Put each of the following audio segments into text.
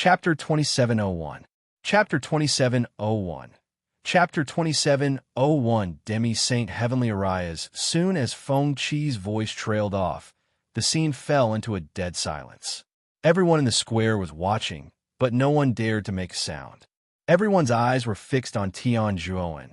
Chapter 2701. Chapter 2701. Chapter 2701. Demi Saint Heavenly Arias. Soon as Feng Qi's voice trailed off, the scene fell into a dead silence. Everyone in the square was watching, but no one dared to make a sound. Everyone's eyes were fixed on Tianjuan,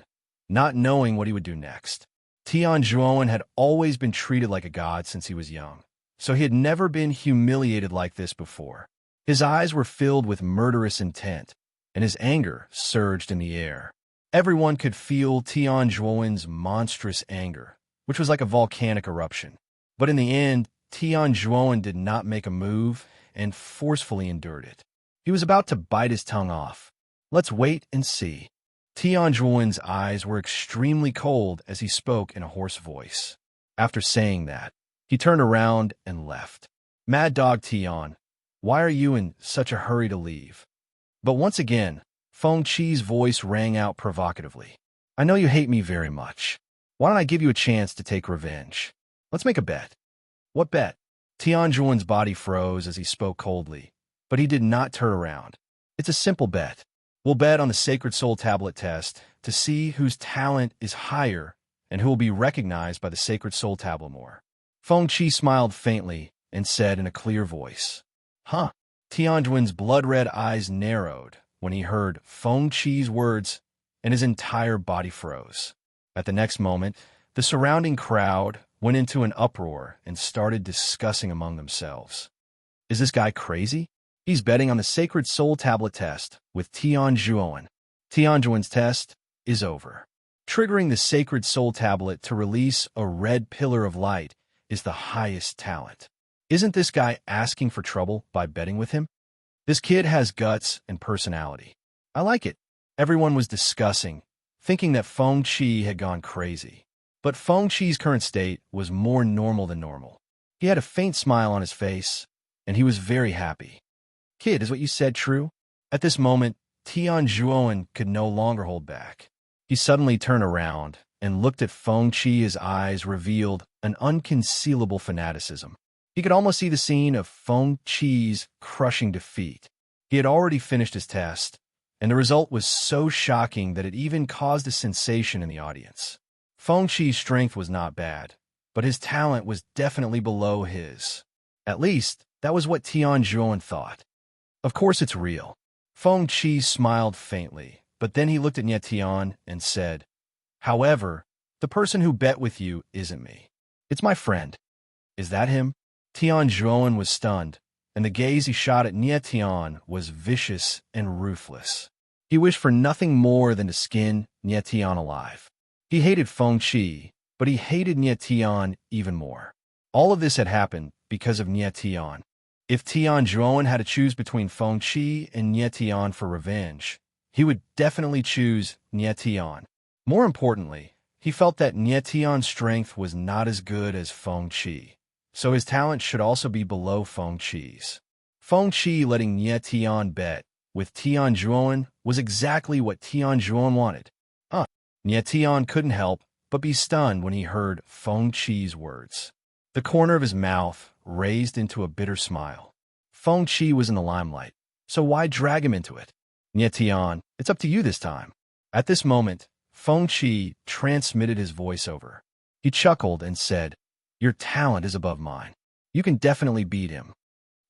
not knowing what he would do next. Tianjuan had always been treated like a god since he was young, so he had never been humiliated like this before. His eyes were filled with murderous intent, and his anger surged in the air. Everyone could feel Tianjuan's monstrous anger, which was like a volcanic eruption. But in the end, Tianjuan did not make a move and forcefully endured it. He was about to bite his tongue off. Let's wait and see. Tianjuan's eyes were extremely cold as he spoke in a hoarse voice. After saying that, he turned around and left. Mad Dog Tian, why are you in such a hurry to leave? But once again, Feng Qi's voice rang out provocatively. I know you hate me very much. Why don't I give you a chance to take revenge? Let's make a bet. What bet? Tianjuan's body froze as he spoke coldly, but he did not turn around. It's a simple bet. We'll bet on the Sacred Soul Tablet test to see whose talent is higher and who will be recognized by the Sacred Soul Tablet more. Feng Qi smiled faintly and said in a clear voice, Huh? Tianjuan's blood-red eyes narrowed when he heard Feng Qi's words, and his entire body froze. At the next moment, the surrounding crowd went into an uproar and started discussing among themselves. Is this guy crazy? He's betting on the Sacred Soul Tablet test with Tianjuan. Tianjuan's test is over. Triggering the Sacred Soul Tablet to release a red pillar of light is the highest talent. Isn't this guy asking for trouble by betting with him? This kid has guts and personality. I like it. Everyone was discussing, thinking that Feng Qi had gone crazy. But Feng Qi's current state was more normal than normal. He had a faint smile on his face, and he was very happy. Kid, is what you said true? At this moment, Tianjuan could no longer hold back. He suddenly turned around and looked at Feng Qi. His eyes revealed an unconcealable fanaticism. He could almost see the scene of Feng Qi's crushing defeat. He had already finished his test, and the result was so shocking that it even caused a sensation in the audience. Feng Qi's strength was not bad, but his talent was definitely below his. At least, that was what Tianjuan thought. Of course it's real. Feng Qi smiled faintly, but then he looked at Nie Tian and said, However, the person who bet with you isn't me. It's my friend. Is that him? Tianjuan was stunned, and the gaze he shot at Nie Tian was vicious and ruthless. He wished for nothing more than to skin Nie Tian alive. He hated Feng Qi, but he hated Nie Tian even more. All of this had happened because of Nie Tian. If Tianjuan had to choose between Feng Qi and Nie Tian for revenge, he would definitely choose Nie Tian. More importantly, he felt that Nie Tian's strength was not as good as Feng Qi, so his talent should also be below Feng Qi's. Feng Qi letting Nie Tian bet with Tianjuan was exactly what Tianjuan wanted. Nie Tian couldn't help but be stunned when he heard Feng Qi's words. The corner of his mouth raised into a bitter smile. Feng Qi was in the limelight, so why drag him into it? Nie Tian, it's up to you this time. At this moment, Feng Qi transmitted his voice over. He chuckled and said, Your talent is above mine. You can definitely beat him.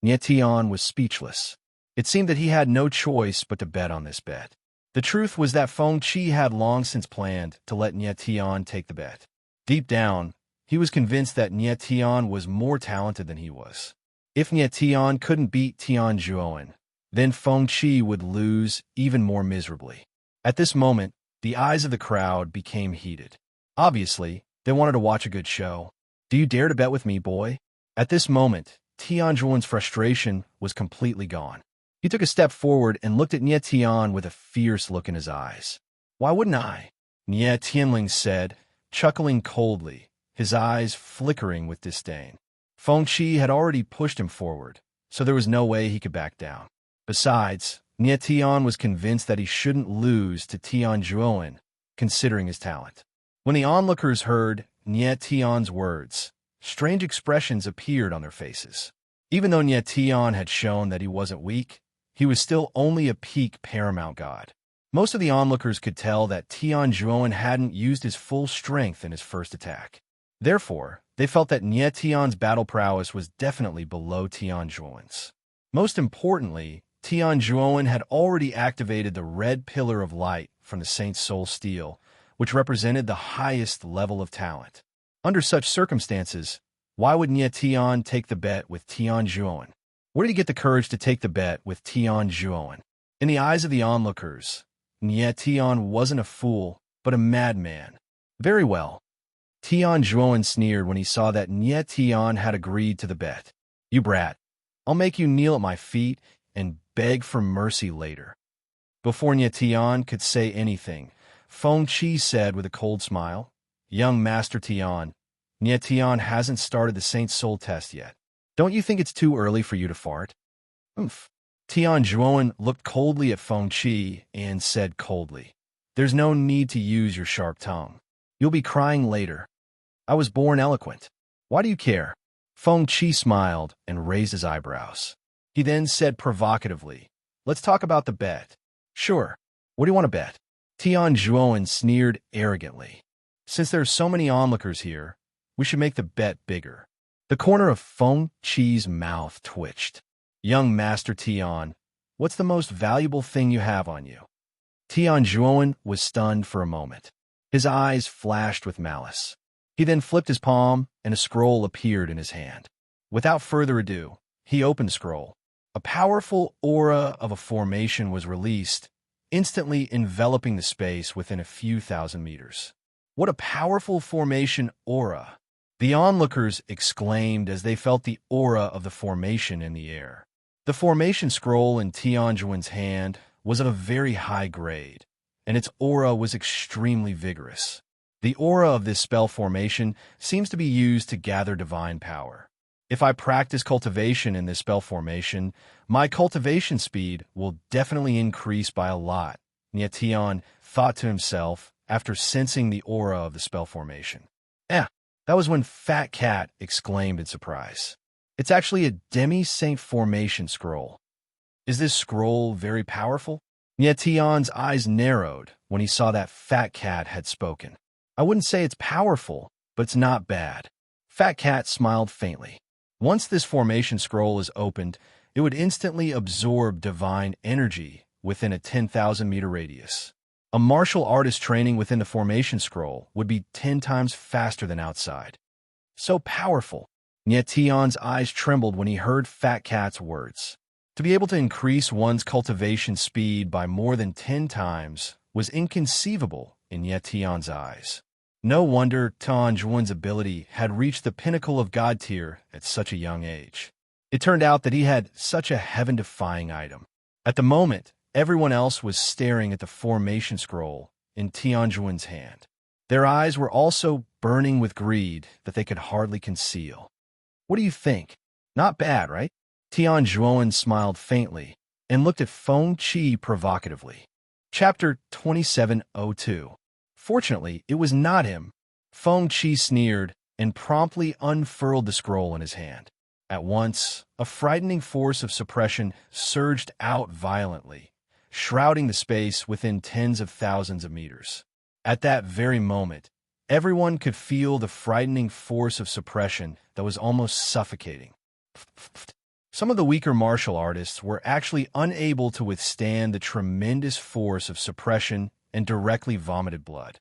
Nie Tian was speechless. It seemed that he had no choice but to bet on this bet. The truth was that Feng Qi had long since planned to let Nie Tian take the bet. Deep down, he was convinced that Nie Tian was more talented than he was. If Nie Tian couldn't beat Tianjuan, then Feng Qi would lose even more miserably. At this moment, the eyes of the crowd became heated. Obviously, they wanted to watch a good show. Do you dare to bet with me, boy? At this moment, Tianjuan's frustration was completely gone. He took a step forward and looked at Nie Tian with a fierce look in his eyes. Why wouldn't I? Nie Tianling said, chuckling coldly, his eyes flickering with disdain. Feng Qi had already pushed him forward, so there was no way he could back down. Besides, Nie Tian was convinced that he shouldn't lose to Tianjuan, considering his talent. When the onlookers heard Nie Tian's words, strange expressions appeared on their faces. Even though Nie Tian had shown that he wasn't weak, he was still only a peak paramount god. Most of the onlookers could tell that Tian Zhuowen hadn't used his full strength in his first attack. Therefore, they felt that Nie Tian's battle prowess was definitely below Tian Zhuowen's. Most importantly, Tian Zhuowen had already activated the red pillar of light from the Saint Soul Steel, which represented the highest level of talent. Under such circumstances, why would Nie Tian take the bet with Tian Zhuowen? Where did he get the courage to take the bet with Tian Zhuowen? In the eyes of the onlookers, Nie Tian wasn't a fool, but a madman. Very well. Tian Zhuowen sneered when he saw that Nie Tian had agreed to the bet. You brat. I'll make you kneel at my feet and beg for mercy later. Before Nie Tian could say anything, Feng Qi said with a cold smile, Young Master Tian, Nie Tian hasn't started the Saint Soul test yet. Don't you think it's too early for you to fart? Oomph. Tian Zhuowen looked coldly at Feng Qi and said coldly, There's no need to use your sharp tongue. You'll be crying later. I was born eloquent. Why do you care? Feng Qi smiled and raised his eyebrows. He then said provocatively, Let's talk about the bet. Sure. What do you want to bet? Tian Zhuowen sneered arrogantly. Since there are so many onlookers here, we should make the bet bigger. The corner of Feng Qi's mouth twitched. Young Master Tian, what's the most valuable thing you have on you? Tian Zhuowen was stunned for a moment. His eyes flashed with malice. He then flipped his palm, and a scroll appeared in his hand. Without further ado, he opened the scroll. A powerful aura of a formation was released, instantly enveloping the space within a few thousand meters. What a powerful formation aura! The onlookers exclaimed as they felt the aura of the formation in the air. The formation scroll in Tian Zhuowen's hand was of a very high grade, and its aura was extremely vigorous. The aura of this spell formation seems to be used to gather divine power. If I practice cultivation in this spell formation, my cultivation speed will definitely increase by a lot, Nie Tian thought to himself after sensing the aura of the spell formation. That was when Fat Cat exclaimed in surprise. It's actually a demi-saint formation scroll. Is this scroll very powerful? Nie Tian's eyes narrowed when he saw that Fat Cat had spoken. I wouldn't say it's powerful, but it's not bad. Fat Cat smiled faintly. Once this formation scroll is opened, it would instantly absorb divine energy within a 10,000-meter radius. A martial artist training within the formation scroll would be 10 times faster than outside. So powerful. Nie Tian's eyes trembled when he heard Fat Cat's words. To be able to increase one's cultivation speed by more than 10 times was inconceivable in Nie Tian's eyes. No wonder Tian Zhuowen's ability had reached the pinnacle of God tier at such a young age. It turned out that he had such a heaven-defying item. At the moment, everyone else was staring at the formation scroll in Tian Zhuowen's hand. Their eyes were also burning with greed that they could hardly conceal. What do you think? Not bad, right? Tian Zhuowen smiled faintly and looked at Feng Qi provocatively. Chapter 2702. Fortunately, it was not him. Feng Qi sneered and promptly unfurled the scroll in his hand. At once, a frightening force of suppression surged out violently, shrouding the space within tens of thousands of meters. At that very moment, everyone could feel the frightening force of suppression that was almost suffocating. Some of the weaker martial artists were actually unable to withstand the tremendous force of suppression and directly vomited blood.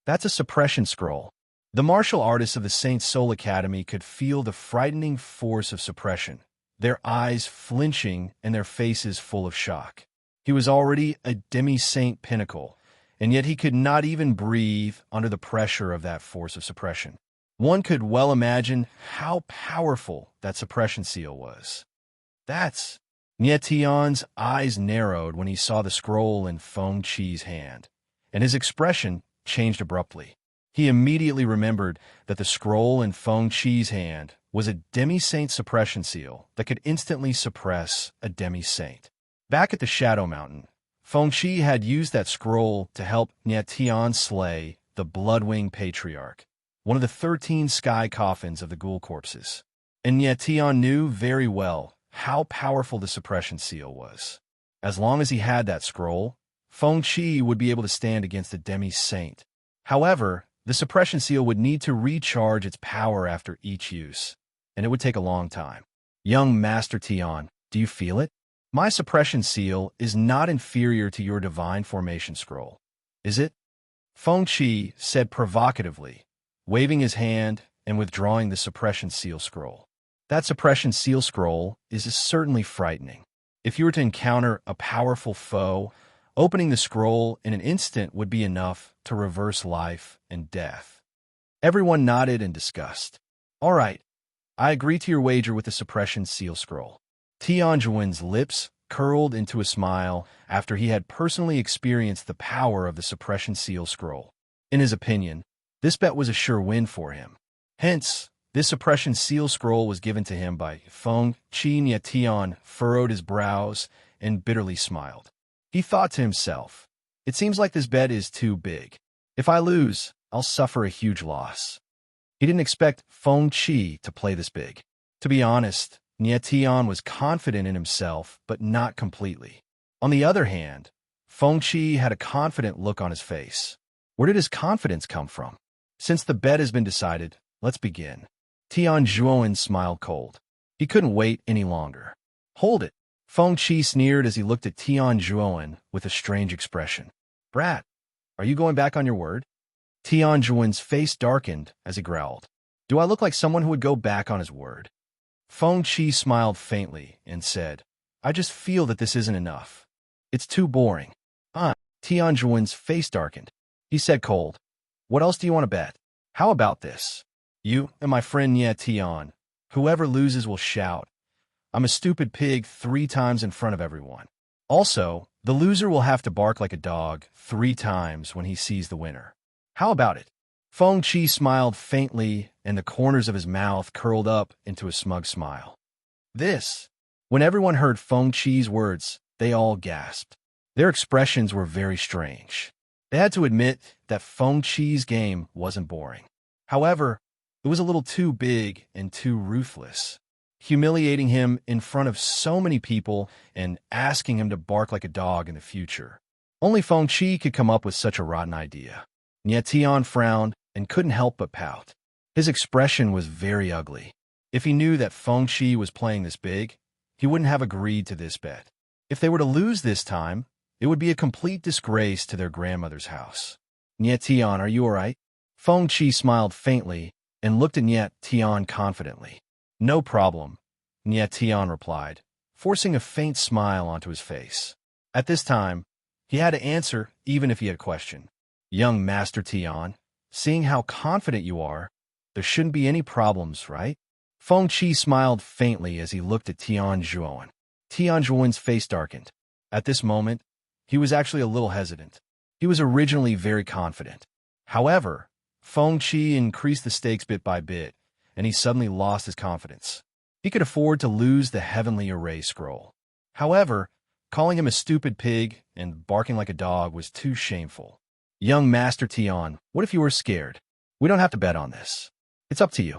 That's a suppression scroll. The martial artists of the Saint Soul Academy could feel the frightening force of suppression, their eyes flinching and their faces full of shock. He was already a demi-saint pinnacle, and yet he could not even breathe under the pressure of that force of suppression. One could well imagine how powerful that suppression seal was. That's... Nie Tian's eyes narrowed when he saw the scroll in Feng Qi's hand, and his expression changed abruptly. He immediately remembered that the scroll in Feng Qi's hand was a demi-saint suppression seal that could instantly suppress a demi-saint. Back at the Shadow Mountain, Feng Qi had used that scroll to help Nie Tian slay the Bloodwing Patriarch, one of the 13 sky coffins of the ghoul corpses. And Nie Tian knew very well how powerful the suppression seal was. As long as he had that scroll, Feng Qi would be able to stand against the demi-saint. However, the suppression seal would need to recharge its power after each use, and it would take a long time. Young Master Tian, do you feel it? My suppression seal is not inferior to your divine formation scroll, is it? Feng Qi said provocatively, waving his hand and withdrawing the suppression seal scroll. That suppression seal scroll is certainly frightening. If you were to encounter a powerful foe, opening the scroll in an instant would be enough to reverse life and death. Everyone nodded in disgust. All right, I agree to your wager with the suppression seal scroll. Tianjuan's lips curled into a smile after he had personally experienced the power of the suppression seal scroll. In his opinion, this bet was a sure win for him. Hence, this suppression seal scroll was given to him by Feng Qi. Tian furrowed his brows and bitterly smiled. He thought to himself, it seems like this bet is too big. If I lose, I'll suffer a huge loss. He didn't expect Feng Qi to play this big. To be honest, Tian was confident in himself, but not completely. On the other hand, Feng Qi had a confident look on his face. Where did his confidence come from? Since the bet has been decided, let's begin. Tianjuan smiled cold. He couldn't wait any longer. Hold it. Feng Qi sneered as he looked at Tianjuan with a strange expression. Brat, are you going back on your word? Tianjuan's face darkened as he growled. Do I look like someone who would go back on his word? Feng Qi smiled faintly and said, I just feel that this isn't enough. It's too boring. Tianjuan's face darkened. He said cold. What else do you want to bet? How about this? You and my friend Tian. Whoever loses will shout, I'm a stupid pig 3 times in front of everyone. Also, the loser will have to bark like a dog 3 times when he sees the winner. How about it? Feng Qi smiled faintly, and the corners of his mouth curled up into a smug smile. When everyone heard Feng Qi's words, they all gasped. Their expressions were very strange. They had to admit that Feng Qi's game wasn't boring. However, it was a little too big and too ruthless, humiliating him in front of so many people and asking him to bark like a dog in the future. Only Feng Qi could come up with such a rotten idea. Tian frowned and couldn't help but pout. His expression was very ugly. If he knew that Feng Qi was playing this big, he wouldn't have agreed to this bet. If they were to lose this time, it would be a complete disgrace to their grandmother's house. Tian, are you all right? Feng Qi smiled faintly and looked at Tian confidently. No problem, Tian replied, forcing a faint smile onto his face. At this time, he had to answer even if he had a question. Young Master Tian, seeing how confident you are, there shouldn't be any problems, right? Feng Qi smiled faintly as he looked at Tianjuan. Tianjuan's face darkened. At this moment, he was actually a little hesitant. He was originally very confident. However, Feng Qi increased the stakes bit by bit, and he suddenly lost his confidence. He could afford to lose the heavenly array scroll. However, calling him a stupid pig and barking like a dog was too shameful. Young Master Tian, what if you were scared? We don't have to bet on this. It's up to you.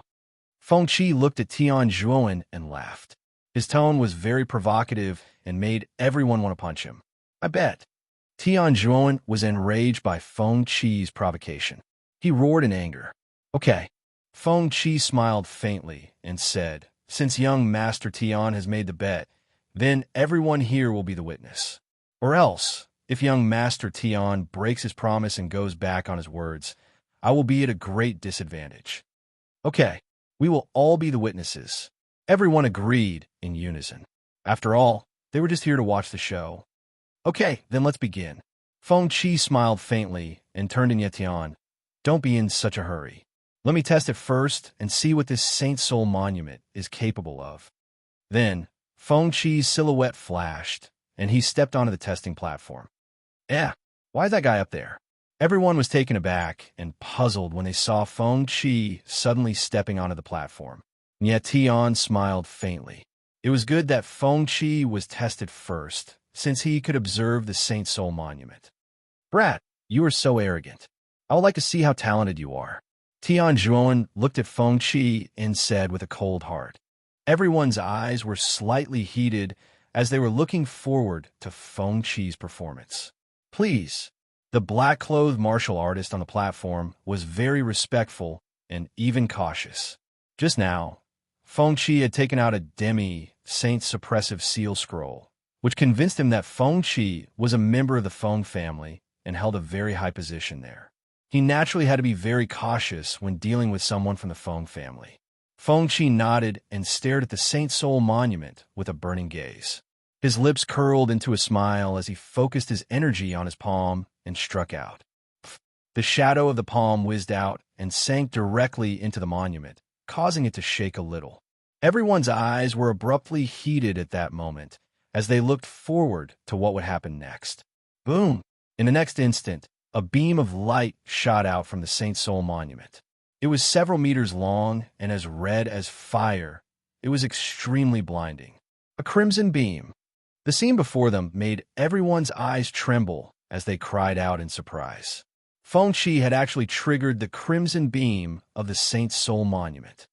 Feng Qi looked at Tianjuan and laughed. His tone was very provocative and made everyone want to punch him. I bet. Tianjuan was enraged by Feng Qi's provocation. He roared in anger. Okay. Feng Qi smiled faintly and said, since young Master Tian has made the bet, then everyone here will be the witness. Or else, if young Master Tian breaks his promise and goes back on his words, I will be at a great disadvantage. Okay, we will all be the witnesses. Everyone agreed in unison. After all, they were just here to watch the show. Okay, then let's begin. Feng Qi smiled faintly and turned to Tian. Don't be in such a hurry. Let me test it first and see what this Saint Soul monument is capable of. Then, Feng Qi's silhouette flashed, and he stepped onto the testing platform. Why is that guy up there? Everyone was taken aback and puzzled when they saw Feng Qi suddenly stepping onto the platform. Tian smiled faintly. It was good that Feng Qi was tested first, since he could observe the Saint Soul monument. Brat, you are so arrogant. I would like to see how talented you are. Tianjuan looked at Feng Qi and said with a cold heart. Everyone's eyes were slightly heated as they were looking forward to Feng Qi's performance. Please. The black-clothed martial artist on the platform was very respectful and even cautious. Just now, Feng Qi had taken out a demi-saint suppressive seal scroll, which convinced him that Feng Qi was a member of the Feng family and held a very high position there. He naturally had to be very cautious when dealing with someone from the Feng family. Feng Qi nodded and stared at the Saint Soul monument with a burning gaze. His lips curled into a smile as he focused his energy on his palm and struck out. The shadow of the palm whizzed out and sank directly into the monument, causing it to shake a little. Everyone's eyes were abruptly heated at that moment as they looked forward to what would happen next. Boom! In the next instant, a beam of light shot out from the Saint Soul monument. It was several meters long and as red as fire. It was extremely blinding. A crimson beam. The scene before them made everyone's eyes tremble as they cried out in surprise. Feng Qi had actually triggered the crimson beam of the Saint Soul monument.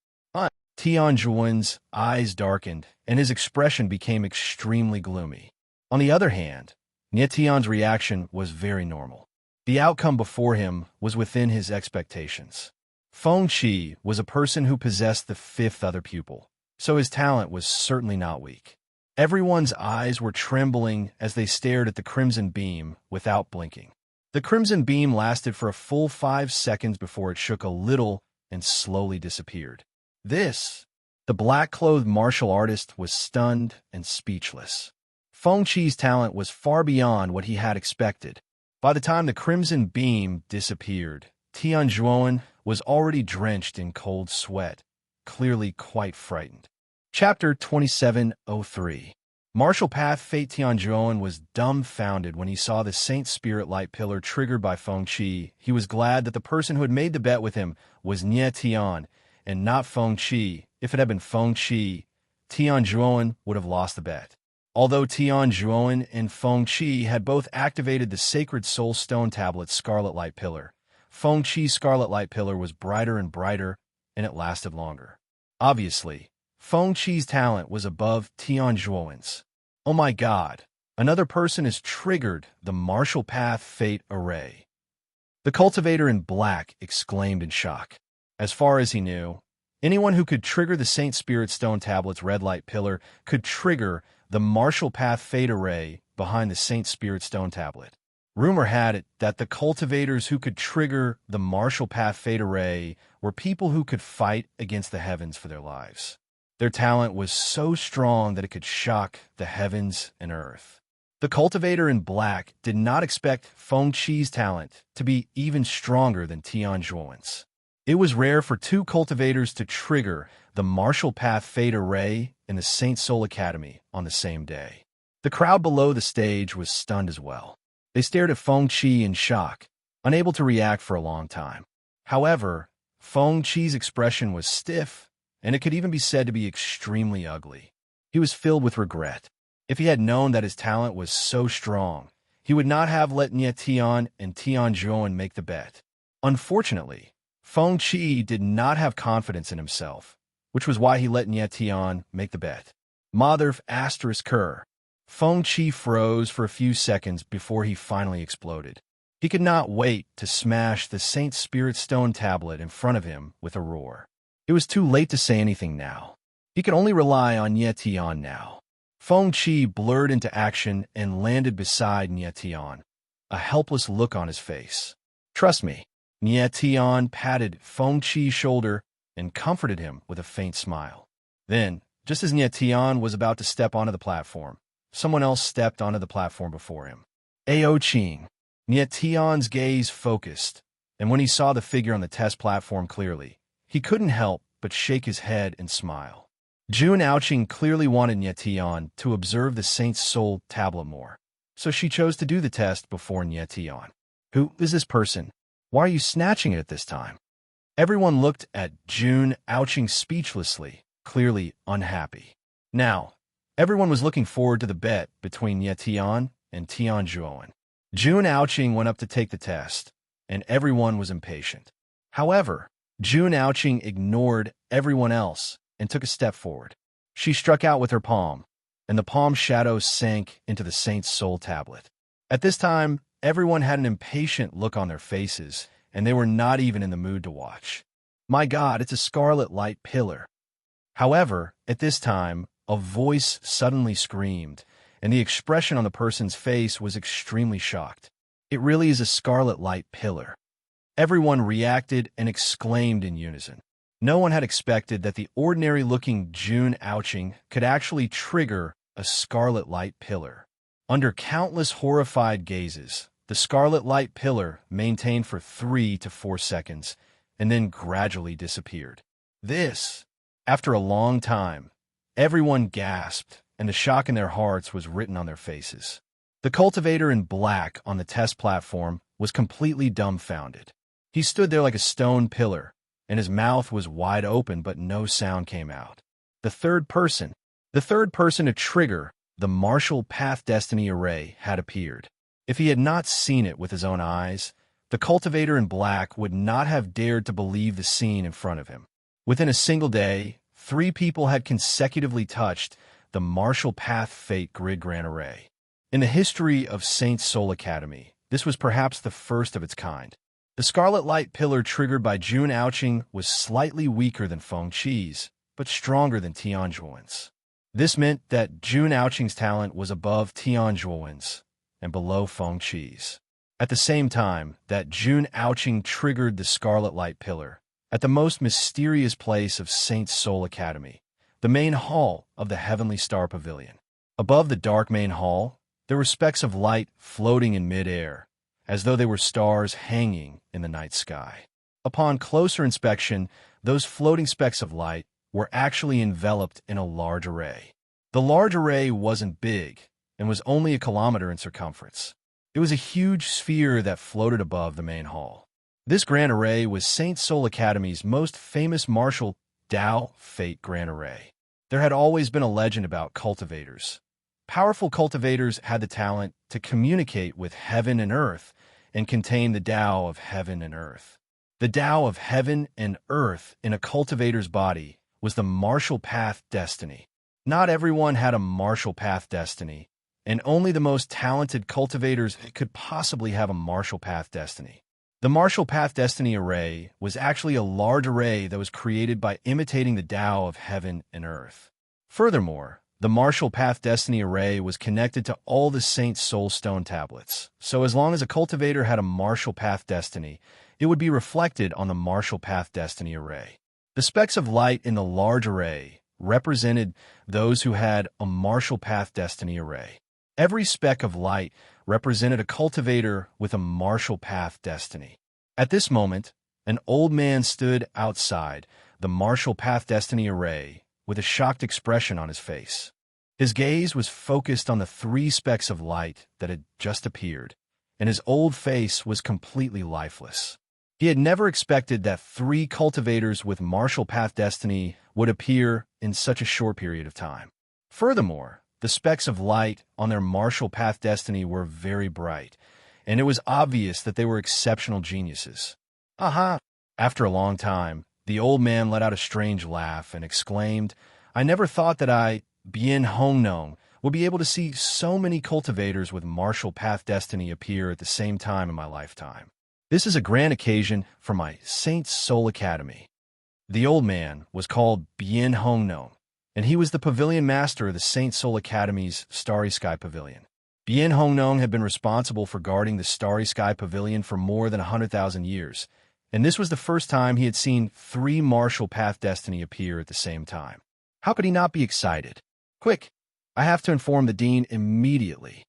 Tianjuan's eyes darkened, and his expression became extremely gloomy. On the other hand, Tian's reaction was very normal. The outcome before him was within his expectations. Feng Qi was a person who possessed the fifth other pupil, so his talent was certainly not weak. Everyone's eyes were trembling as they stared at the crimson beam without blinking. The crimson beam lasted for a full 5 seconds before it shook a little and slowly disappeared. The black-clothed martial artist was stunned and speechless. Feng Qi's talent was far beyond what he had expected. By the time the crimson beam disappeared, Tianjuan was already drenched in cold sweat, clearly quite frightened. Chapter 2703. Martial Path Fate. Tianjuan was dumbfounded when he saw the Saint Spirit Light Pillar triggered by Feng Qi. He was glad that the person who had made the bet with him was Tian and not Feng Qi. If it had been Feng Qi, Tianjuan would have lost the bet. Although Tianjuan and Feng Qi had both activated the Sacred Soul Stone Tablet's Scarlet Light Pillar, Feng Qi's Scarlet Light Pillar was brighter and brighter, and it lasted longer. Obviously, Feng Qi's talent was above Tianjuan's. Oh my god, another person has triggered the Martial Path Fate array. The cultivator in black exclaimed in shock. As far as he knew, anyone who could trigger the Saint Spirit Stone Tablet's Red Light Pillar could trigger the Martial Path Fate array behind the Saint Spirit Stone Tablet. Rumor had it that the cultivators who could trigger the Martial Path Fate array were people who could fight against the heavens for their lives. Their talent was so strong that it could shock the heavens and earth. The cultivator in black did not expect Feng Qi's talent to be even stronger than Tianjuan's. It was rare for two cultivators to trigger the Martial Path Fate array in the Saint Soul Academy on the same day. The crowd below the stage was stunned as well. They stared at Feng Qi in shock, unable to react for a long time. However, Feng Qi's expression was stiff, and it could even be said to be extremely ugly. He was filled with regret. If he had known that his talent was so strong, he would not have let Tian and Tianjuan make the bet. Unfortunately, Feng Qi did not have confidence in himself, which was why he let Tian make the bet. Mother asterisk Kerr. Feng Qi froze for a few seconds before he finally exploded. He could not wait to smash the Saint Spirit Stone Tablet in front of him with a roar. It was too late to say anything now. He could only rely on Tian now. Feng Qi blurred into action and landed beside Tian, a helpless look on his face. Trust me. Tian patted Feng Qi's shoulder and comforted him with a faint smile. Then, just as Tian was about to step onto the platform, someone else stepped onto the platform before him. Ao Qing. Tian's gaze focused, and when he saw the figure on the test platform clearly, he couldn't help but shake his head and smile. Jun Aoqing clearly wanted Tian to observe the Saint's Soul Tablet more, so she chose to do the test before Tian. Who is this person? Why are you snatching it at this time? Everyone looked at Jun Aoqing speechlessly, clearly unhappy. Now, everyone was looking forward to the bet between Tian and Tianjuan. Jun Aoqing went up to take the test, and everyone was impatient. However, Jun Aoqing ignored everyone else and took a step forward. She struck out with her palm, and the palm shadows sank into the saint's soul tablet. At this time, everyone had an impatient look on their faces, and they were not even in the mood to watch. My God, it's a scarlet light pillar. However, at this time, a voice suddenly screamed, and the expression on the person's face was extremely shocked. It really is a scarlet light pillar. Everyone reacted and exclaimed in unison. No one had expected that the ordinary-looking June ouching could actually trigger a scarlet light pillar. Under countless horrified gazes, the scarlet light pillar maintained for 3 to 4 seconds and then gradually disappeared. After a long time, everyone gasped, and the shock in their hearts was written on their faces. The cultivator in black on the test platform was completely dumbfounded. He stood there like a stone pillar, and his mouth was wide open, but no sound came out. The third person to trigger the Martial Path Destiny array had appeared. If he had not seen it with his own eyes, the cultivator in black would not have dared to believe the scene in front of him. Within a single day, 3 people had consecutively touched the Martial Path Fate Grid Grand Array. In the history of Saint's Soul Academy, this was perhaps the first of its kind. The Scarlet Light pillar triggered by June Ouching was slightly weaker than Feng Qi's, but stronger than Tian Zhuowen's. This meant that June Ouching's talent was above Tian Zhuowen's and below Feng Qi's. At the same time that June Ouching triggered the Scarlet Light pillar, at the most mysterious place of Saint's Soul Academy, the main hall of the Heavenly Star Pavilion. Above the dark main hall, there were specks of light floating in mid-air, as though they were stars hanging in the night sky. Upon closer inspection, those floating specks of light were actually enveloped in a large array. The large array wasn't big and was only a kilometer in circumference. It was a huge sphere that floated above the main hall. This grand array was Saint's Soul Academy's most famous martial Tao Fate Grand Array. There had always been a legend about cultivators. Powerful cultivators had the talent to communicate with heaven and earth and contain the Tao of heaven and earth. The Tao of heaven and earth in a cultivator's body was the Martial Path Destiny. Not everyone had a Martial Path Destiny, and only the most talented cultivators could possibly have a Martial Path Destiny. The Martial Path Destiny array was actually a large array that was created by imitating the Tao of heaven and earth. Furthermore, the Martial Path Destiny array was connected to all the Saint's Soul Stone tablets, so as long as a cultivator had a Martial Path Destiny, it would be reflected on the Martial Path Destiny array. The specks of light in the large array represented those who had a Martial Path Destiny array. Every speck of light represented a cultivator with a Martial Path Destiny. At this moment, an old man stood outside the Martial Path Destiny array with a shocked expression on his face. His gaze was focused on the 3 specks of light that had just appeared, and his old face was completely lifeless. He had never expected that 3 cultivators with Martial Path Destiny would appear in such a short period of time. Furthermore, the specks of light on their Martial Path Destiny were very bright, and it was obvious that they were exceptional geniuses. Aha! After a long time, the old man let out a strange laugh and exclaimed, "I never thought that I, Bien Hong Nong, would be able to see so many cultivators with Martial Path Destiny appear at the same time in my lifetime. This is a grand occasion for my Saint's Soul Academy." The old man was called Bien Hong Nong, and he was the pavilion master of the Saint's Soul Academy's Starry Sky Pavilion. Bien Hong Nong had been responsible for guarding the Starry Sky Pavilion for more than 100,000 years, and this was the first time he had seen 3 Martial Path Destiny appear at the same time. How could he not be excited? "Quick, I have to inform the dean immediately."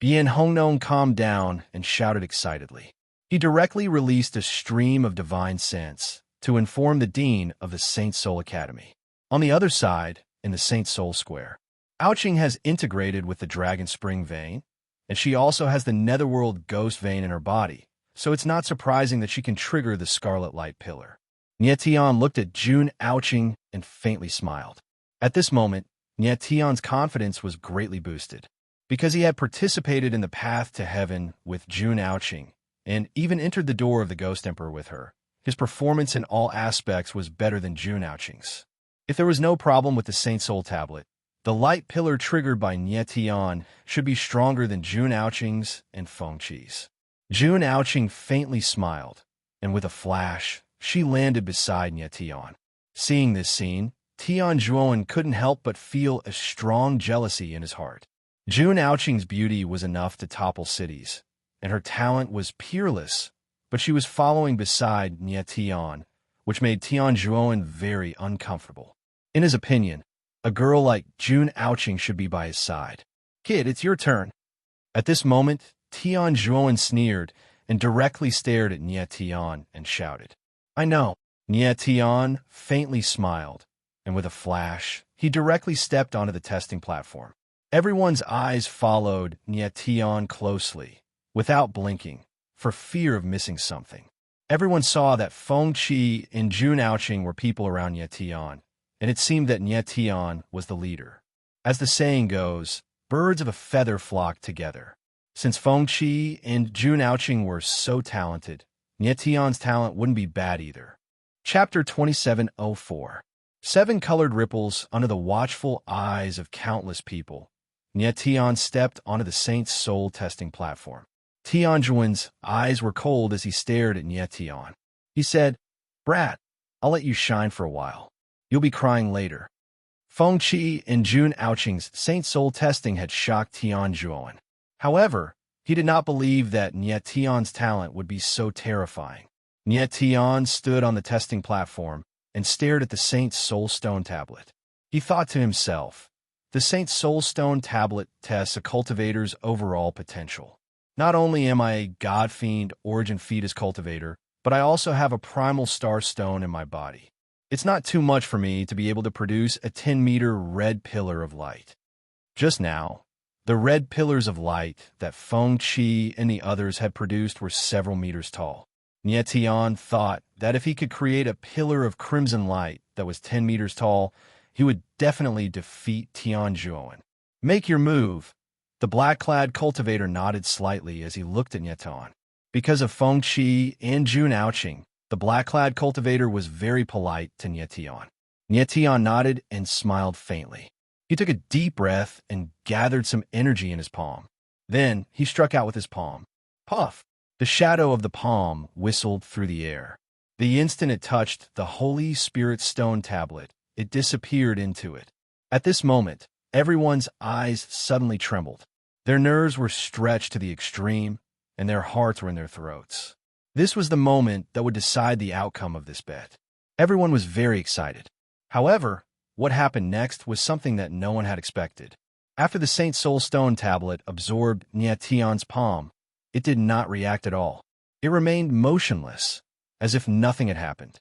Bien Hong Nong calmed down and shouted excitedly. He directly released a stream of divine sense to inform the dean of the Saint's Soul Academy. On the other side, in the Saint Soul Square, Ouching has integrated with the Dragon Spring vein, and she also has the Netherworld Ghost vein in her body, so it's not surprising that she can trigger the Scarlet Light pillar. Nie Tian looked at June Ouching and faintly smiled. At this moment, Nie Tian's confidence was greatly boosted. Because he had participated in the path to heaven with June Ouching, and even entered the door of the Ghost Emperor with her, his performance in all aspects was better than June Ouching's. If there was no problem with the Saint Soul tablet, The light pillar triggered by Nie Tian should be stronger than Jun Aoqing's and Feng Qi's. Jun Aoqing faintly smiled, and with a flash, she landed beside Nie Tian. Seeing this scene, Tian Zhuowen couldn't help but feel a strong jealousy in his heart. Jun Aoqing's beauty was enough to topple cities, and her talent was peerless, but she was following beside Nie Tian, which made Tian Zhuowen very uncomfortable. In his opinion, a girl like Jun Aoqing should be by his side. "Kid, it's your turn." At this moment, Tian Zhuowen sneered and directly stared at Nie Tian and shouted, "I know." Nie Tian faintly smiled, and with a flash, he directly stepped onto the testing platform. Everyone's eyes followed Nie Tian closely, without blinking, for fear of missing something. Everyone saw that Feng Qi and Jun Aoqing were people around Nie Tian, and it seemed that Nie Tian was the leader. As the saying goes, birds of a feather flock together. Since Feng Qi and Jun Aoqing were so talented, Nie Tian's talent wouldn't be bad either. Chapter 2704. 7 colored ripples under the watchful eyes of countless people. Nie Tian stepped onto the Saint's Soul testing platform. Tian Zhuowen's eyes were cold as he stared at Nie Tian. He said, "Brat, I'll let you shine for a while. You'll be crying later." Feng Qi and Jun Aoqing's Saint Soul testing had shocked Tian Zhuowen. However, he did not believe that Nie Tian's talent would be so terrifying. Nie Tian stood on the testing platform and stared at the Saint's Soul Stone tablet. He thought to himself, the Saint's Soul Stone tablet tests a cultivator's overall potential. Not only am I a God-fiend origin fetus cultivator, but I also have a primal star stone in my body. It's not too much for me to be able to produce a 10-meter red pillar of light. Just now, the red pillars of light that Feng Qi and the others had produced were several meters tall. Nie Tian thought that if he could create a pillar of crimson light that was 10 meters tall, he would definitely defeat Tian Zhuowen. "Make your move." The black-clad cultivator nodded slightly as he looked at Nie Tian. Because of Feng Qi and Jun Aoqing, the black-clad cultivator was very polite to Nie Tian. Nie Tian nodded and smiled faintly. He took a deep breath and gathered some energy in his palm. Then he struck out with his palm. Puff! The shadow of the palm whistled through the air. The instant it touched the Holy Spirit stone tablet, it disappeared into it. At this moment, everyone's eyes suddenly trembled. Their nerves were stretched to the extreme, and their hearts were in their throats. This was the moment that would decide the outcome of this bet. Everyone was very excited. However, what happened next was something that no one had expected. After the Saint Soul Stone tablet absorbed Nie Tian's palm, it did not react at all. It remained motionless, as if nothing had happened.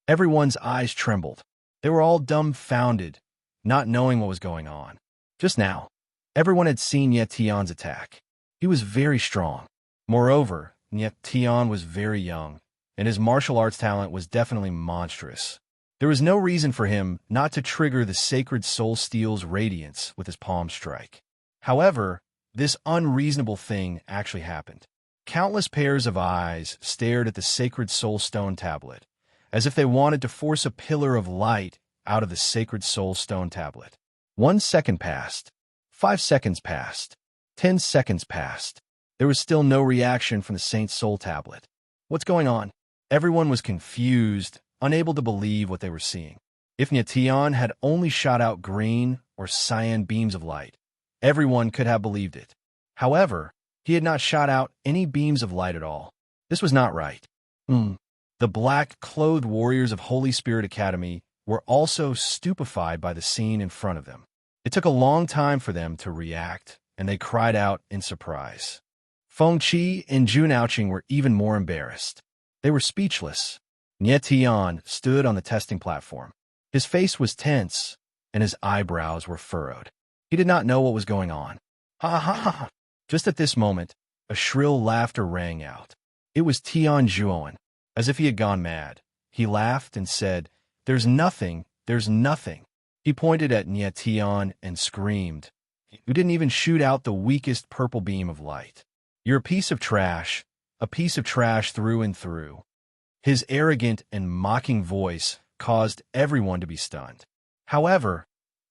Everyone's eyes trembled. They were all dumbfounded, not knowing what was going on. Just now, everyone had seen Nie Tian's attack. He was very strong. Moreover, Nie Tian was very young, and his martial arts talent was definitely monstrous. There was no reason for him not to trigger the sacred soul steel's radiance with his palm strike. However, this unreasonable thing actually happened. Countless pairs of eyes stared at the sacred soul stone tablet, as if they wanted to force a pillar of light out of the sacred soul stone tablet. 1 second passed. 5 seconds passed. 10 seconds passed. There was still no reaction from the Saint Soul tablet. What's going on? Everyone was confused, unable to believe what they were seeing. If Nie Tian had only shot out green or cyan beams of light, everyone could have believed it. However, he had not shot out any beams of light at all. This was not right. The black-clothed warriors of Holy Spirit Academy were also stupefied by the scene in front of them. It took a long time for them to react, and they cried out in surprise. Feng Qi and Jun Aoqing were even more embarrassed. They were speechless. Nie Tian stood on the testing platform. His face was tense, and his eyebrows were furrowed. He did not know what was going on. Ha ha ha! Just at this moment, a shrill laughter rang out. It was Tian Zhuowen. As if he had gone mad, he laughed and said, "There's nothing, there's nothing." He pointed at Nie Tian and screamed, "You didn't even shoot out the weakest purple beam of light. You're a piece of trash through and through." His arrogant and mocking voice caused everyone to be stunned. However,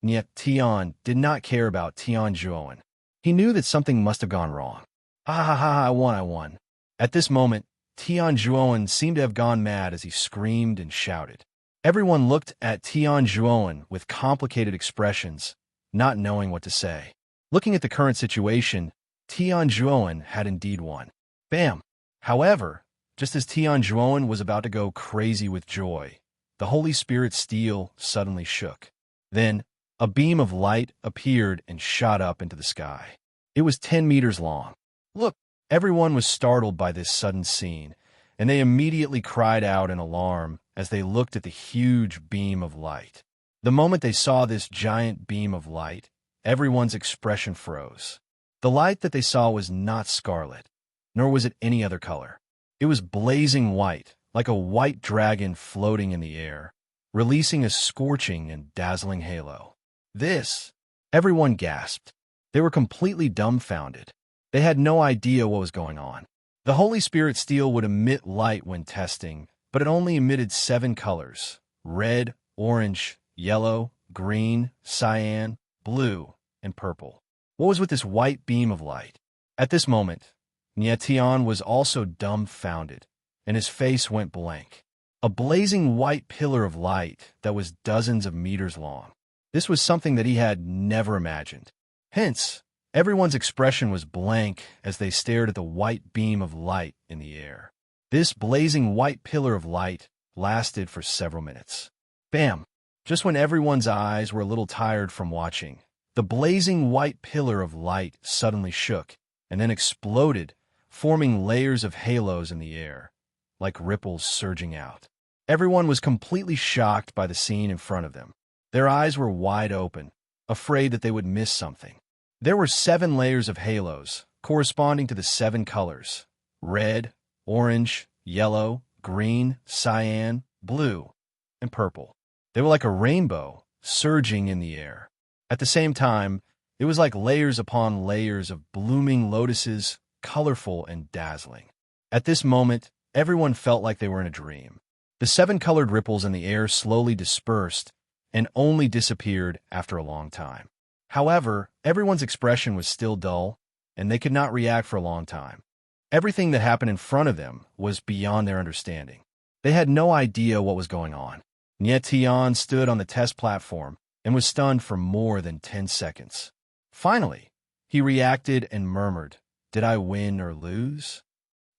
Yet Tian did not care about Tian Juoan. He knew that something must have gone wrong. Ha ha ha, I won. At this moment, Tian Juoan seemed to have gone mad as he screamed and shouted. Everyone looked at Tian Juoan with complicated expressions, not knowing what to say. Looking at the current situation, Tian Juoan had indeed won. Bam! However, just as Tian Juoan was about to go crazy with joy, the Holy Spirit's steel suddenly shook. Then, a beam of light appeared and shot up into the sky. It was 10 meters long. Look! Everyone was startled by this sudden scene, and they immediately cried out in alarm as they looked at the huge beam of light. The moment they saw this giant beam of light, everyone's expression froze. The light that they saw was not scarlet, nor was it any other color. It was blazing white, like a white dragon floating in the air, releasing a scorching and dazzling halo. This! Everyone gasped. They were completely dumbfounded. They had no idea what was going on. The Holy Spirit steel would emit light when testing, but it only emitted 7 colors: red, orange, yellow, green, cyan, blue, and purple. What was with this white beam of light? At this moment, Tian was also dumbfounded, and his face went blank. A blazing white pillar of light that was dozens of meters long. This was something that he had never imagined. Hence, everyone's expression was blank as they stared at the white beam of light in the air. This blazing white pillar of light lasted for several minutes. Bam! Just when everyone's eyes were a little tired from watching, the blazing white pillar of light suddenly shook and then exploded, forming layers of halos in the air, like ripples surging out. Everyone was completely shocked by the scene in front of them. Their eyes were wide open, afraid that they would miss something. There were 7 layers of halos, corresponding to the 7 colors: red, orange, yellow, green, cyan, blue, and purple. They were like a rainbow, surging in the air. At the same time, it was like layers upon layers of blooming lotuses, colorful and dazzling. At this moment, everyone felt like they were in a dream. The 7 colored ripples in the air slowly dispersed and only disappeared after a long time. However, everyone's expression was still dull, and they could not react for a long time. Everything that happened in front of them was beyond their understanding. They had no idea what was going on. Yet Tian stood on the test platform and was stunned for more than 10 seconds. Finally, he reacted and murmured, "Did I win or lose?"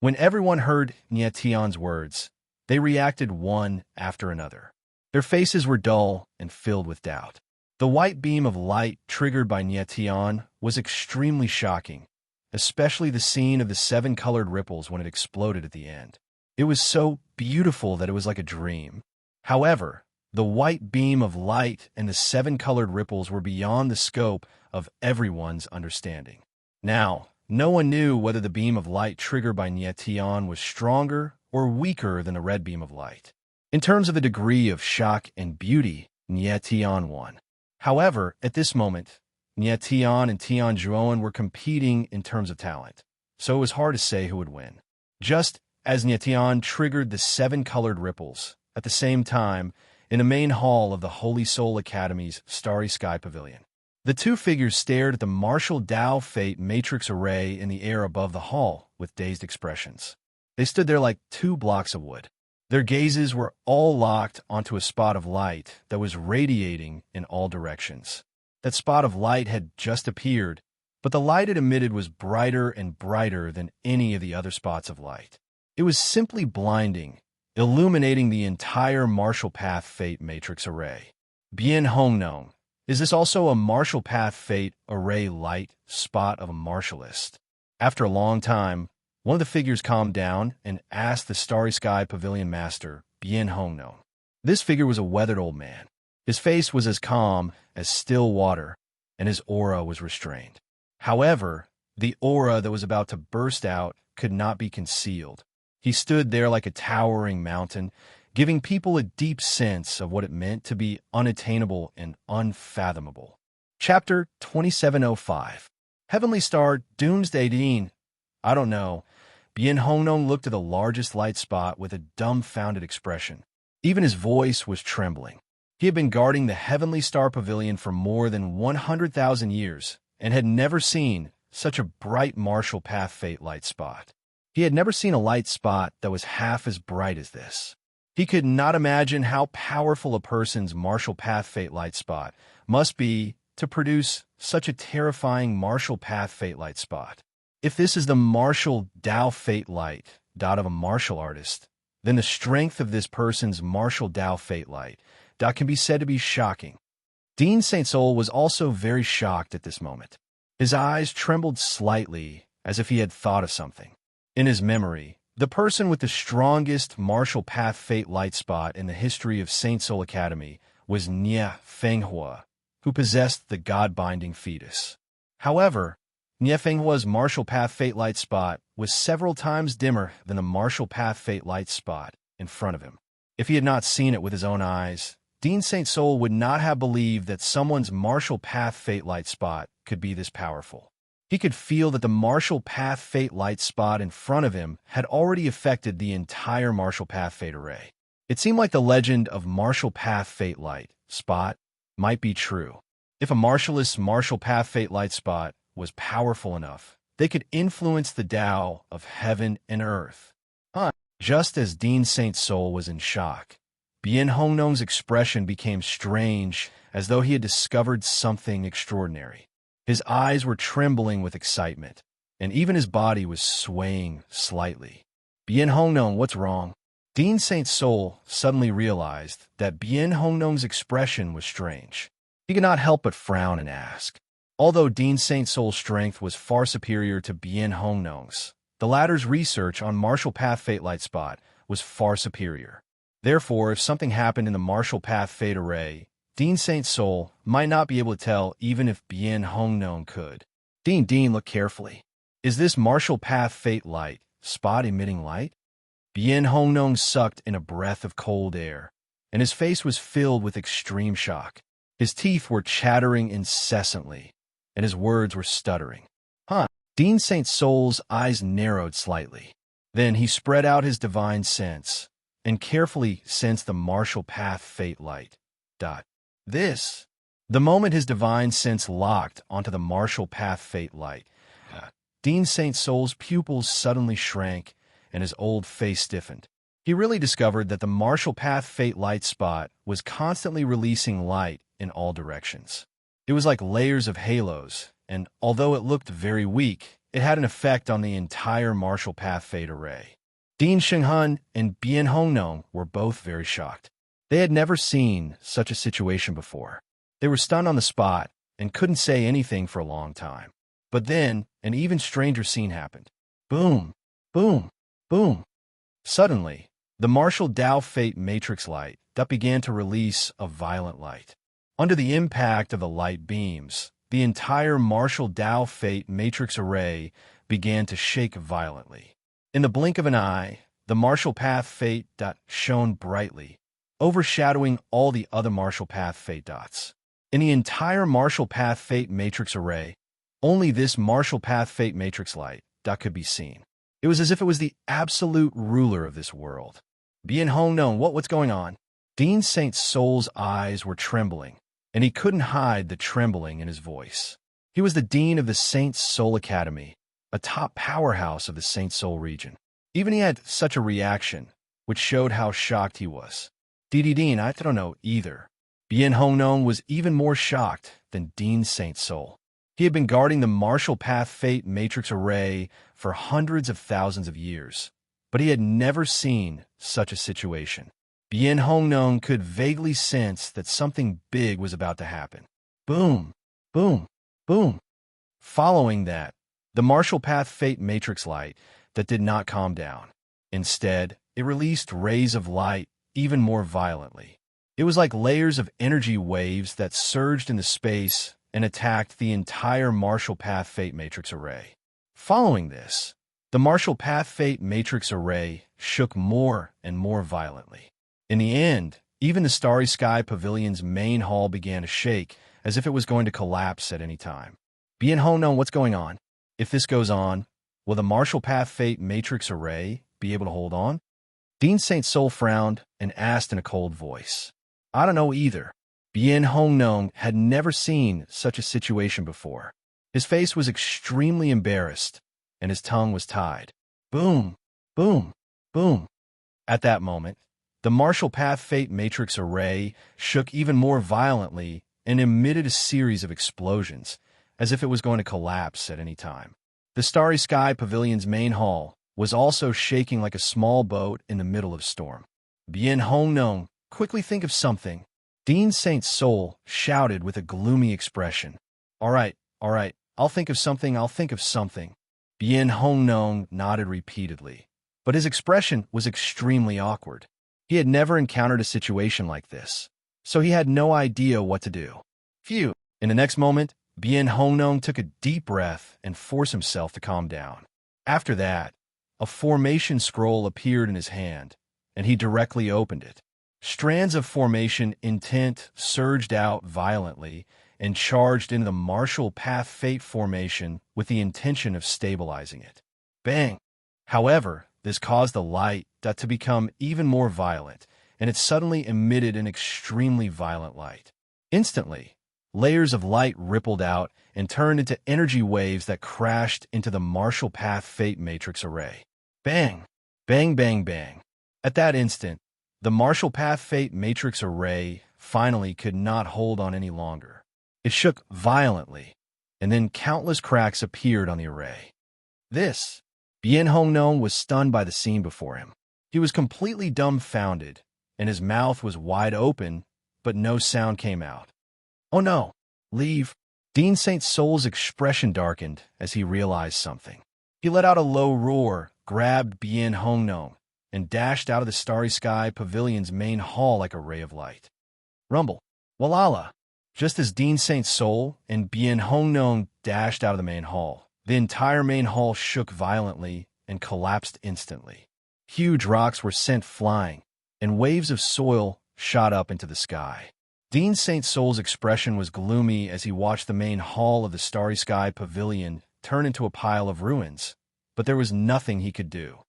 When everyone heard Tian's words, they reacted one after another. Their faces were dull and filled with doubt. The white beam of light triggered by Tian was extremely shocking, especially the scene of the 7 colored ripples when it exploded at the end. It was so beautiful that it was like a dream. However, the white beam of light and the 7 colored ripples were beyond the scope of everyone's understanding. Now, no one knew whether the beam of light triggered by Tian was stronger or weaker than the red beam of light. In terms of the degree of shock and beauty, Tian won. However, at this moment, Tian and Tian Juoan were competing in terms of talent, so it was hard to say who would win. Just as Tian triggered the 7 colored ripples, at the same time, in the main hall of the Holy Soul Academy's Starry Sky Pavilion, the 2 figures stared at the martial Tao Fate matrix array in the air above the hall with dazed expressions. They stood there like 2 blocks of wood. Their gazes were all locked onto a spot of light that was radiating in all directions. That spot of light had just appeared, but the light it emitted was brighter and brighter than any of the other spots of light. It was simply blinding, illuminating the entire Martial Path Fate matrix array. Bien Hongnong, is this also a Martial Path Fate array light spot of a martialist? After a long time, one of the figures calmed down and asked the Starry Sky Pavilion Master, Bien Hongnong. This figure was a weathered old man. His face was as calm as still water, and his aura was restrained. However, the aura that was about to burst out could not be concealed. He stood there like a towering mountain, giving people a deep sense of what it meant to be unattainable and unfathomable. Chapter 2705. Heavenly Star Doomsday Dean. I don't know. Bien Hongnong looked at the largest light spot with a dumbfounded expression. Even his voice was trembling. He had been guarding the Heavenly Star Pavilion for more than 100,000 years and had never seen such a bright martial path fate light spot. He had never seen a light spot that was half as bright as this. He could not imagine how powerful a person's martial path fate light spot must be to produce such a terrifying martial path fate light spot. If this is the martial Tao fate light dot of a martial artist, then the strength of this person's martial Tao fate light dot can be said to be shocking. Dean St. Soul was also very shocked at this moment. His eyes trembled slightly as if he had thought of something. In his memory, the person with the strongest martial path fate light spot in the history of Saint Soul Academy was Nie Fenghua, who possessed the God-binding fetus. However, Nie Fenghua's martial path fate light spot was several times dimmer than the martial path fate light spot in front of him. If he had not seen it with his own eyes, Dean St. Soul would not have believed that someone's martial path fate light spot could be this powerful. He could feel that the martial path fate light spot in front of him had already affected the entire martial path fate array. It seemed like the legend of martial path fate light spot might be true. If a martialist's martial path fate light spot was powerful enough, they could influence the Tao of heaven and earth. Just as Dean St. Soul was in shock, Bien Hongnong's expression became strange, as though he had discovered something extraordinary. His eyes were trembling with excitement, and even his body was swaying slightly. Bien Hongnong, what's wrong? Dean St. Soul suddenly realized that Bien Hongnong's expression was strange. He could not help but frown and ask. Although Dean St. Soul's strength was far superior to Bien Hongnong's, the latter's research on martial path fate light spot was far superior. Therefore, if something happened in the martial path fate array, Dean St. Soul might not be able to tell even if Bien Hongnong could. Dean, look carefully. Is this martial path fate light spot emitting light? Bien Hongnong sucked in a breath of cold air, and his face was filled with extreme shock. His teeth were chattering incessantly, and his words were stuttering. Dean St. Soul's eyes narrowed slightly. Then he spread out his divine sense and carefully sensed the martial path fate light. The moment his divine sense locked onto the martial path fate light, Dean St. Soul's pupils suddenly shrank and his old face stiffened. He really discovered that the martial path fate light spot was constantly releasing light in all directions. It was like layers of halos, and although it looked very weak, it had an effect on the entire martial path fate array. Dean Shenghun and Bien Hongnong were both very shocked. They had never seen such a situation before. They were stunned on the spot and couldn't say anything for a long time. But then, an even stranger scene happened. Boom, boom, boom. Suddenly, the martial Tao fate matrix light that began to release a violent light. Under the impact of the light beams, the entire martial Tao fate matrix array began to shake violently. In the blink of an eye, the martial path fate dot shone brightly, overshadowing all the other martial path fate dots. In the entire martial path fate matrix array, only this martial path fate matrix light dot could be seen. It was as if it was the absolute ruler of this world. Bien Hongnong, what's going on? Dean St. Soul's eyes were trembling, and he couldn't hide the trembling in his voice. He was the dean of the Saint Soul Academy, a top powerhouse of the Saint Soul region. Even he had such a reaction, which showed how shocked he was. Dean, I don't know either. Bien Hongnong was even more shocked than Dean St. Soul. He had been guarding the martial path fate matrix array for hundreds of thousands of years, but he had never seen such a situation. Bien Hongnong could vaguely sense that something big was about to happen. Boom, boom, boom. Following that, the martial path fate matrix light that did not calm down. Instead, it released rays of light even more violently. It was like layers of energy waves that surged into space and attacked the entire martial path fate matrix array. Following this, the martial path fate matrix array shook more and more violently. In the end, even the Starry Sky Pavilion's main hall began to shake as if it was going to collapse at any time. Bien Hongnong, what's going on? If this goes on, will the martial path fate matrix array be able to hold on? Dean St. Soul frowned and asked in a cold voice. I don't know either. Bien Hong Nong had never seen such a situation before. His face was extremely embarrassed, and his tongue was tied. Boom, boom, boom. At that moment, the Martial Path Fate Matrix Array shook even more violently and emitted a series of explosions, as if it was going to collapse at any time. The Starry Sky Pavilion's main hall was also shaking like a small boat in the middle of storm. Bien Hong Nong, quickly think of something. Dean Saint's soul shouted with a gloomy expression. All right, I'll think of something. Bien Hong Nong nodded repeatedly, but his expression was extremely awkward. He had never encountered a situation like this, so he had no idea what to do. Phew! In the next moment, Bien Hong Nong took a deep breath and forced himself to calm down. After that, a formation scroll appeared in his hand, and he directly opened it. Strands of formation intent surged out violently and charged into the Martial Path Fate formation with the intention of stabilizing it. Bang! However, this caused the light to become even more violent, and it suddenly emitted an extremely violent light. Instantly, layers of light rippled out and turned into energy waves that crashed into the Martial Path Fate Matrix Array. Bang! Bang, bang, bang. At that instant, the Martial Path Fate Matrix Array finally could not hold on any longer. It shook violently, and then countless cracks appeared on the array. Bien Hong Nong was stunned by the scene before him. He was completely dumbfounded, and his mouth was wide open, but no sound came out. Oh no, leave. Dean Saint's soul's expression darkened as he realized something. He let out a low roar, grabbed Bien Hong Nong, and dashed out of the Starry Sky Pavilion's main hall like a ray of light. Rumble. Walala. Just as Dean Saint's soul and Bien Hong Nong dashed out of the main hall, the entire main hall shook violently and collapsed instantly. Huge rocks were sent flying, and waves of soil shot up into the sky. Dean Saint's soul's expression was gloomy as he watched the main hall of the Starry Sky Pavilion turn into a pile of ruins, but there was nothing he could do.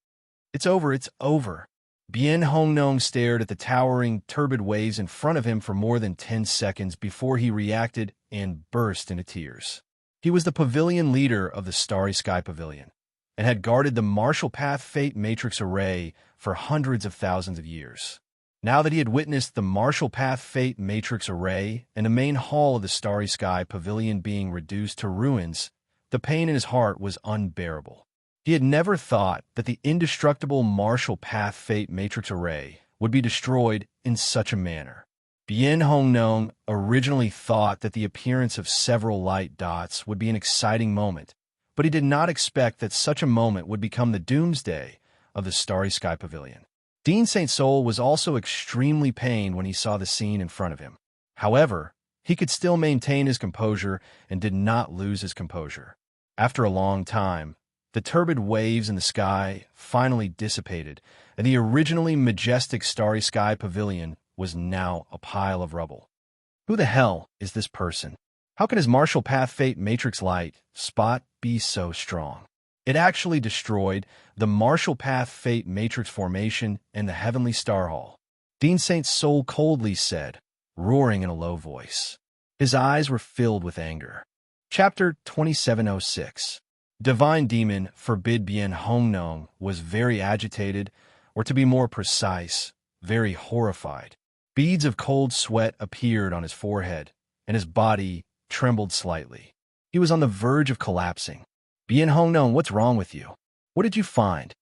It's over. Bien Hong Nong stared at the towering, turbid waves in front of him for more than 10 seconds before he reacted and burst into tears. He was the pavilion leader of the Starry Sky Pavilion, and had guarded the Martial Path Fate Matrix Array for hundreds of thousands of years. Now that he had witnessed the Martial Path Fate Matrix Array and the main hall of the Starry Sky Pavilion being reduced to ruins, the pain in his heart was unbearable. He had never thought that the indestructible Martial Path Fate Matrix Array would be destroyed in such a manner. Bien Hong Nong originally thought that the appearance of several light dots would be an exciting moment, but he did not expect that such a moment would become the doomsday of the Starry Sky Pavilion. Dean Saint Soul was also extremely pained when he saw the scene in front of him. However, he could still maintain his composure and did not lose his composure. After a long time, the turbid waves in the sky finally dissipated, and the originally majestic Starry Sky Pavilion was now a pile of rubble. Who the hell is this person? How can his Martial Path Fate Matrix Light spot be so strong? It actually destroyed the Martial Path Fate Matrix Formation and the Heavenly Star Hall. Dean Saint's soul coldly said, roaring in a low voice. His eyes were filled with anger. Chapter 2706. Divine Demon forbid Bien Hong Nong was very agitated, or to be more precise, very horrified. Beads of cold sweat appeared on his forehead, and his body trembled slightly. He was on the verge of collapsing. Bien Hong Nong, what's wrong with you? What did you find?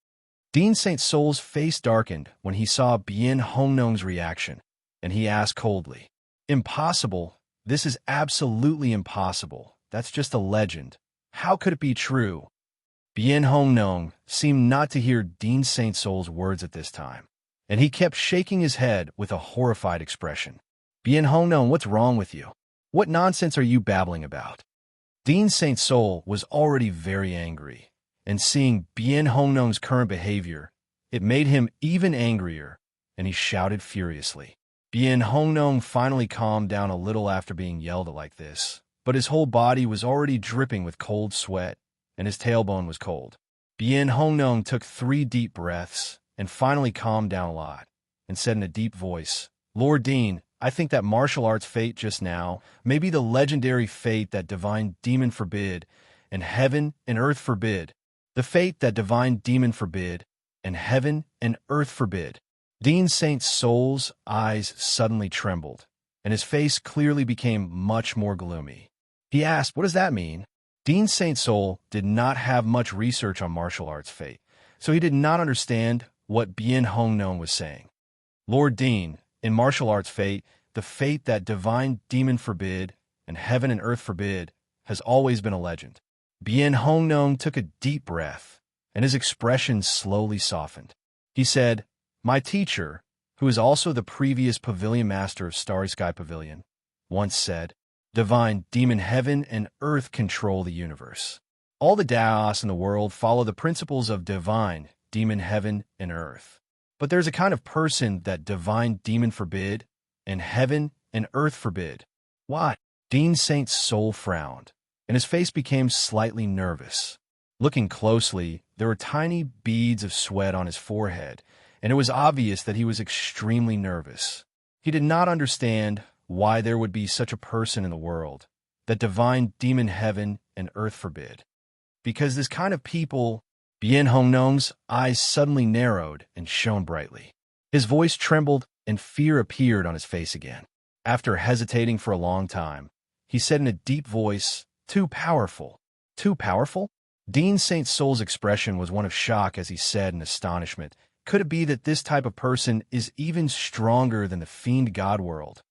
Dean Saint Soul's face darkened when he saw Bien Hong Nong's reaction, and he asked coldly, Impossible. This is absolutely impossible. That's just a legend. How could it be true? Bien Hong Nong seemed not to hear Dean Saint Soul's words at this time, and he kept shaking his head with a horrified expression. Bien Hong Nong, what's wrong with you? What nonsense are you babbling about? Dean Saint Soul was already very angry, and seeing Bien Hong Nong's current behavior, it made him even angrier, and he shouted furiously. Bien Hong Nong finally calmed down a little after being yelled at like this, but his whole body was already dripping with cold sweat, and his tailbone was cold. Bien Hong Nong took 3 deep breaths and finally calmed down a lot, and said in a deep voice, Lord Dean, I think that martial arts fate just now may be the legendary fate that divine demon forbid, and heaven and earth forbid. The fate that divine demon forbid, and heaven and earth forbid. Dean Saint Soul's eyes suddenly trembled, and his face clearly became much more gloomy. He asked, "What does that mean?" Dean Saint Soul did not have much research on martial arts fate, so he did not understand what Bien Hong Nong was saying. Lord Dean, in martial arts fate, the fate that divine demon forbid and heaven and earth forbid has always been a legend. Bien Hong Nong took a deep breath, and his expression slowly softened. He said, "My teacher, who is also the previous pavilion master of Starry Sky Pavilion, once said, divine demon heaven and earth control the universe. All the Daos in the world follow the principles of divine demon heaven and earth. But there's a kind of person that divine demon forbid and heaven and earth forbid." "What?" Dean Saint's Soul frowned, and his face became slightly nervous. Looking closely, there were tiny beads of sweat on his forehead, and it was obvious that he was extremely nervous. He did not understand why there would be such a person in the world, that divine demon heaven and earth forbid. Because this kind of people... Bien Hong Nong's eyes suddenly narrowed and shone brightly. His voice trembled, and fear appeared on his face again. After hesitating for a long time, he said in a deep voice, "Too powerful." "Too powerful?" Dean Saint Soul's expression was one of shock as he said in astonishment, "Could it be that this type of person is even stronger than the fiend god world?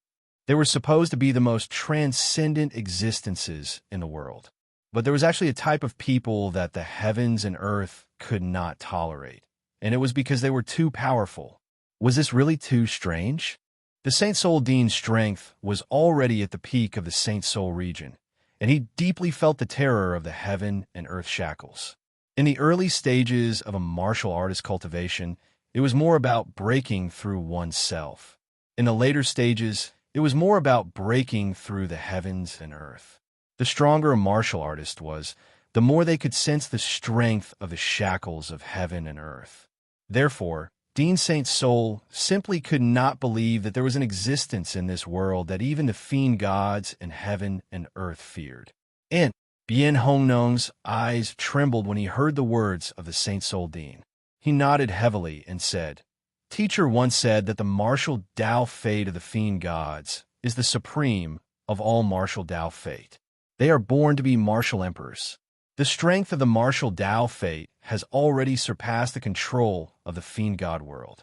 They were supposed to be the most transcendent existences in the world. But there was actually a type of people that the heavens and earth could not tolerate, and it was because they were too powerful. Was this really too strange?" The Saint Soul Dean's strength was already at the peak of the Saint Soul region, and he deeply felt the terror of the heaven and earth shackles. In the early stages of a martial artist cultivation, it was more about breaking through oneself. In the later stages, it was more about breaking through the heavens and earth. The stronger a martial artist was, the more they could sense the strength of the shackles of heaven and earth. Therefore, Dean Saint Soul simply could not believe that there was an existence in this world that even the fiend gods in heaven and earth feared. And Bien Hong Nong's eyes trembled when he heard the words of the Saint Soul Dean. He nodded heavily and said, "Teacher once said that the martial Tao fate of the fiend gods is the supreme of all martial Tao fate. They are born to be martial emperors. The strength of the martial Tao fate has already surpassed the control of the fiend god world.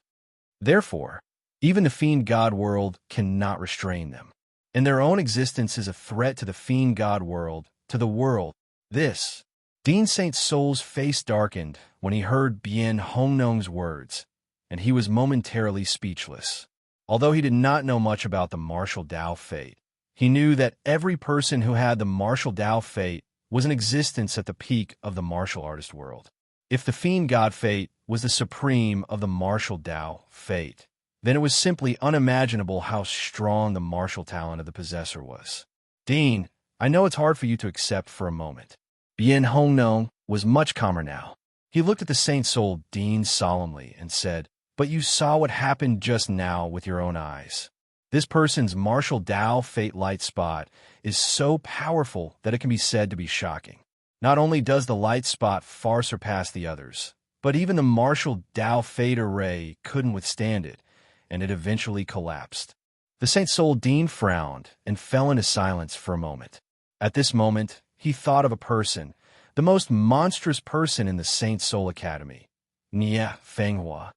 Therefore, even the fiend god world cannot restrain them. And their own existence is a threat to the fiend god world, to the world. This." Dean Saint Soul's face darkened when he heard Bien Hong Nong's words, and he was momentarily speechless. Although he did not know much about the martial Tao fate, he knew that every person who had the martial Tao fate was in existence at the peak of the martial artist world. If the fiend god fate was the supreme of the martial Tao fate, then it was simply unimaginable how strong the martial talent of the possessor was. "Dean, I know it's hard for you to accept for a moment." Bien Hong Nong was much calmer now. He looked at the Saint Soul Dean solemnly and said, "But you saw what happened just now with your own eyes. This person's martial Tao fate light spot is so powerful that it can be said to be shocking. Not only does the light spot far surpass the others, but even the martial Tao fate array couldn't withstand it, and it eventually collapsed." The Saint Soul Dean frowned and fell into silence for a moment. At this moment, he thought of a person, the most monstrous person in the Saint Soul Academy, Nie Fenghua.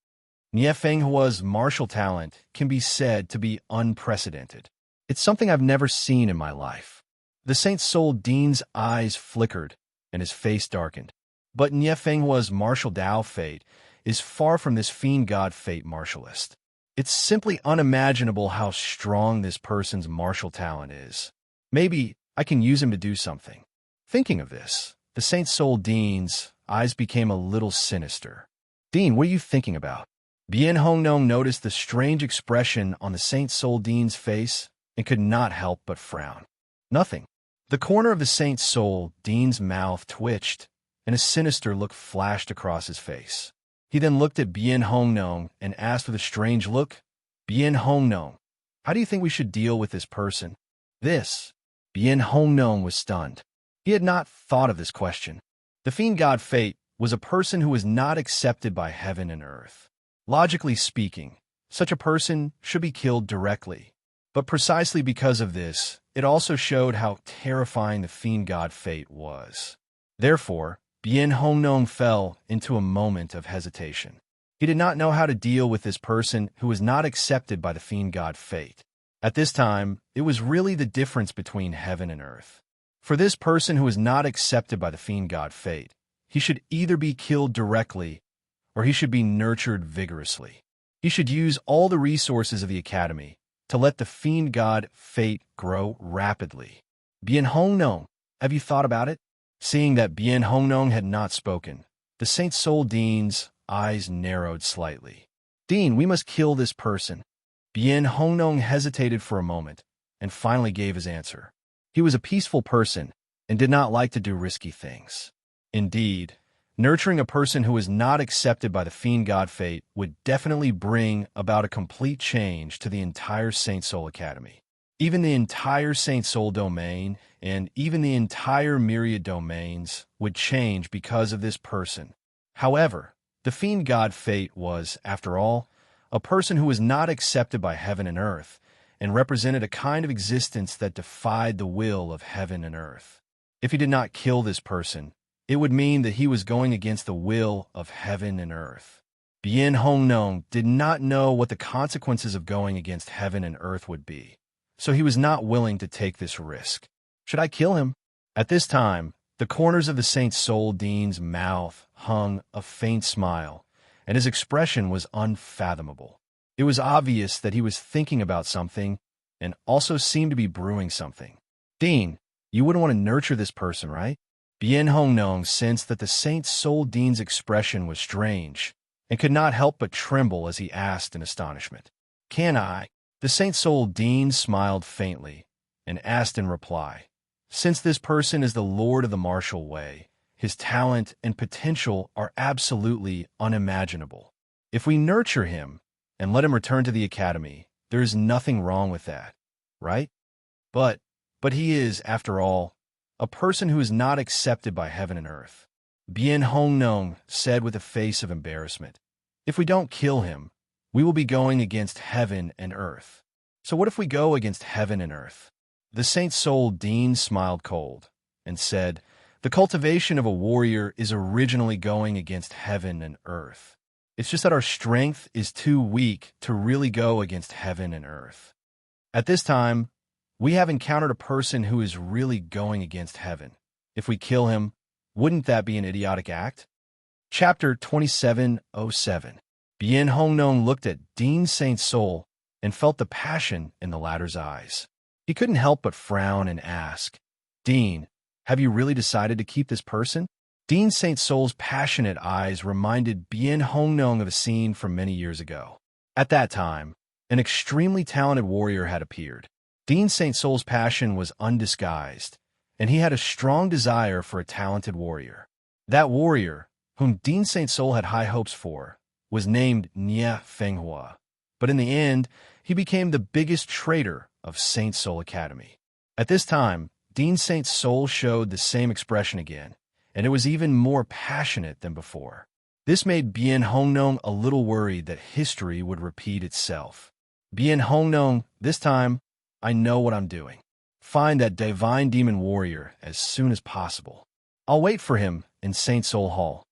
Nie Fenghua's martial talent can be said to be unprecedented. It's something I've never seen in my life. The Saint Soul Dean's eyes flickered, and his face darkened. But Nie Fenghua's martial Tao fate is far from this fiend god fate martialist. It's simply unimaginable how strong this person's martial talent is. Maybe I can use him to do something. Thinking of this, the Saint Soul Dean's eyes became a little sinister. "Dean, what are you thinking about?" Bien Hong Nong noticed the strange expression on the Saint Soul Dean's face and could not help but frown. "Nothing." The corner of the Saint Soul Dean's mouth twitched, and a sinister look flashed across his face. He then looked at Bien Hong Nong and asked with a strange look, "Bien Hong Nong, How do you think we should deal with this person? This. Bien Hong Nong was stunned. He had not thought of this question. The fiend god Fate was a person who was not accepted by heaven and earth. Logically speaking, such a person should be killed directly. But precisely because of this, it also showed how terrifying the fiend god Fate was. Therefore, Bien Hong Nong fell into a moment of hesitation. He did not know how to deal with this person who was not accepted by the fiend god Fate. At this time, it was really the difference between heaven and earth. For this person who was not accepted by the fiend god Fate, he should either be killed directly or he should be nurtured vigorously. He should use all the resources of the academy to let the fiend god Fate grow rapidly. Bien Hong Nong, have you thought about it? Seeing that Bien Hong Nong had not spoken, the Saint Soul Dean's eyes narrowed slightly. Dean, we must kill this person. Bien Hong Nong hesitated for a moment and finally gave his answer. He was a peaceful person and did not like to do risky things. Indeed, nurturing a person who was not accepted by the fiend god Fate would definitely bring about a complete change to the entire Saint Soul Academy. Even the entire Saint Soul domain and even the entire myriad domains would change because of this person. However, the fiend god Fate was, after all, a person who was not accepted by heaven and earth and represented a kind of existence that defied the will of heaven and earth. If he did not kill this person, it would mean that he was going against the will of heaven and earth. Bien Hong Nong did not know what the consequences of going against heaven and earth would be, so he was not willing to take this risk. Should I kill him? At this time, the corners of the Saint Soul Dean's mouth hung a faint smile, and his expression was unfathomable. It was obvious that he was thinking about something and also seemed to be brewing something. Dean, you wouldn't want to nurture this person, right? Bien Hong Nong sensed that the Saint Soul Dean's expression was strange and could not help but tremble as he asked in astonishment. Can I? The Saint Soul Dean smiled faintly and asked in reply, since this person is the Lord of the Martial Way, his talent and potential are absolutely unimaginable. If we nurture him and let him return to the academy, there is nothing wrong with that, right? But he is, after all, a person who is not accepted by heaven and earth. Bien Hong Nong said with a face of embarrassment, if we don't kill him, we will be going against heaven and earth. So what if we go against heaven and earth? The Saint Soul Dean smiled cold and said, the cultivation of a warrior is originally going against heaven and earth. It's just that our strength is too weak to really go against heaven and earth. At this time, we have encountered a person who is really going against heaven. If we kill him, wouldn't that be an idiotic act? Chapter 2707. Bien Hong Nong looked at Dean Saint Soul and felt the passion in the latter's eyes. He couldn't help but frown and ask, Dean, have you really decided to keep this person? Dean Saint Soul's passionate eyes reminded Bien Hong Nong of a scene from many years ago. At that time, an extremely talented warrior had appeared. Dean Saint Soul's passion was undisguised, and he had a strong desire for a talented warrior. That warrior, whom Dean Saint Soul had high hopes for, was named Nie Fenghua. But in the end, he became the biggest traitor of Saint Soul Academy. At this time, Dean Saint Soul showed the same expression again, and it was even more passionate than before. This made Bien Hong Nong a little worried that history would repeat itself. Bien Hong Nong, this time, I know what I'm doing. Find that divine demon warrior as soon as possible. I'll wait for him in Saint Soul Hall.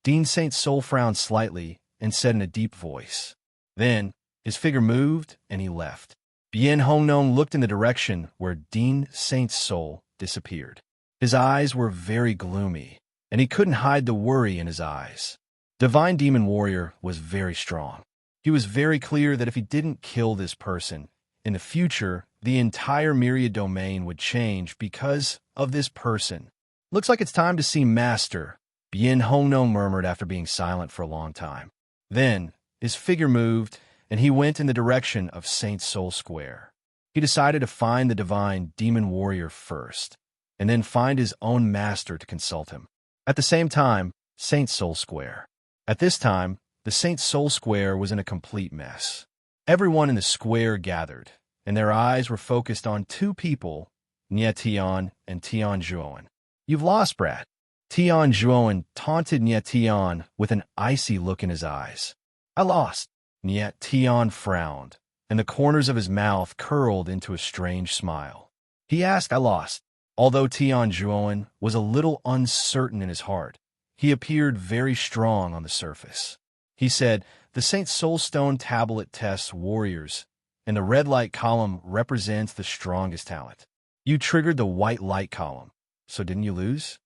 Dean Saint Soul frowned slightly and said in a deep voice. Then, his figure moved and he left. Bien Hong Nong looked in the direction where Dean Saint Soul disappeared. His eyes were very gloomy, and he couldn't hide the worry in his eyes. Divine Demon Warrior was very strong. He was very clear that if he didn't kill this person, in the future, the entire Myriad domain would change because of this person. Looks like it's time to see Master, Bien Hong Nong murmured after being silent for a long time. Then, his figure moved, and he went in the direction of Saint Soul Square. He decided to find the divine demon warrior first, and then find his own master to consult him. At the same time, Saint Soul Square. At this time, the Saint Soul Square was in a complete mess. Everyone in the square gathered, and their eyes were focused on two people, Nye Tian and Tian Zhuoan. "You've lost, brat." Tian Zhuoan taunted Nye Tian with an icy look in his eyes. "I lost." Nye Tian frowned, and the corners of his mouth curled into a strange smile. He asked, "I lost." Although Tian Zhuoan was a little uncertain in his heart, he appeared very strong on the surface. He said, "The Saint Soulstone tablet tests warriors, and the red light column represents the strongest talent. You triggered the white light column, so didn't you lose?"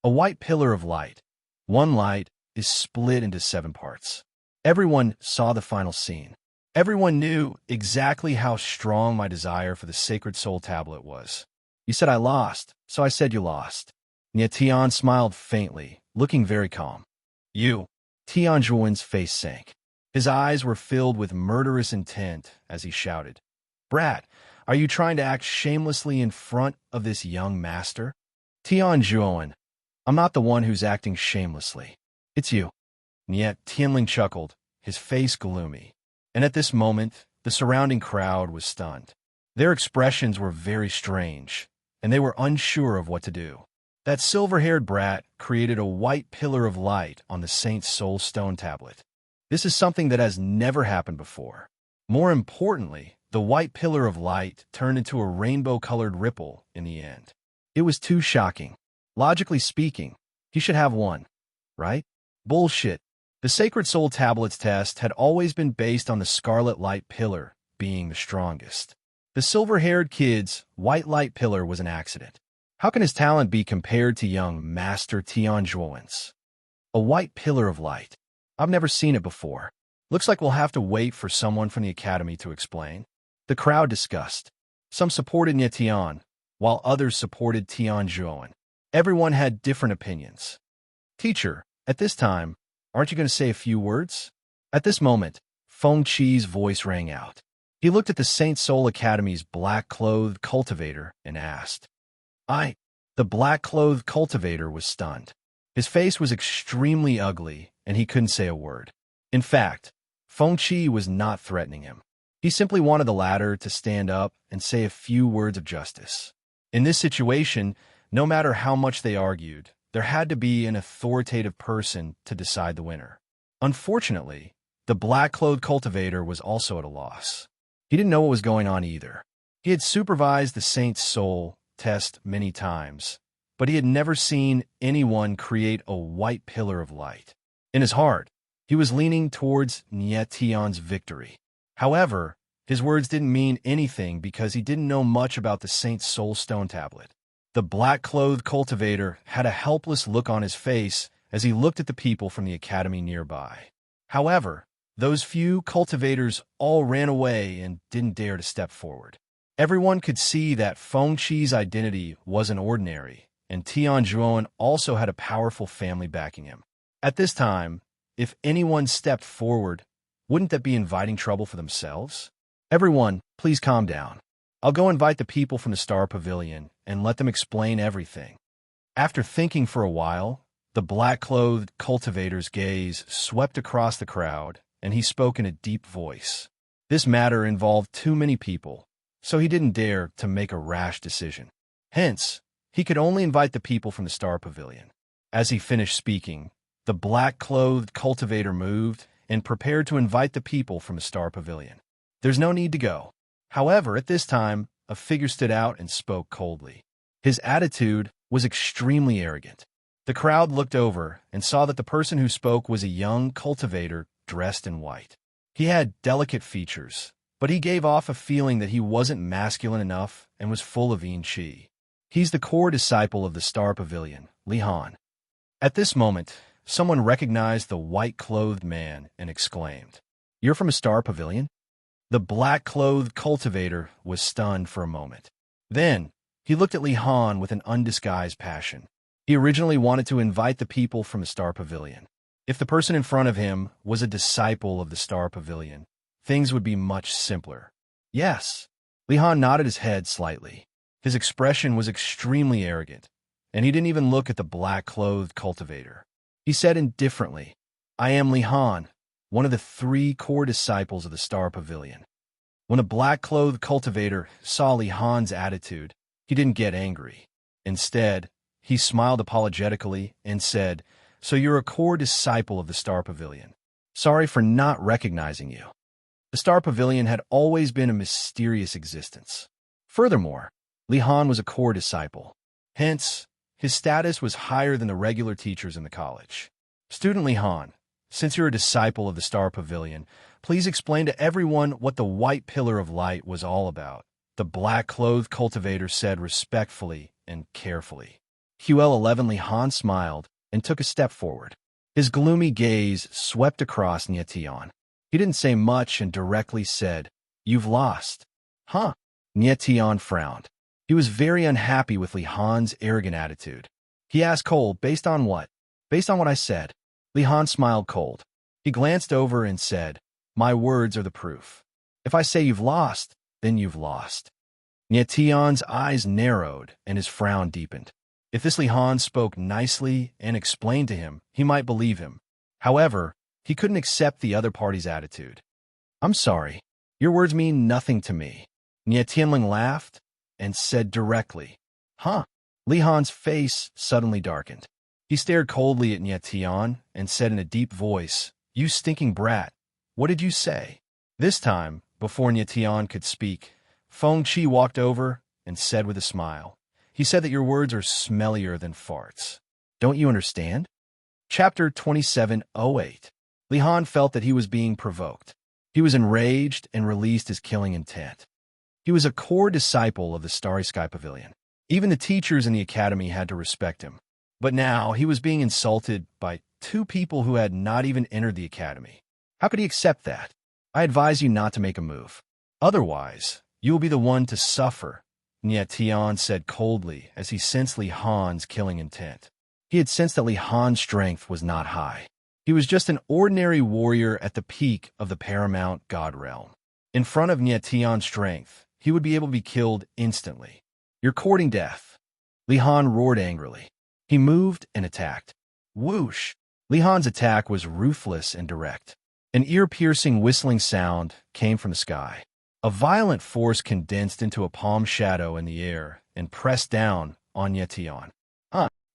A white pillar of light. One light is split into 7 parts. Everyone saw the final scene. Everyone knew exactly how strong my desire for the Sacred Soul Tablet was. "You said I lost, so I said you lost." Nye Tian smiled faintly, looking very calm. "You." Tian Zhuoan's face sank. His eyes were filled with murderous intent as he shouted, "Brat, are you trying to act shamelessly in front of this young master?" "Tian Zhuoan, I'm not the one who's acting shamelessly. It's you." Nye Tianling chuckled, his face gloomy. And at this moment, the surrounding crowd was stunned. Their expressions were very strange, and they were unsure of what to do. That silver-haired brat created a white pillar of light on the Saint's Soul Stone tablet. This is something that has never happened before. More importantly, the white pillar of light turned into a rainbow-colored ripple in the end. It was too shocking. Logically speaking, he should have won, right? Bullshit. The Sacred Soul Tablet's test had always been based on the Scarlet Light Pillar being the strongest. The silver-haired kid's white light pillar was an accident. How can his talent be compared to young Master Tian Zhuoan's? A white pillar of light. I've never seen it before. Looks like we'll have to wait for someone from the academy to explain. The crowd discussed. Some supported Nye Tian, while others supported Tian Zhuoan. Everyone had different opinions. "Teacher, at this time, aren't you going to say a few words?" At this moment, Feng Qi's voice rang out. He looked at the Saint Soul Academy's black-clothed cultivator and asked, "I..." The black-clothed cultivator was stunned. His face was extremely ugly, and he couldn't say a word. In fact, Feng Qi was not threatening him. He simply wanted the latter to stand up and say a few words of justice. In this situation, no matter how much they argued, there had to be an authoritative person to decide the winner. Unfortunately, the black-clothed cultivator was also at a loss. He didn't know what was going on either. He had supervised the Saint's Soul test many times, but he had never seen anyone create a white pillar of light. In his heart, he was leaning towards Nye Tian's victory. However, his words didn't mean anything because he didn't know much about the Saint's Soul Stone Tablet. The black-clothed cultivator had a helpless look on his face as he looked at the people from the academy nearby. However, those few cultivators all ran away and didn't dare to step forward. Everyone could see that Feng Qi's identity wasn't ordinary, and Tian Zhuoan also had a powerful family backing him. At this time, if anyone stepped forward, wouldn't that be inviting trouble for themselves? "Everyone, please calm down. I'll go invite the people from the Star Pavilion and let them explain everything." After thinking for a while, the black-clothed cultivator's gaze swept across the crowd, and he spoke in a deep voice. This matter involved too many people, so he didn't dare to make a rash decision. Hence, he could only invite the people from the Star Pavilion. As he finished speaking, the black-clothed cultivator moved and prepared to invite the people from the Star Pavilion. There's no need to go. However, at this time, a figure stood out and spoke coldly. His attitude was extremely arrogant. The crowd looked over and saw that the person who spoke was a young cultivator dressed in white. He had delicate features, but he gave off a feeling that he wasn't masculine enough and was full of yin qi. He's the core disciple of the Star Pavilion, Li Han. At this moment, someone recognized the white-clothed man and exclaimed, "You're from a Star Pavilion?" The black-clothed cultivator was stunned for a moment. Then, he looked at Li Han with an undisguised passion. He originally wanted to invite the people from the Star Pavilion. If the person in front of him was a disciple of the Star Pavilion, things would be much simpler. Yes. Li Han nodded his head slightly. His expression was extremely arrogant, and he didn't even look at the black-clothed cultivator. He said indifferently, "I am Li Han, one of the 3 core disciples of the Star Pavilion." When the black-clothed cultivator saw Li Han's attitude, he didn't get angry. Instead, he smiled apologetically and said, "So you're a core disciple of the Star Pavilion. Sorry for not recognizing you." The Star Pavilion had always been a mysterious existence. Furthermore, Li Han was a core disciple. Hence, his status was higher than the regular teachers in the college. "Student Li Han, since you're a disciple of the Star Pavilion, please explain to everyone what the white pillar of light was all about," the black-clothed cultivator said respectfully and carefully. QL11 Li Han smiled and took a step forward. His gloomy gaze swept across Nietian. He didn't say much and directly said, "You've lost." "Huh?" Nietian frowned. He was very unhappy with Li Han's arrogant attitude. He asked cold, "Based on what?" "Based on what I said." Li Han smiled cold. He glanced over and said, "My words are the proof. If I say you've lost, then you've lost." Nietian's eyes narrowed and his frown deepened. If this Li Han spoke nicely and explained to him, he might believe him. However, he couldn't accept the other party's attitude. "I'm sorry. Your words mean nothing to me." Nietianling laughed and said directly, "Huh?" Li Han's face suddenly darkened. He stared coldly at Nietian and said in a deep voice, "You stinking brat, what did you say?" This time, before Nietian could speak, Feng Qi walked over and said with a smile, "He said that your words are smellier than farts. Don't you understand?" Chapter 2708. Li Han felt that he was being provoked. He was enraged and released his killing intent. He was a core disciple of the Starry Sky Pavilion. Even the teachers in the academy had to respect him. But now he was being insulted by two people who had not even entered the academy. How could he accept that? "I advise you not to make a move. Otherwise, you will be the one to suffer," Nietian said coldly as he sensed Li Han's killing intent. He had sensed that Li Han's strength was not high. He was just an ordinary warrior at the peak of the paramount god realm. In front of Nietian's strength, he would be able to be killed instantly. "You're courting death." Li Han roared angrily. He moved and attacked. Whoosh! Li Han's attack was ruthless and direct. An ear-piercing whistling sound came from the sky. A violent force condensed into a palm shadow in the air and pressed down on Nietian.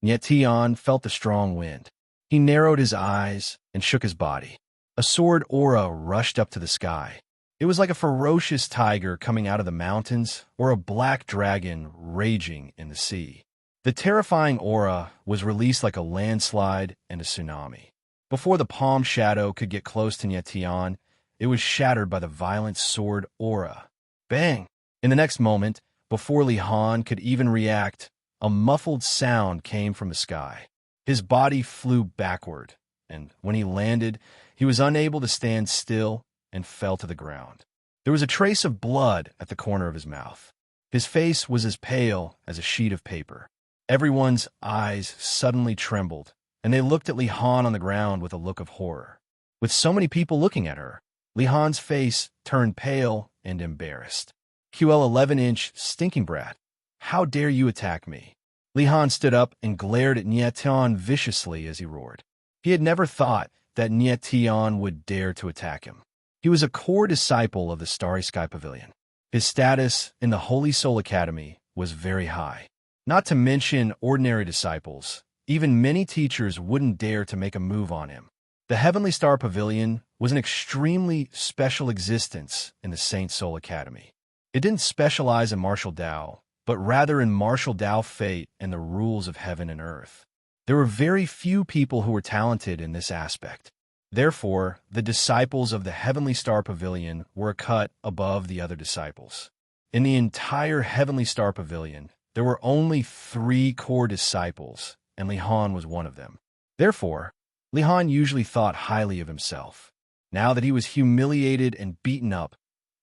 Nietian felt the strong wind. He narrowed his eyes and shook his body. A sword aura rushed up to the sky. It was like a ferocious tiger coming out of the mountains or a black dragon raging in the sea. The terrifying aura was released like a landslide and a tsunami. Before the palm shadow could get close to Nietian, it was shattered by the violent sword aura. Bang! In the next moment, before Li Han could even react, a muffled sound came from the sky. His body flew backward, and when he landed, he was unable to stand still and fell to the ground. There was a trace of blood at the corner of his mouth. His face was as pale as a sheet of paper. Everyone's eyes suddenly trembled, and they looked at Li Han on the ground with a look of horror. With so many people looking at her, Li Han's face turned pale and embarrassed. "QL 11-inch stinking brat, how dare you attack me?" Li Han stood up and glared at Nietian viciously as he roared. He had never thought that Nietian would dare to attack him. He was a core disciple of the Starry Sky Pavilion. His status in the Holy Soul Academy was very high. Not to mention ordinary disciples, even many teachers wouldn't dare to make a move on him. The Heavenly Star Pavilion was an extremely special existence in the Saint Soul Academy. It didn't specialize in martial Tao, but rather in martial Tao fate and the rules of heaven and earth. There were very few people who were talented in this aspect. Therefore, the disciples of the Heavenly Star Pavilion were a cut above the other disciples. In the entire Heavenly Star Pavilion, there were only 3 core disciples, and Li Han was one of them. Therefore, Li Han usually thought highly of himself. Now that he was humiliated and beaten up,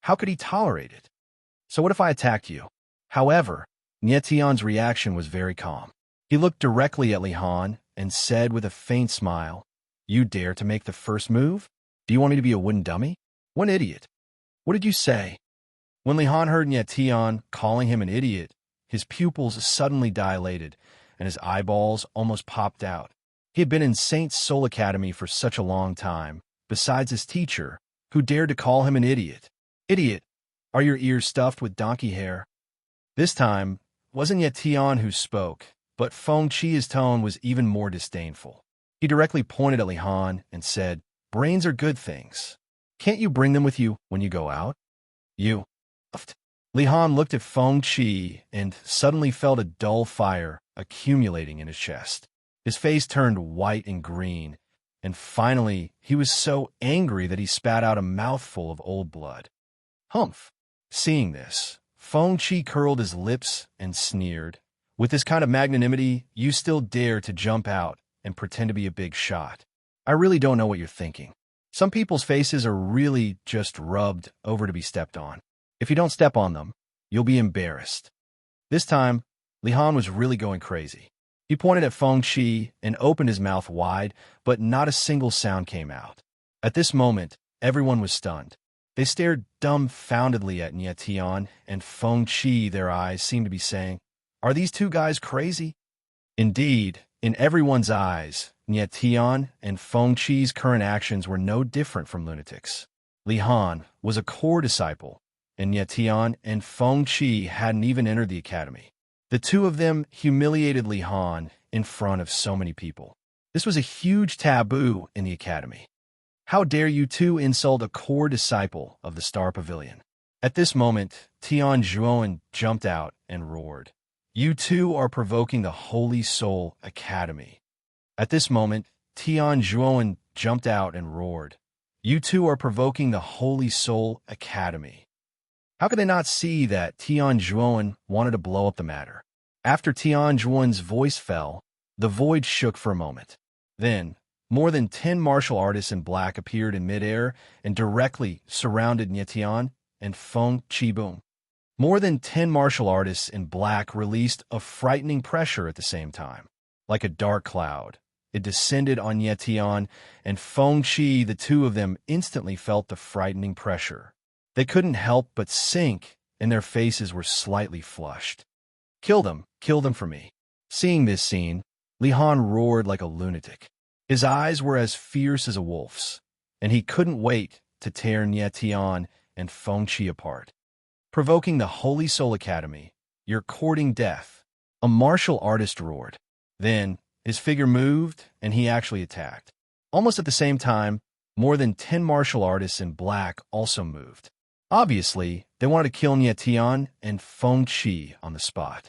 how could he tolerate it? "So what if I attacked you?" However, Nietian's reaction was very calm. He looked directly at Li Han and said with a faint smile, "You dare to make the first move? Do you want me to be a wooden dummy? What an idiot." "What did you say?" When Li Han heard Nietian calling him an idiot, his pupils suddenly dilated and his eyeballs almost popped out. He had been in Saint Soul Academy for such a long time, besides his teacher, who dared to call him an idiot. "Idiot! Are your ears stuffed with donkey hair? This time, wasn't yet Tian who spoke, but Feng Chi's tone was even more disdainful. He directly pointed at Li Han and said, "Brains are good things. Can't you bring them with you when you go out?" You. Li Han looked at Feng Chi and suddenly felt a dull fire accumulating in his chest. His face turned white and green, and finally he was so angry that he spat out a mouthful of old blood. Humph! Seeing this, Feng Chi curled his lips and sneered. "With this kind of magnanimity, you still dare to jump out and pretend to be a big shot. I really don't know what you're thinking. Some people's faces are really just rubbed over to be stepped on. If you don't step on them, you'll be embarrassed." This time, Li Han was really going crazy. He pointed at Feng Chi and opened his mouth wide, but not a single sound came out. At this moment, everyone was stunned. They stared dumbfoundedly at Nie Tian and Feng Chi. Their eyes seemed to be saying, "Are these two guys crazy?" Indeed, in everyone's eyes, Nie Tian and Feng Chi's current actions were no different from lunatics. Li Han was a core disciple, and Nie Tian and Feng Chi hadn't even entered the academy. The two of them humiliated Li Han in front of so many people. This was a huge taboo in the academy. How dare you two insult a core disciple of the Star Pavilion? At this moment, Tian Zhuowen jumped out and roared, "You two are provoking the Holy Soul Academy." At this moment, Tian Zhuowen jumped out and roared, "You two are provoking the Holy Soul Academy." How could they not see that Tian Zhuowen wanted to blow up the matter? After Tian Zhuowen's voice fell, the void shook for a moment. Then, more than 10 martial artists in black appeared in midair and directly surrounded Nie Tian and Feng Chi. Boom. More than 10 martial artists in black released a frightening pressure at the same time. Like a dark cloud, it descended on Nie Tian and Feng Chi. The two of them instantly felt the frightening pressure. They couldn't help but sink, and their faces were slightly flushed. Kill them for me." Seeing this scene, Li Han roared like a lunatic. His eyes were as fierce as a wolf's, and he couldn't wait to tear Nie Tian and Feng Chi apart. "Provoking the Holy Soul Academy, you're courting death," a martial artist roared. Then, his figure moved, and he actually attacked. Almost at the same time, more than 10 martial artists in black also moved. Obviously, they wanted to kill Nie Tian and Feng Chi on the spot.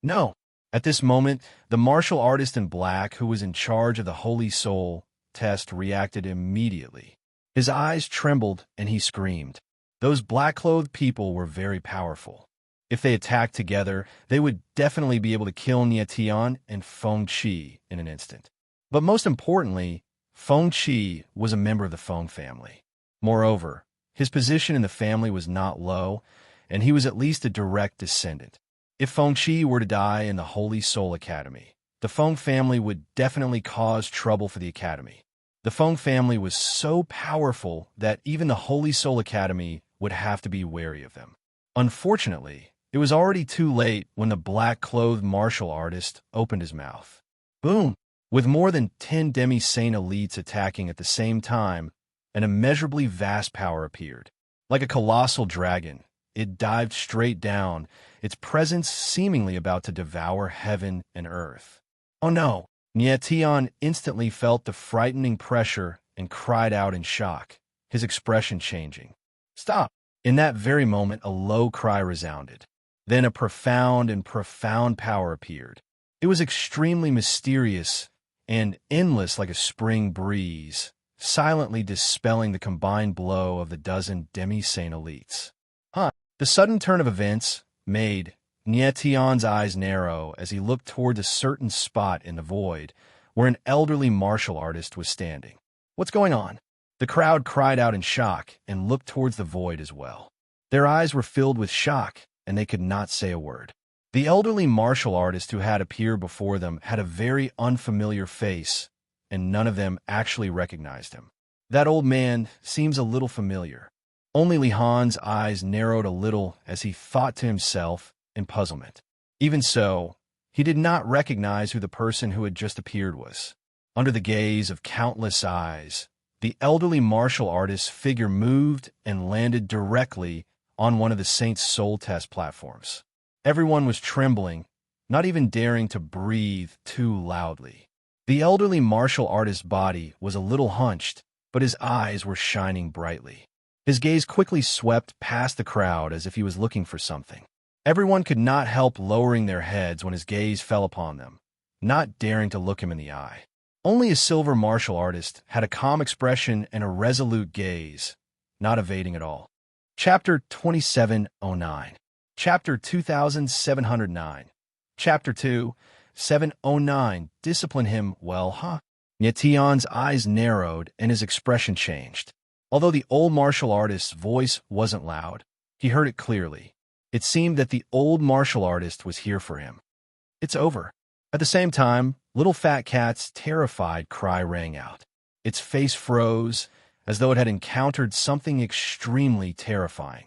No. At this moment, the martial artist in black who was in charge of the Holy Soul test reacted immediately. His eyes trembled and he screamed. Those black-clothed people were very powerful. If they attacked together, they would definitely be able to kill Nie Tian and Feng Chi in an instant. But most importantly, Feng Chi was a member of the Feng family. Moreover, his position in the family was not low, and he was at least a direct descendant. If Feng Chi were to die in the Holy Soul Academy, the Feng family would definitely cause trouble for the academy. The Feng family was so powerful that even the Holy Soul Academy would have to be wary of them. Unfortunately, it was already too late when the black-clothed martial artist opened his mouth. Boom! With more than 10 demi-saint elites attacking at the same time, an immeasurably vast power appeared. Like a colossal dragon, it dived straight down, its presence seemingly about to devour heaven and earth. Oh no! Nie Tian instantly felt the frightening pressure and cried out in shock, his expression changing. "Stop!" In that very moment, a low cry resounded. Then a profound power appeared. It was extremely mysterious and endless like a spring breeze, silently dispelling the combined blow of the dozen demi-saint elites. The sudden turn of events made Nie Tian's eyes narrow as he looked toward a certain spot in the void where an elderly martial artist was standing. "What's going on?" The crowd cried out in shock and looked towards the void as well. Their eyes were filled with shock, and they could not say a word. The elderly martial artist who had appeared before them had a very unfamiliar face, and none of them actually recognized him. That old man seems a little familiar. Only Li Han's eyes narrowed a little as he thought to himself in puzzlement. Even so, he did not recognize who the person who had just appeared was. Under the gaze of countless eyes, the elderly martial artist's figure moved and landed directly on one of the Saint's soul test platforms. Everyone was trembling, not even daring to breathe too loudly. The elderly martial artist's body was a little hunched, but his eyes were shining brightly. His gaze quickly swept past the crowd as if he was looking for something. Everyone could not help lowering their heads when his gaze fell upon them, not daring to look him in the eye. Only a silver martial artist had a calm expression and a resolute gaze, not evading at all. Chapter 2709. Chapter 2709. Chapter 2709. Discipline him well, huh? Nyetian's eyes narrowed and his expression changed. Although the old martial artist's voice wasn't loud, he heard it clearly. It seemed that the old martial artist was here for him. It's over. At the same time, little fat cat's terrified cry rang out. Its face froze, as though it had encountered something extremely terrifying.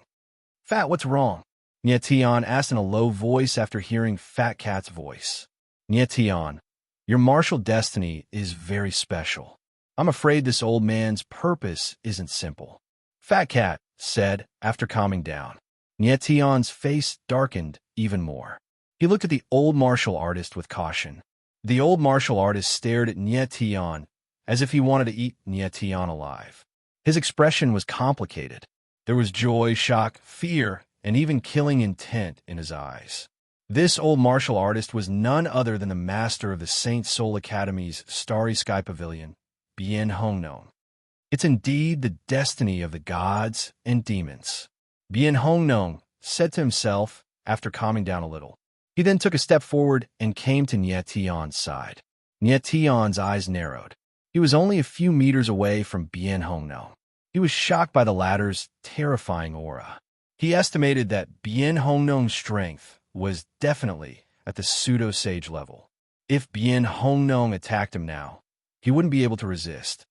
Fat, what's wrong? Nyetian asked in a low voice after hearing Fat Cat's voice. Nyetian, your martial destiny is very special. I'm afraid this old man's purpose isn't simple. Fat Cat said after calming down. Nyetian's face darkened even more. He looked at the old martial artist with caution. The old martial artist stared at Nyetian as if he wanted to eat Nyetian alive. His expression was complicated. There was joy, shock, fear, and even killing intent in his eyes. This old martial artist was none other than the master of the Saint Soul Academy's Starry Sky Pavilion, Bien Hongnon. It's indeed the destiny of the gods and demons. Bien Hongnon said to himself after calming down a little. He then took a step forward and came to Nyetian's side. Nyetian's eyes narrowed. He was only a few meters away from Bien Hongnon. He was shocked by the latter's terrifying aura. He estimated that Bien Hongnon's strength was definitely at the pseudo-sage level. If Bien Hongnon attacked him now, he wouldn't be able to resist.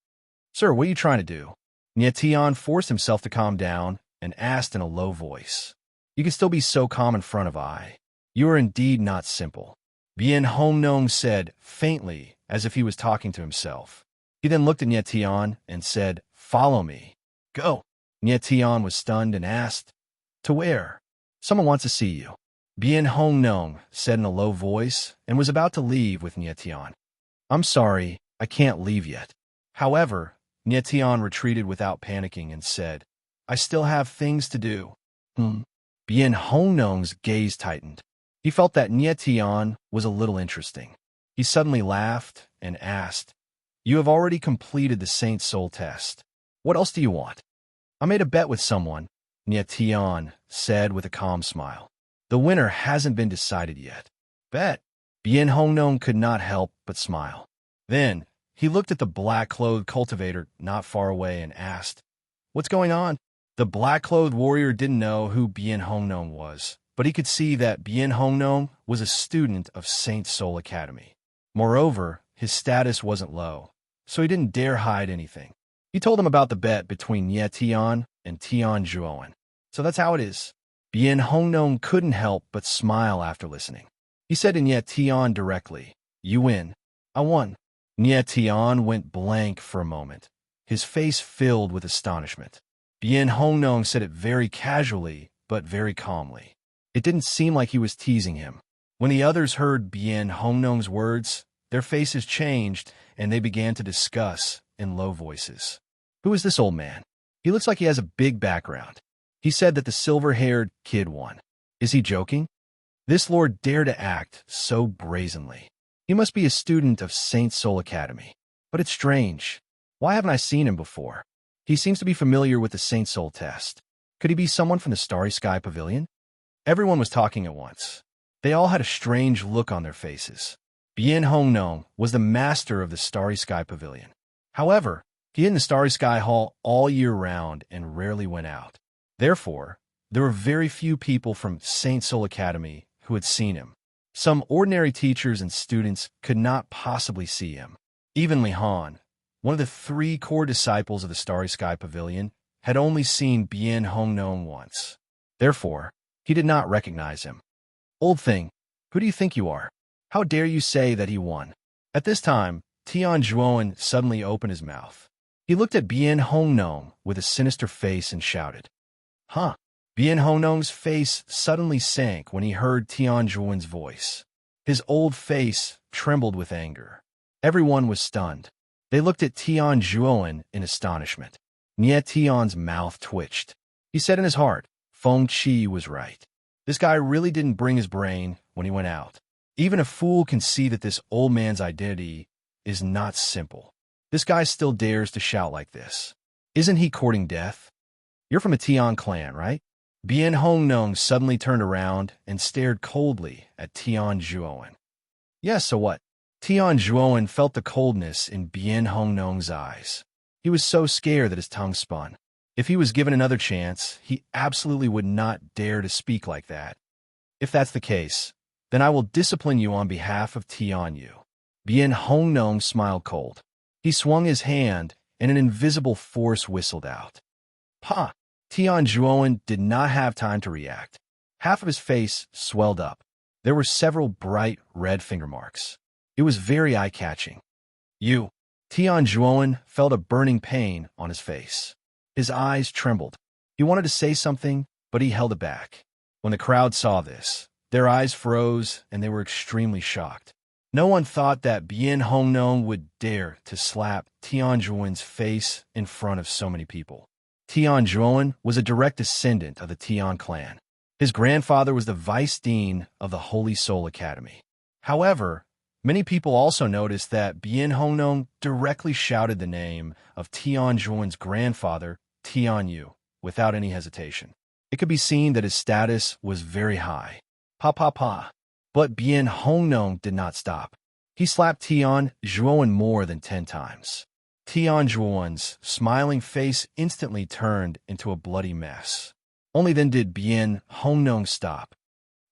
Sir, what are you trying to do? Nyetian forced himself to calm down and asked in a low voice. You can still be so calm in front of I. You are indeed not simple. Bien Hongnon said faintly as if he was talking to himself. He then looked at Nyetian and said, Follow me. Go. Nyetian was stunned and asked, To where? Someone wants to see you. Bien Hongnon said in a low voice and was about to leave with Nyetian. I'm sorry, I can't leave yet. However, Nyetian retreated without panicking and said, I still have things to do. Bien Hongnon's gaze tightened. He felt that Nyetian was a little interesting. He suddenly laughed and asked, You have already completed the Saint Soul test. What else do you want? I made a bet with someone, Nyetian said with a calm smile. The winner hasn't been decided yet. Bet? Bien Hongnon could not help but smile. Then, he looked at the black-clothed cultivator not far away and asked, What's going on? The black-clothed warrior didn't know who Bien Hongnon was, but he could see that Bien Hongnon was a student of Saint Soul Academy. Moreover, his status wasn't low, so he didn't dare hide anything. He told him about the bet between Nyetian and Tian Zhuoan. So that's how it is. Bien Hongnon couldn't help but smile after listening. He said to Nyetian directly, You win. I won. Nyetian went blank for a moment, his face filled with astonishment. Bien Hongnon said it very casually, but very calmly. It didn't seem like he was teasing him. When the others heard Bien Hongnon's words, their faces changed and they began to discuss in low voices. Who is this old man? He looks like he has a big background. He said that the silver-haired kid won. Is he joking? This lord dared to act so brazenly. He must be a student of Saint Soul Academy. But it's strange. Why haven't I seen him before? He seems to be familiar with the Saint Soul test. Could he be someone from the Starry Sky Pavilion? Everyone was talking at once. They all had a strange look on their faces. Bien Hongnon was the master of the Starry Sky Pavilion. However, he hid in the Starry Sky Hall all year round and rarely went out. Therefore, there were very few people from Saint Soul Academy who had seen him. Some ordinary teachers and students could not possibly see him. Even Li Han, one of the 3 core disciples of the Starry Sky Pavilion, had only seen Bien Hongnon once. Therefore, he did not recognize him. Old thing, who do you think you are? How dare you say that he won? At this time, Tian Zhuoan suddenly opened his mouth. He looked at Bien Hongnon with a sinister face and shouted, Huh, Bien Hongnong's face suddenly sank when he heard Tian Zhuan's voice. His old face trembled with anger. Everyone was stunned. They looked at Tian Zhuan in astonishment. Nie Tian's mouth twitched. He said in his heart, Feng Qi was right. This guy really didn't bring his brain when he went out. Even a fool can see that this old man's identity is not simple. This guy still dares to shout like this. Isn't he courting death? You're from a Tian clan, right? Bien Hongnong suddenly turned around and stared coldly at Tian Zhuan. Yes, so what? Tian Zhuan felt the coldness in Bien Hongnong's eyes. He was so scared that his tongue spun. If he was given another chance, he absolutely would not dare to speak like that. If that's the case, then I will discipline you on behalf of Tian Yu. Bien Hongnong smiled cold. He swung his hand, and an invisible force whistled out. Pa! Tian Zhuan did not have time to react. Half of his face swelled up. There were several bright red finger marks. It was very eye-catching. You! Tian Zhuan felt a burning pain on his face. His eyes trembled. He wanted to say something, but he held it back. When the crowd saw this, their eyes froze and they were extremely shocked. No one thought that Bien Hongnong would dare to slap Tian Zhuan's face in front of so many people. Tian Zhuan was a direct descendant of the Tian clan. His grandfather was the vice dean of the Holy Soul Academy. However, many people also noticed that Bien Hongnong directly shouted the name of Tian Zhuan's grandfather, Tian Yu, without any hesitation. It could be seen that his status was very high. Pa pa pa. But Bien Hongnong did not stop. He slapped Tian Zhuan more than 10 times. Tian Zhuan's smiling face instantly turned into a bloody mess. Only then did Bien Hongnong stop.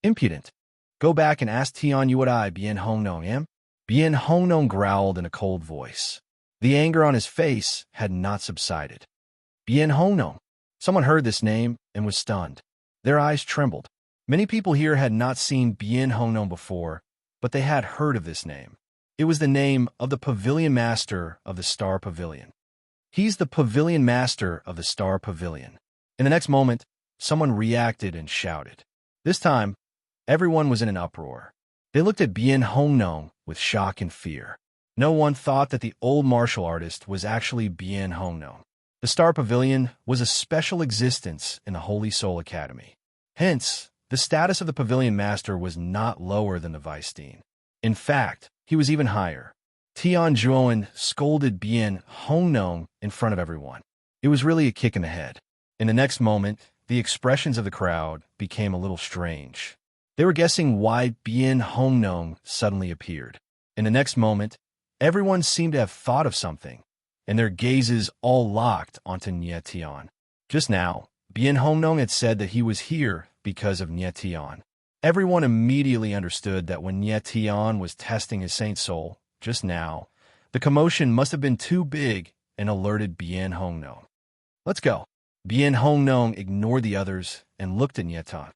Impudent. Go back and ask Tian Yu what I, Bien Hongnong, am? Bien Hongnong growled in a cold voice. The anger on his face had not subsided. Bien Hongnong. Someone heard this name and was stunned. Their eyes trembled. Many people here had not seen Bien Hongnong before, but they had heard of this name. It was the name of the Pavilion Master of the Star Pavilion. He's the Pavilion Master of the Star Pavilion. In the next moment, someone reacted and shouted. This time, everyone was in an uproar. They looked at Bien Hongnong with shock and fear. No one thought that the old martial artist was actually Bien Hongnong. The Star Pavilion was a special existence in the Holy Soul Academy. Hence, the status of the Pavilion Master was not lower than the Vice Dean. In fact, he was even higher. Tian Zhuan scolded Bien Hongnong in front of everyone. It was really a kick in the head. In the next moment, the expressions of the crowd became a little strange. They were guessing why Bien Hongnong suddenly appeared. In the next moment, everyone seemed to have thought of something, and their gazes all locked onto Nie Tian. Just now, Bien Hongnong had said that he was here because of Nie Tian. Everyone immediately understood that when Nie Tian was testing his saint soul, just now, the commotion must have been too big and alerted Bien Hongnong. Let's go. Bien Hongnong ignored the others and looked at Nie Tian.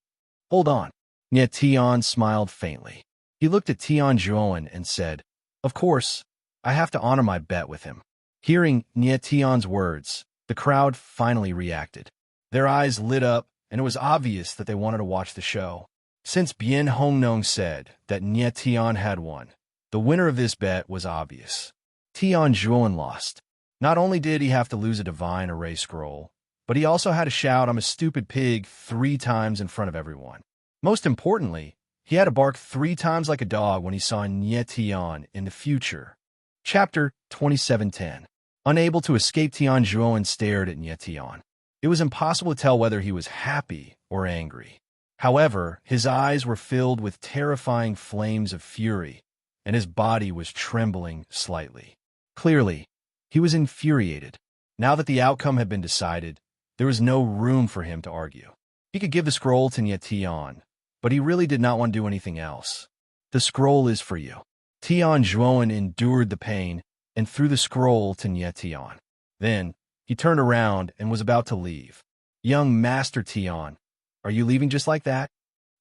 Hold on. Nie Tian smiled faintly. He looked at Tian Zhuan and said, Of course, I have to honor my bet with him. Hearing Nie Tian's words, the crowd finally reacted. Their eyes lit up, and it was obvious that they wanted to watch the show. Since Bien Hongnong said that Nie Tian had won, the winner of this bet was obvious. Tian Zhuan lost. Not only did he have to lose a divine array scroll, but he also had to shout, I'm a stupid pig 3 times in front of everyone. Most importantly, he had to bark 3 times like a dog when he saw Nie Tian in the future. Chapter 2710. Unable to escape, Tian Zhuan stared at Nie Tian. It was impossible to tell whether he was happy or angry. However, his eyes were filled with terrifying flames of fury, and his body was trembling slightly. Clearly, he was infuriated. Now that the outcome had been decided, there was no room for him to argue. He could give the scroll to Nie Tian, but he really did not want to do anything else. The scroll is for you. Tian Zhuan endured the pain and threw the scroll to Nie Tian. Then, he turned around and was about to leave. Young Master Tian, are you leaving just like that?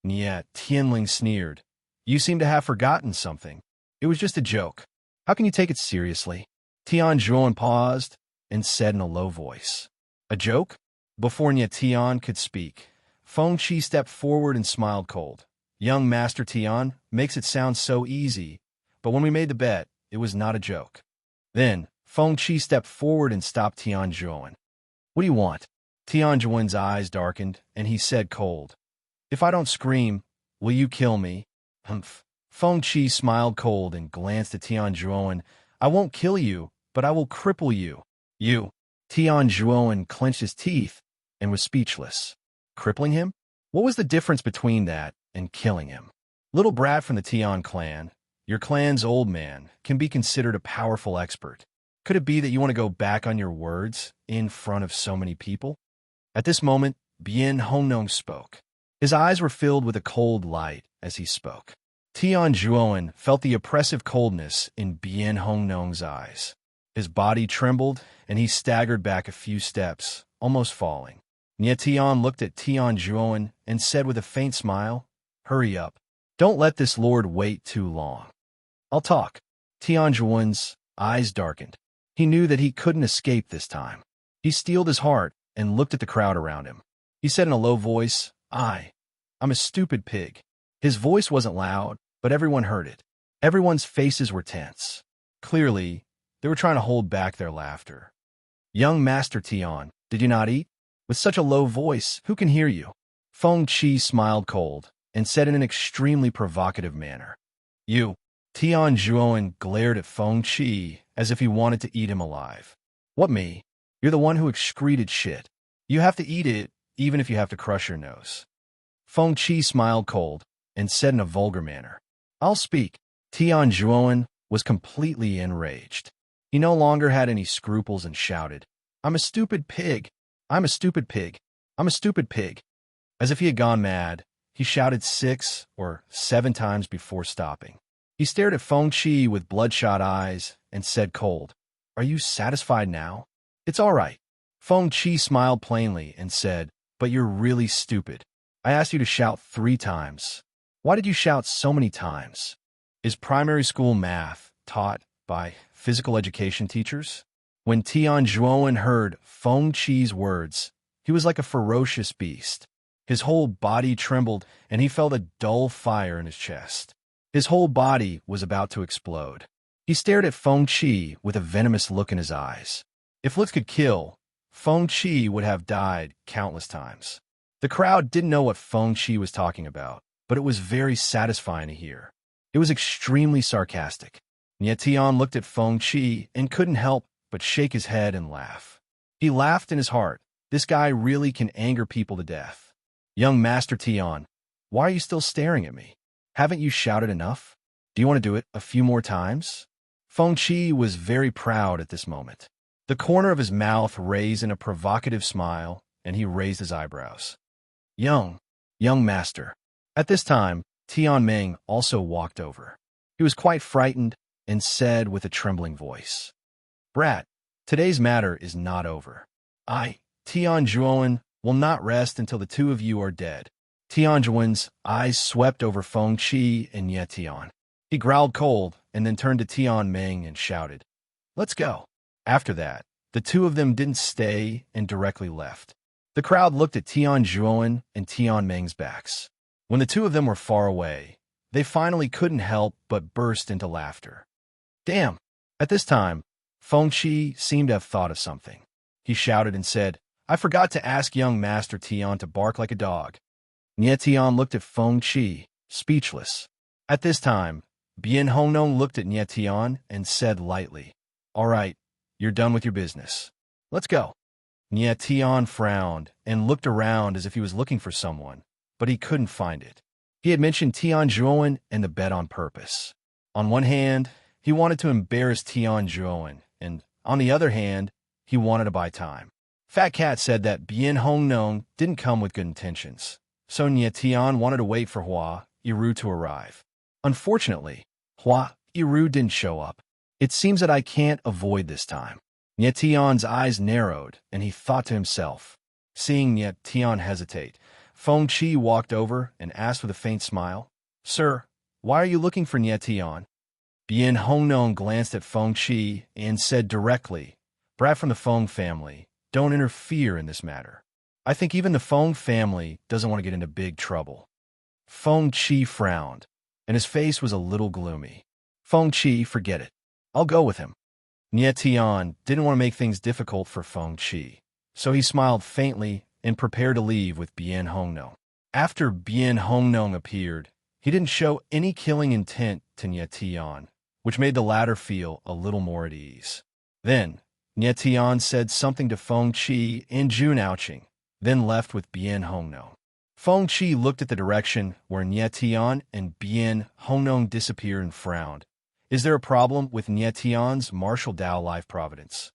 Nie Tianling sneered. You seem to have forgotten something. It was just a joke. How can you take it seriously? Tian Zhuan paused and said in a low voice. A joke? Before Nie Tian could speak, Feng Chi stepped forward and smiled cold. Young Master Tian makes it sound so easy, but when we made the bet, it was not a joke. Then, Feng Chi stepped forward and stopped Tian Zhuowen. What do you want? Tian Zhuowen's eyes darkened, and he said cold. If I don't scream, will you kill me? Humph. Feng Chi smiled cold and glanced at Tian Zhuowen. I won't kill you, but I will cripple you. You. Tian Zhuowen clenched his teeth and was speechless. Crippling him? What was the difference between that and killing him? Little brat from the Tian clan, your clan's old man, can be considered a powerful expert. Could it be that you want to go back on your words in front of so many people? At this moment, Bien Hongnong spoke. His eyes were filled with a cold light as he spoke. Tian Zhuowen felt the oppressive coldness in Bien Hongnong's eyes. His body trembled, and he staggered back a few steps, almost falling. Nie Tian looked at Tian Zhuowen and said with a faint smile, "Hurry up. Don't let this lord wait too long." "I'll talk." Tian Zhuowen's eyes darkened. He knew that he couldn't escape this time. He steeled his heart and looked at the crowd around him. He said in a low voice, I'm a stupid pig." His voice wasn't loud, but everyone heard it. Everyone's faces were tense. Clearly, they were trying to hold back their laughter. "Young Master Tian, did you not eat? With such a low voice, who can hear you?" Feng Chi smiled cold and said in an extremely provocative manner, "You." Tian Zhuowen glared at Feng Chi as if he wanted to eat him alive. "What, me? You're the one who excreted shit. You have to eat it, even if you have to crush your nose." Feng Chi smiled cold and said in a vulgar manner, "I'll speak." Tian Zhuowen was completely enraged. He no longer had any scruples and shouted, "I'm a stupid pig! I'm a stupid pig! I'm a stupid pig!" As if he had gone mad, he shouted 6 or 7 times before stopping. He stared at Feng Chi with bloodshot eyes and said cold, "Are you satisfied now?" "It's all right." Feng Chi smiled plainly and said, "But you're really stupid. I asked you to shout 3 times. Why did you shout so many times? Is primary school math taught by physical education teachers?" When Tian Zhuowen heard Feng Chi's words, he was like a ferocious beast. His whole body trembled, and he felt a dull fire in his chest. His whole body was about to explode. He stared at Feng Chi with a venomous look in his eyes. If looks could kill, Feng Chi would have died countless times. The crowd didn't know what Feng Chi was talking about, but it was very satisfying to hear. It was extremely sarcastic. Nie Tian looked at Feng Chi and couldn't help but shake his head and laugh. He laughed in his heart. This guy really can anger people to death. "Young Master Tian, why are you still staring at me? Haven't you shouted enough? Do you want to do it a few more times?" Feng Chi was very proud at this moment. The corner of his mouth raised in a provocative smile, and he raised his eyebrows. Young Master." At this time, Tian Meng also walked over. He was quite frightened and said with a trembling voice, "Brat, today's matter is not over. Tian Zhuowen, will not rest until the 2 of you are dead." Tian Zhuowen's eyes swept over Feng Chi and Nie Tian. He growled cold and then turned to Tian Meng and shouted, "Let's go." After that, the 2 of them didn't stay and directly left. The crowd looked at Tian Zhuowen and Tian Meng's backs. When the 2 of them were far away, they finally couldn't help but burst into laughter. "Damn!" At this time, Feng Chi seemed to have thought of something. He shouted and said, "I forgot to ask young Master Tian to bark like a dog." Nie Tian looked at Feng Chi, speechless. At this time, Bien Hongnong looked at Nie Tian and said lightly, "All right, you're done with your business. Let's go." Nie Tian frowned and looked around as if he was looking for someone, but he couldn't find it. He had mentioned Tian Zhuowen and the bet on purpose. On one hand, he wanted to embarrass Tian Zhuowen, and on the other hand, he wanted to buy time. Fat Cat said that Bien Hongnong didn't come with good intentions, so Nie Tian wanted to wait for Hua Yiru to arrive. Unfortunately, Hua Yiru didn't show up. It seems that I can't avoid this time. Nie Tian's eyes narrowed, and he thought to himself. Seeing Nie Tian hesitate, Feng Chi walked over and asked with a faint smile, "Sir, why are you looking for Nie Tian?" Bien Hongnong glanced at Feng Chi and said directly, "Brat from the Feng family, don't interfere in this matter." I think even the Feng family doesn't want to get into big trouble. Feng Qi frowned, and his face was a little gloomy. Feng Qi, forget it. I'll go with him. Nie Tian didn't want to make things difficult for Feng Qi, so he smiled faintly and prepared to leave with Bien Hongnong. After Bien Hongnong appeared, he didn't show any killing intent to Nie Tian, which made the latter feel a little more at ease. Then, Nie Tian said something to Feng Qi and Jun Aoqing, then left with Bien Hongnong. Feng Qi looked at the direction where Nie Tian and Bien Hongnong disappeared and frowned. Is there a problem with Nie Tian's martial Dao life providence?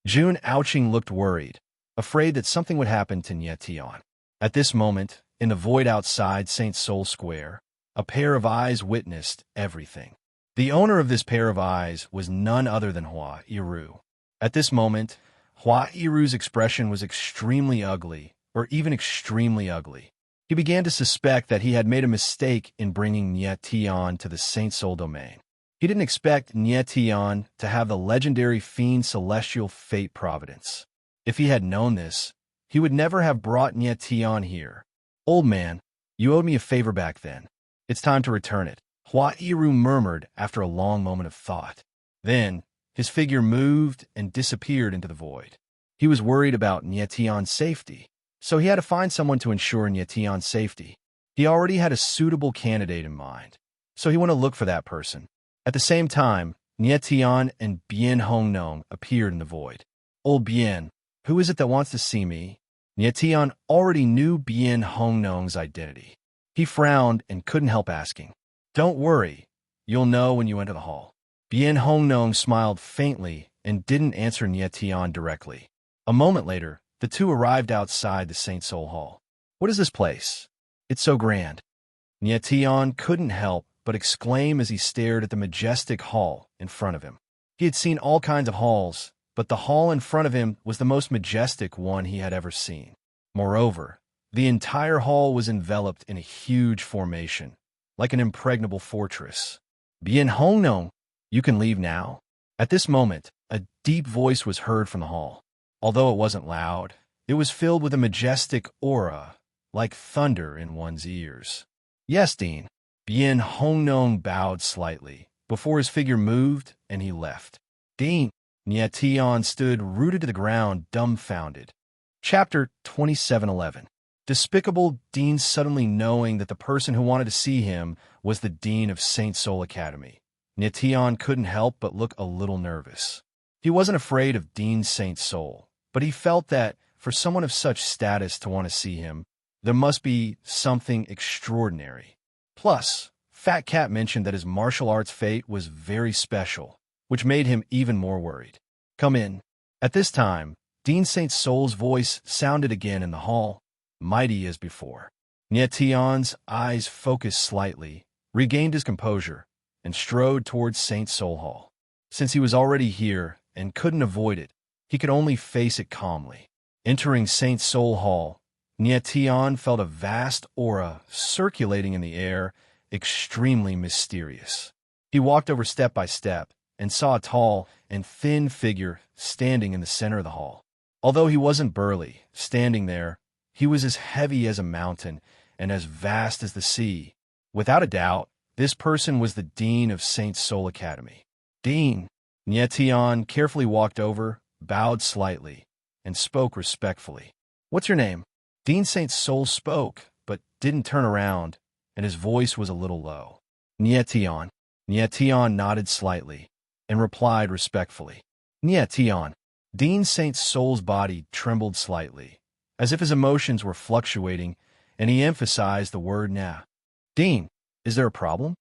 Jun Aoqing looked worried, afraid that something would happen to Nie Tian. At this moment, in the void outside Saint Soul Square, a pair of eyes witnessed everything. The owner of this pair of eyes was none other than Hua Yiru. At this moment, Hua Yiru's expression was extremely ugly, or even extremely ugly. He began to suspect that he had made a mistake in bringing Nie Tian to the Saint Soul domain. He didn't expect Nie Tian to have the legendary fiend celestial fate providence. If he had known this, he would never have brought Nie Tian here. Old man, you owed me a favor back then. It's time to return it, Hua Yiru murmured after a long moment of thought. Then, his figure moved and disappeared into the void. He was worried about Nie Tian's safety, so he had to find someone to ensure Nie Tian's safety. He already had a suitable candidate in mind, so he went to look for that person. At the same time, Nie Tian and Bien Hongnong appeared in the void. Old Bien, who is it that wants to see me? Nie Tian already knew Bien Hongnong's identity. He frowned and couldn't help asking. Don't worry, you'll know when you enter the hall. Bien Hongnong smiled faintly and didn't answer Nie Tian directly. A moment later, the two arrived outside the Saint Soul Hall. What is this place? It's so grand. Nie Tian couldn't help but exclaim as he stared at the majestic hall in front of him. He had seen all kinds of halls, but the hall in front of him was the most majestic one he had ever seen. Moreover, the entire hall was enveloped in a huge formation, like an impregnable fortress. Bien Hongnong, you can leave now. At this moment, a deep voice was heard from the hall. Although it wasn't loud, it was filled with a majestic aura, like thunder in one's ears. Yes, Dean. Bien Hongnong bowed slightly, before his figure moved and he left. Dean. Nie Tian stood rooted to the ground, dumbfounded. Chapter 27:11. Despicable Dean suddenly knowing that the person who wanted to see him was the Dean of Saint Soul Academy. Nie Tian couldn't help but look a little nervous. He wasn't afraid of Dean Saint Soul, but he felt that, for someone of such status to want to see him, there must be something extraordinary. Plus, Fat Cat mentioned that his martial arts fate was very special, which made him even more worried. Come in. At this time, Dean Saint Soul's voice sounded again in the hall, mighty as before. Nie Tian's eyes focused slightly, regained his composure, and strode towards Saint Soul Hall. Since he was already here and couldn't avoid it, he could only face it calmly. Entering Saint Soul Hall, Nie Tian felt a vast aura circulating in the air, extremely mysterious. He walked over step by step and saw a tall and thin figure standing in the center of the hall. Although he wasn't burly, standing there, he was as heavy as a mountain and as vast as the sea. Without a doubt, this person was the Dean of Saint Soul Academy. Dean. Nie Tian carefully walked over, bowed slightly, and spoke respectfully. What's your name? Dean Saint Soul spoke, but didn't turn around, and his voice was a little low. Nie Tian. Nie Tian nodded slightly, and replied respectfully. Nie Tian. Dean Saint Soul's body trembled slightly, as if his emotions were fluctuating, and he emphasized the word na. Dean, is there a problem?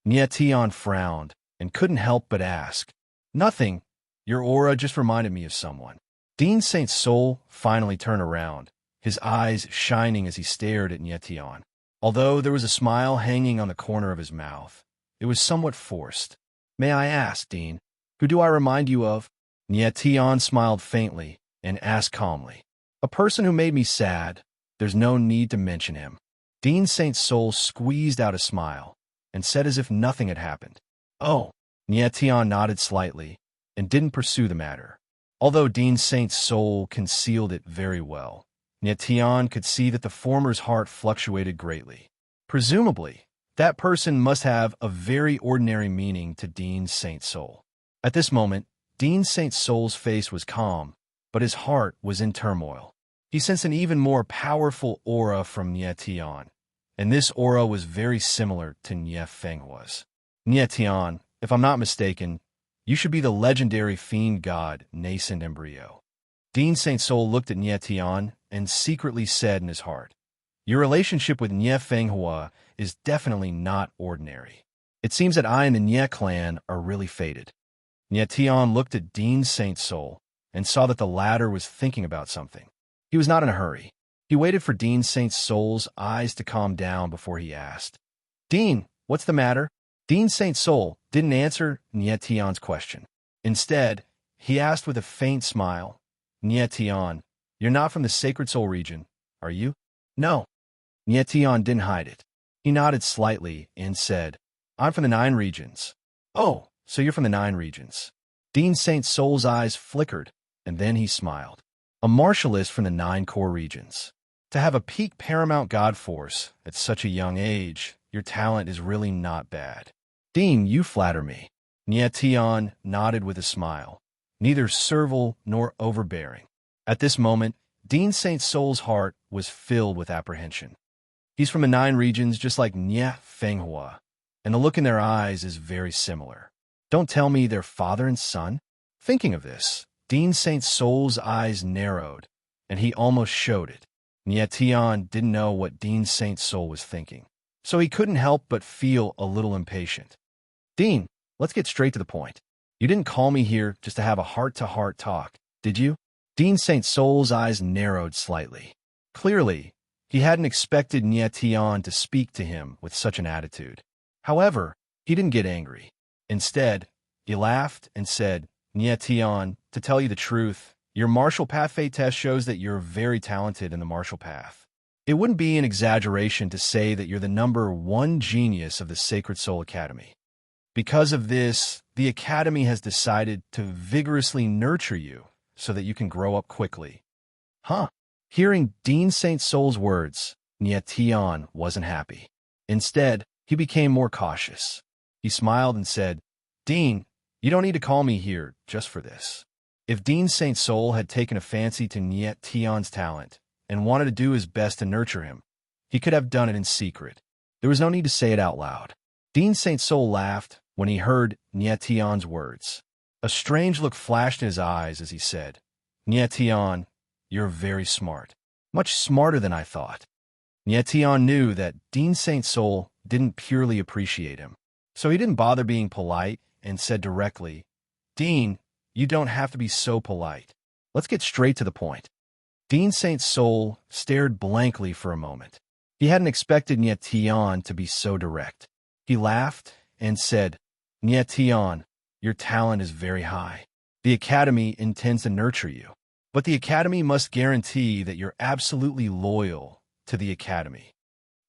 Nie Tian frowned, and couldn't help but ask. Nothing. Your aura just reminded me of someone. Dean Saint Soul finally turned around, his eyes shining as he stared at Nie Tian. Although there was a smile hanging on the corner of his mouth, it was somewhat forced. May I ask, Dean, who do I remind you of? Nie Tian smiled faintly and asked calmly. A person who made me sad. There's no need to mention him. Dean Saint Soul squeezed out a smile and said as if nothing had happened. Oh. Nie Tian nodded slightly and didn't pursue the matter. Although Dean Saint Soul concealed it very well, Yet Tian could see that the former's heart fluctuated greatly. Presumably, that person must have a very ordinary meaning to Dean Saint Soul. At this moment, Dean Saint Soul's face was calm, but his heart was in turmoil. He sensed an even more powerful aura from Nie Tian, and this aura was very similar to Nie Fenghua's. Nie Tian, if I'm not mistaken, you should be the legendary fiend god Nascent Embryo. Dean Saint Soul looked at Nie Tian and secretly said in his heart, your relationship with Nie Fenghua is definitely not ordinary. It seems that I and the Nie clan are really fated. Nie Tian looked at Dean Saint Soul and saw that the latter was thinking about something. He was not in a hurry. He waited for Dean Saint Soul's eyes to calm down before he asked, Dean, what's the matter? Dean Saint Soul didn't answer Nie Tian's question. Instead, he asked with a faint smile, Nie Tian, you're not from the Sacred Soul region, are you? No. Nie Tian didn't hide it. He nodded slightly and said, I'm from the 9 regions. Oh, so you're from the 9 regions. Dean Saint Soul's eyes flickered, and then he smiled. A martialist from the 9 core regions. To have a peak paramount god force at such a young age, your talent is really not bad. Dean, you flatter me. Nie Tian nodded with a smile, neither servile nor overbearing. At this moment, Dean Saint Soul's heart was filled with apprehension. He's from the 9 regions just like Nie Fenghua, and the look in their eyes is very similar. Don't tell me they're father and son? Thinking of this, Dean Saint Soul's eyes narrowed, and he almost showed it. Nie Tian didn't know what Dean Saint Soul was thinking, so he couldn't help but feel a little impatient. Dean, let's get straight to the point. You didn't call me here just to have a heart-to-heart talk, did you? Dean Saint Soul's eyes narrowed slightly. Clearly, he hadn't expected Nie Tian to speak to him with such an attitude. However, he didn't get angry. Instead, he laughed and said, Nie Tian, to tell you the truth, your martial path fate test shows that you're very talented in the martial path. It wouldn't be an exaggeration to say that you're the #1 genius of the Sacred Soul Academy. Because of this, the Academy has decided to vigorously nurture you so that you can grow up quickly. Huh? Hearing Dean Saint Soul's words, Nie Tian wasn't happy. Instead, he became more cautious. He smiled and said, Dean, you don't need to call me here just for this. If Dean Saint Soul had taken a fancy to Nie Tian's talent and wanted to do his best to nurture him, he could have done it in secret. There was no need to say it out loud. Dean Saint Soul laughed when he heard Nie Tian's words. A strange look flashed in his eyes as he said, Nie Tian, you're very smart. Much smarter than I thought. Nie Tian knew that Dean Saint Soul didn't purely appreciate him, so he didn't bother being polite and said directly, Dean, you don't have to be so polite. Let's get straight to the point. Dean Saint Soul stared blankly for a moment. He hadn't expected Nie Tian to be so direct. He laughed and said, Nie Tian, your talent is very high. The Academy intends to nurture you, but the Academy must guarantee that you're absolutely loyal to the Academy.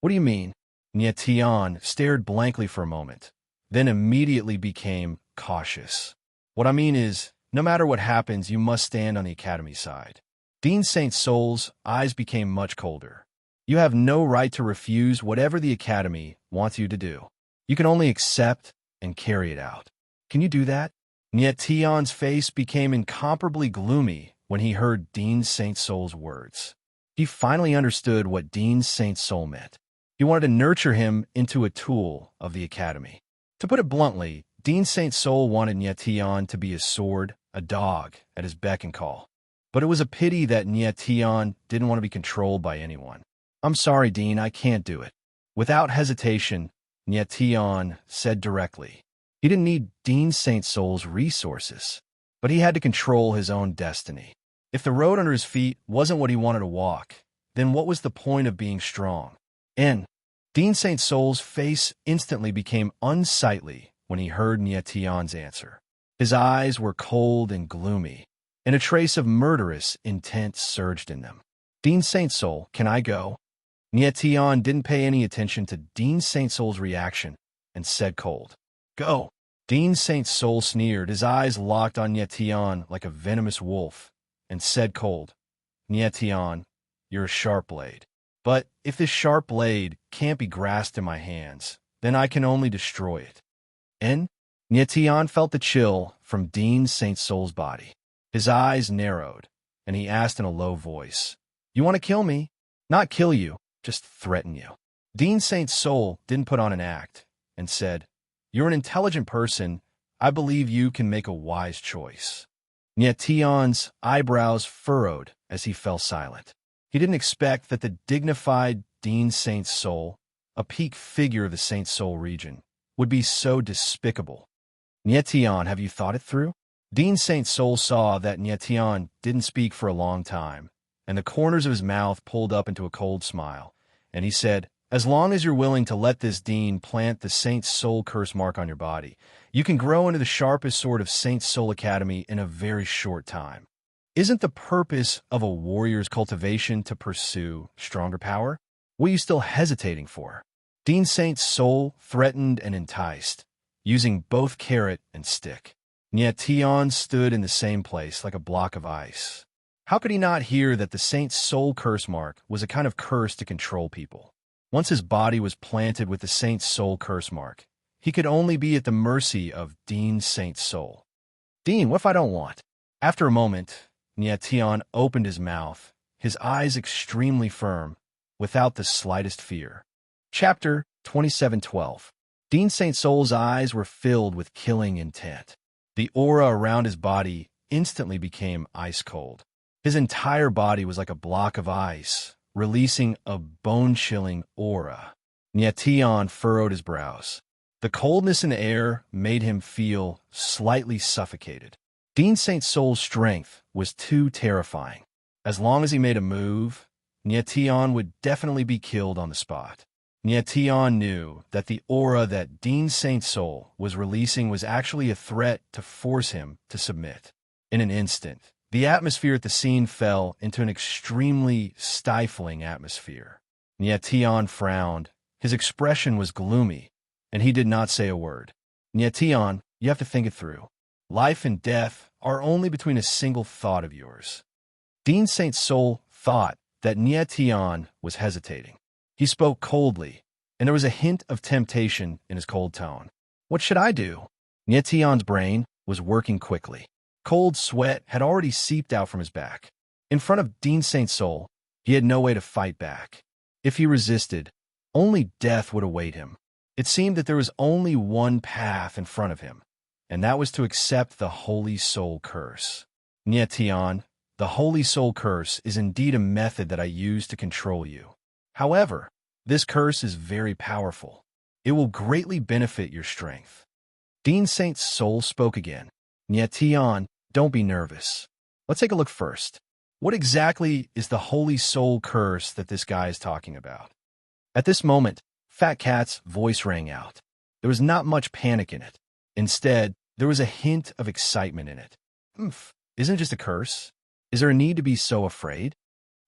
What do you mean? Nie Tian stared blankly for a moment, then immediately became cautious. What I mean is, no matter what happens, you must stand on the Academy side. Dean Saint Soul's eyes became much colder. You have no right to refuse whatever the Academy wants you to do. You can only accept and carry it out. Can you do that? Nie Tian's face became incomparably gloomy when he heard Dean Saint Soul's words. He finally understood what Dean Saint Soul meant. He wanted to nurture him into a tool of the Academy. To put it bluntly, Dean Saint Soul wanted Nie Tian to be a sword, a dog, at his beck and call. But it was a pity that Nie Tian didn't want to be controlled by anyone. I'm sorry, Dean, I can't do it. Without hesitation, Nie Tian said directly. He didn't need Dean Saint Soul's resources, but he had to control his own destiny. If the road under his feet wasn't what he wanted to walk, then what was the point of being strong? And Dean Saint Soul's face instantly became unsightly when he heard Nie Tian's answer. His eyes were cold and gloomy, and a trace of murderous intent surged in them. Dean Saint Soul, can I go? Nie Tian didn't pay any attention to Dean Saint Soul's reaction and said cold, Go. Dean Saint Soul sneered, his eyes locked on Nie Tian like a venomous wolf, and said cold, Nie Tian, you're a sharp blade. But if this sharp blade can't be grasped in my hands, then I can only destroy it. And Nyetian felt the chill from Dean Saint Soul's body. His eyes narrowed, and he asked in a low voice, "You want to kill me?" "Not kill you, just threaten you." Dean Saint Soul didn't put on an act and said, "You're an intelligent person. I believe you can make a wise choice." Nyetian's eyebrows furrowed as he fell silent. He didn't expect that the dignified Dean Saint Soul, a peak figure of the Saint Soul region, would be so despicable. "Nyetian, have you thought it through?" Dean Saint Soul saw that Nyetian didn't speak for a long time, and the corners of his mouth pulled up into a cold smile, and he said, "As long as you're willing to let this Dean plant the Saint Soul curse mark on your body, you can grow into the sharpest sword of Saint Soul Academy in a very short time. Isn't the purpose of a warrior's cultivation to pursue stronger power? What are you still hesitating for?" Dean Saint Soul threatened and enticed, using both carrot and stick. Nyetian stood in the same place like a block of ice. How could he not hear that the Saint Soul curse mark was a kind of curse to control people? Once his body was planted with the Saint Soul curse mark, he could only be at the mercy of Dean Saint Soul. "Dean, what if I don't want?" After a moment, Nyetian opened his mouth, his eyes extremely firm, without the slightest fear. Chapter 27:12. Dean Saint Soul's eyes were filled with killing intent. The aura around his body instantly became ice cold. His entire body was like a block of ice, releasing a bone-chilling aura. Nyetian furrowed his brows. The coldness in the air made him feel slightly suffocated. Dean Saint Soul's strength was too terrifying. As long as he made a move, Nyetian would definitely be killed on the spot. Nyetian knew that the aura that Dean Saint Soul was releasing was actually a threat to force him to submit. In an instant, the atmosphere at the scene fell into an extremely stifling atmosphere. Nyetian frowned. His expression was gloomy, and he did not say a word. "Nyetian, you have to think it through. Life and death are only between a single thought of yours." Dean Saint Soul thought that Nyetian was hesitating. He spoke coldly, and there was a hint of temptation in his cold tone. "What should I do?" Nyetian's brain was working quickly. Cold sweat had already seeped out from his back. In front of Dean Saint Soul, he had no way to fight back. If he resisted, only death would await him. It seemed that there was only one path in front of him, and that was to accept the Holy Soul curse. "Nyetian, the Holy Soul curse is indeed a method that I use to control you. However, this curse is very powerful. It will greatly benefit your strength." Dean Saint Soul spoke again. "Nyetian, don't be nervous. Let's take a look first. What exactly is the Holy Soul curse that this guy is talking about?" At this moment, Fat Cat's voice rang out. There was not much panic in it. Instead, there was a hint of excitement in it. Isn't it just a curse? Is there a need to be so afraid?"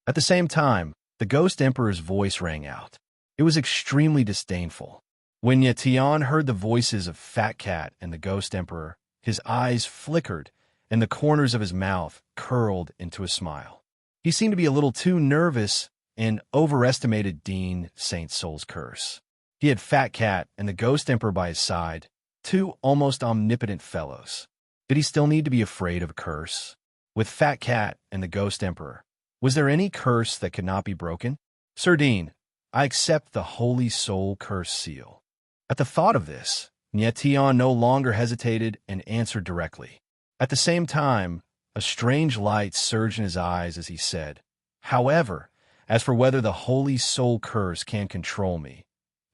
At the same time, the Ghost Emperor's voice rang out. It was extremely disdainful. When Nyetian heard the voices of Fat Cat and the Ghost Emperor, his eyes flickered and the corners of his mouth curled into a smile. He seemed to be a little too nervous and overestimated Dean Saint Soul's curse. He had Fat Cat and the Ghost Emperor by his side, two almost omnipotent fellows. Did he still need to be afraid of a curse? With Fat Cat and the Ghost Emperor, was there any curse that could not be broken? "Sir Dean, I accept the Holy Soul curse seal." At the thought of this, Nyetian no longer hesitated and answered directly. At the same time, a strange light surged in his eyes as he said, "However, as for whether the Holy Soul curse can control me,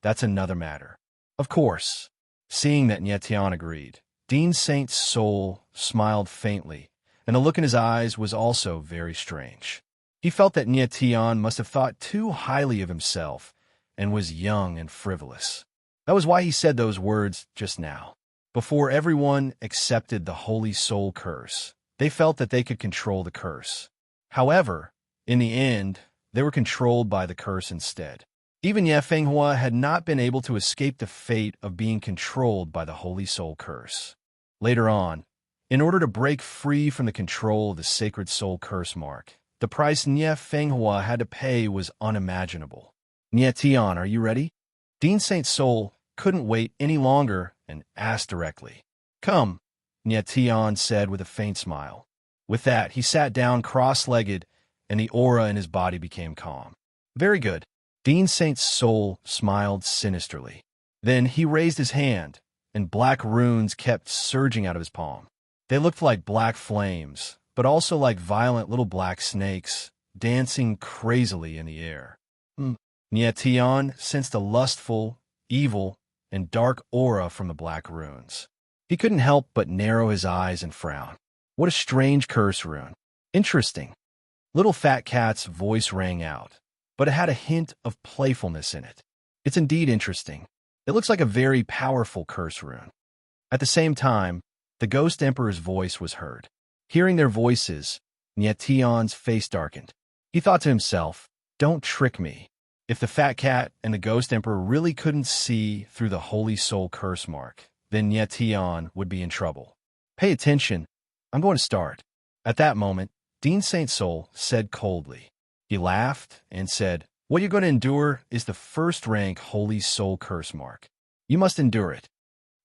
that's another matter." Of course, seeing that Nyetian agreed, Dean Saint Soul smiled faintly, and the look in his eyes was also very strange. He felt that Nyetian must have thought too highly of himself and was young and frivolous. That was why he said those words just now. Before everyone accepted the Holy Soul curse, they felt that they could control the curse. However, in the end, they were controlled by the curse instead. Even Ye Fenghua had not been able to escape the fate of being controlled by the Holy Soul curse. Later on, in order to break free from the control of the Sacred Soul curse mark, The price Nye Fenghua had to pay was unimaginable. Nye Tian, are you ready? Dean Saint Soul couldn't wait any longer and asked directly. Come, Nye Tian said with a faint smile. With that, he sat down cross-legged, and the aura in his body became calm. Very good. Dean Saint's soul smiled sinisterly. Then he raised his hand, and black runes kept surging out of his palm. They looked like black flames, but also like violent little black snakes, dancing crazily in the air. Nye Tian sensed a lustful, evil, and dark aura from the black runes. He couldn't help but narrow his eyes and frown. What a strange curse rune. Interesting. Little Fat Cat's voice rang out, but it had a hint of playfulness in it. It's indeed interesting. It looks like a very powerful curse rune. At the same time, the Ghost Emperor's voice was heard. Hearing their voices, Nye Tian's face darkened. He thought to himself, don't trick me. If the Fat Cat and the Ghost Emperor really couldn't see through the Holy Soul curse mark, then Nye Tian would be in trouble. Pay attention. I'm going to start. At that moment, Dean Saint Soul said coldly. He laughed and said, what you're going to endure is the first-rank Holy Soul curse mark. You must endure it.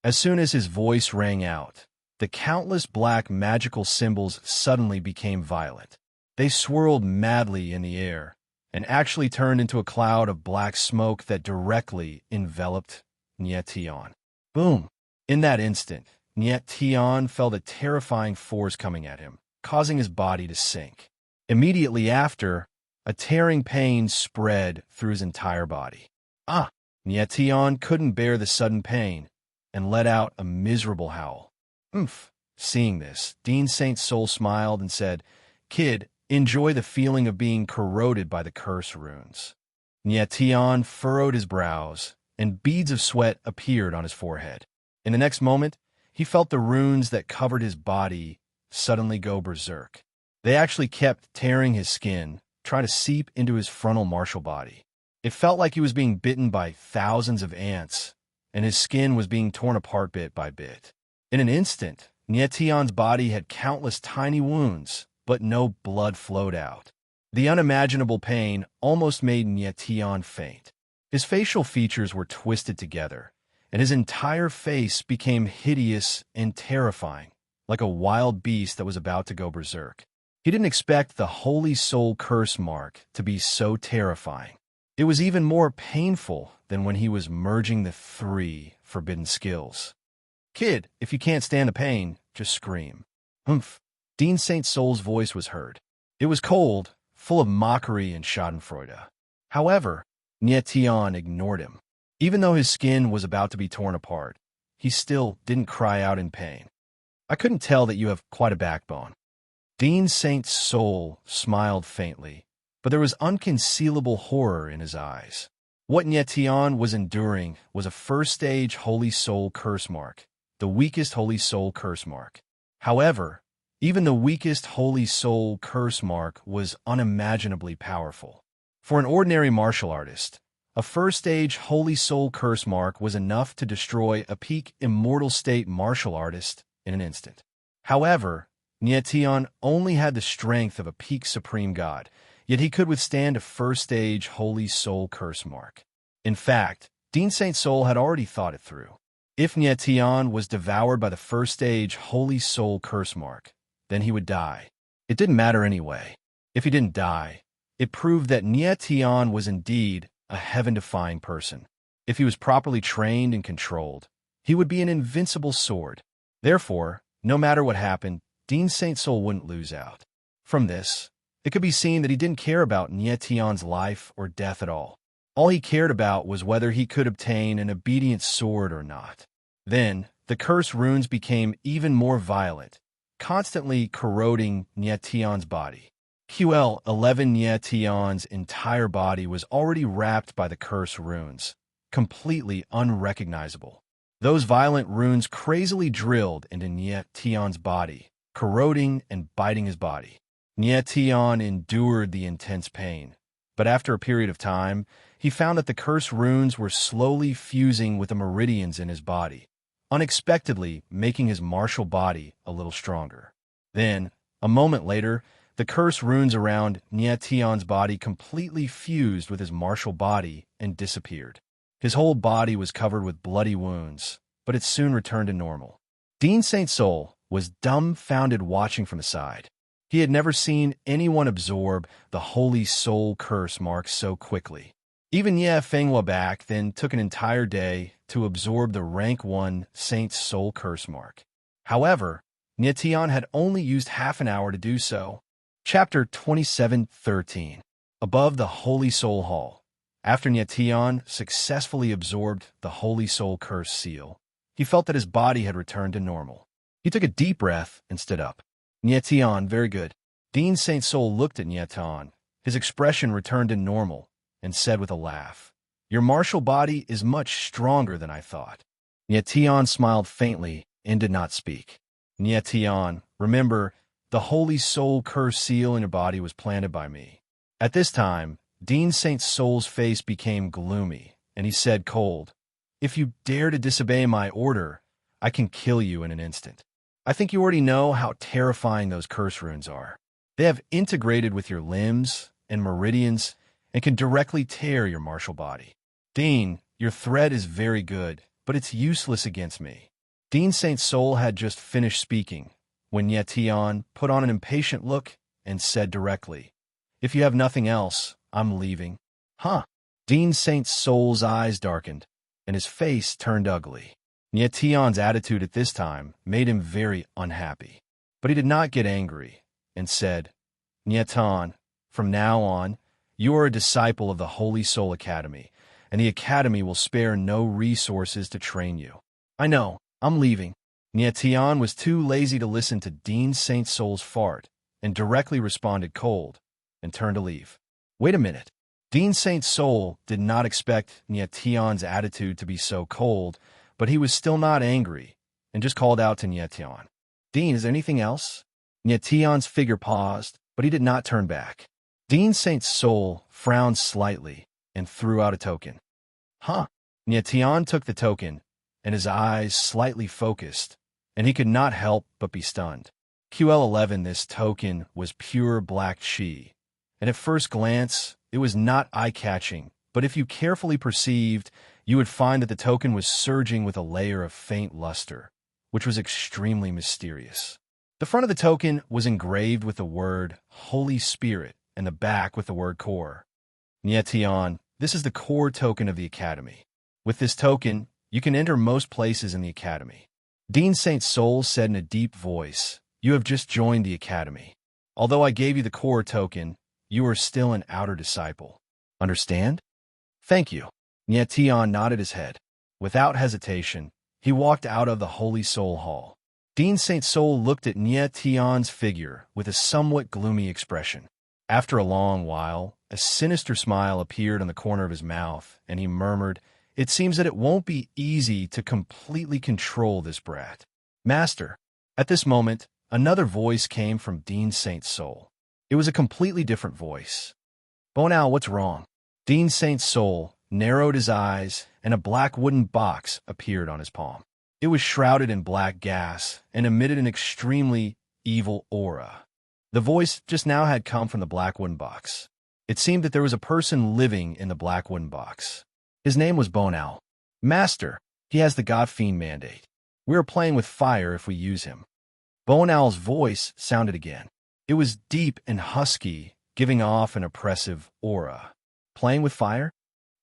As soon as his voice rang out, the countless black magical symbols suddenly became violet. They swirled madly in the air and actually turned into a cloud of black smoke that directly enveloped Nye Tian. Boom! In that instant, Nye Tian felt a terrifying force coming at him, causing his body to sink. Immediately after, a tearing pain spread through his entire body. Nye Tian couldn't bear the sudden pain and let out a miserable howl. Seeing this, Dean Saint Soul smiled and said, Kid, enjoy the feeling of being corroded by the curse runes. Nye Tian furrowed his brows, and beads of sweat appeared on his forehead. In the next moment, he felt the runes that covered his body suddenly go berserk. They actually kept tearing his skin, trying to seep into his frontal martial body. It felt like he was being bitten by thousands of ants, and his skin was being torn apart bit by bit. In an instant, Nye Tian's body had countless tiny wounds, but no blood flowed out. The unimaginable pain almost made Nye Tian faint. His facial features were twisted together, and his entire face became hideous and terrifying, like a wild beast that was about to go berserk. He didn't expect the Holy Soul curse mark to be so terrifying. It was even more painful than when he was merging the 3 forbidden skills. Kid, if you can't stand the pain, just scream. Dean Saint Soul's voice was heard. It was cold, full of mockery and schadenfreude. However, Nye Tian ignored him. Even though his skin was about to be torn apart, he still didn't cry out in pain. I couldn't tell that you have quite a backbone. Dean Saint Soul smiled faintly, but there was unconcealable horror in his eyes. What Nye Tian was enduring was a first-stage Holy Soul curse mark, the weakest Holy Soul curse mark. However, even the weakest Holy Soul curse mark was unimaginably powerful. For an ordinary martial artist, a first-stage Holy Soul curse mark was enough to destroy a peak immortal state martial artist in an instant. However, Nye Tian only had the strength of a peak supreme god, yet he could withstand a first-stage Holy Soul curse mark. In fact, Dean Saint Soul had already thought it through. If Nye Tian was devoured by the first-stage Holy Soul curse mark, then he would die. It didn't matter anyway. If he didn't die, it proved that Nye Tian was indeed a heaven-defying person. If he was properly trained and controlled, he would be an invincible sword. Therefore, no matter what happened, Dean Saint Soul wouldn't lose out. From this, it could be seen that he didn't care about Nye Tian's life or death at all. All he cared about was whether he could obtain an obedient sword or not. Then, the curse runes became even more violent, constantly corroding Nye Tian's body. QL11 Nye Tian's entire body was already wrapped by the curse runes, completely unrecognizable. Those violent runes crazily drilled into Nye Tian's body, corroding and biting his body. Nye Tian endured the intense pain, but after a period of time, he found that the curse runes were slowly fusing with the meridians in his body, unexpectedly making his martial body a little stronger. Then, a moment later, The curse runes around Nietion's body completely fused with his martial body and disappeared. His whole body was covered with bloody wounds, but it soon returned to normal. Dean Saint Soul was dumbfounded watching from the side. He had never seen anyone absorb the Holy Soul curse mark so quickly. Even Ye Fenghua back then took an entire day to absorb the rank 1 Saint Soul curse mark. However, Nietion had only used half an hour to do so. Chapter 27:13. Above the Holy Soul Hall. After Nietion successfully absorbed the Holy Soul curse seal, he felt that his body had returned to normal. He took a deep breath and stood up. Nietion, very good. Dean Saint Soul looked at Nietion. His expression returned to normal and said with a laugh, "Your martial body is much stronger than I thought." Nietion smiled faintly and did not speak. Nietion, remember, the Holy Soul curse seal in your body was planted by me. At this time, Dean Saint Soul's face became gloomy, and he said cold, "If you dare to disobey my order, I can kill you in an instant. I think you already know how terrifying those curse runes are. They have integrated with your limbs and meridians and can directly tear your martial body. Dean, your threat is very good, but it's useless against me." Dean Saint Soul had just finished speaking when Nietion put on an impatient look and said directly, "If you have nothing else, I'm leaving." Huh? Dean Saint Soul's eyes darkened, and his face turned ugly. Nietion's attitude at this time made him very unhappy. But he did not get angry, and said, "Nietion, from now on, you are a disciple of the Holy Soul Academy, and the Academy will spare no resources to train you." "I know, I'm leaving." Nietion was too lazy to listen to Dean Saint Soul's fart, and directly responded cold, and turned to leave. Wait a minute. Dean Saint Soul did not expect Nietion's attitude to be so cold, but he was still not angry, and just called out to Nietion, "Dean, is there anything else?" Nietion's figure paused, but he did not turn back. Dean Saint Soul frowned slightly and threw out a token. Huh? Nietion took the token, and his eyes slightly focused, and he could not help but be stunned. QL11, this token was pure black chi, and at first glance, it was not eye-catching, but if you carefully perceived, you would find that the token was surging with a layer of faint luster, which was extremely mysterious. The front of the token was engraved with the word Holy Spirit, and the back with the word Core. Nietion, this is the core token of the Academy. With this token, you can enter most places in the Academy. Dean Saint Soul said in a deep voice, "You have just joined the Academy. Although I gave you the core token, you are still an outer disciple. Understand?" "Thank you." Nietion nodded his head. Without hesitation, he walked out of the Holy Soul Hall. Dean Saint Soul looked at Nietion's figure with a somewhat gloomy expression. After a long while, a sinister smile appeared on the corner of his mouth, and he murmured, "It seems that it won't be easy to completely control this brat. Master." At this moment, another voice came from Dean Saint Soul. It was a completely different voice. "Bonal, what's wrong?" Dean Saint Soul narrowed his eyes, and a black wooden box appeared on his palm. It was shrouded in black gas and emitted an extremely evil aura. The voice just now had come from the black wooden box. It seemed that there was a person living in the black wooden box. His name was Bonal. "Master, he has the God Fiend mandate. We are playing with fire if we use him." Bonal's voice sounded again. It was deep and husky, giving off an oppressive aura. "Playing with fire?"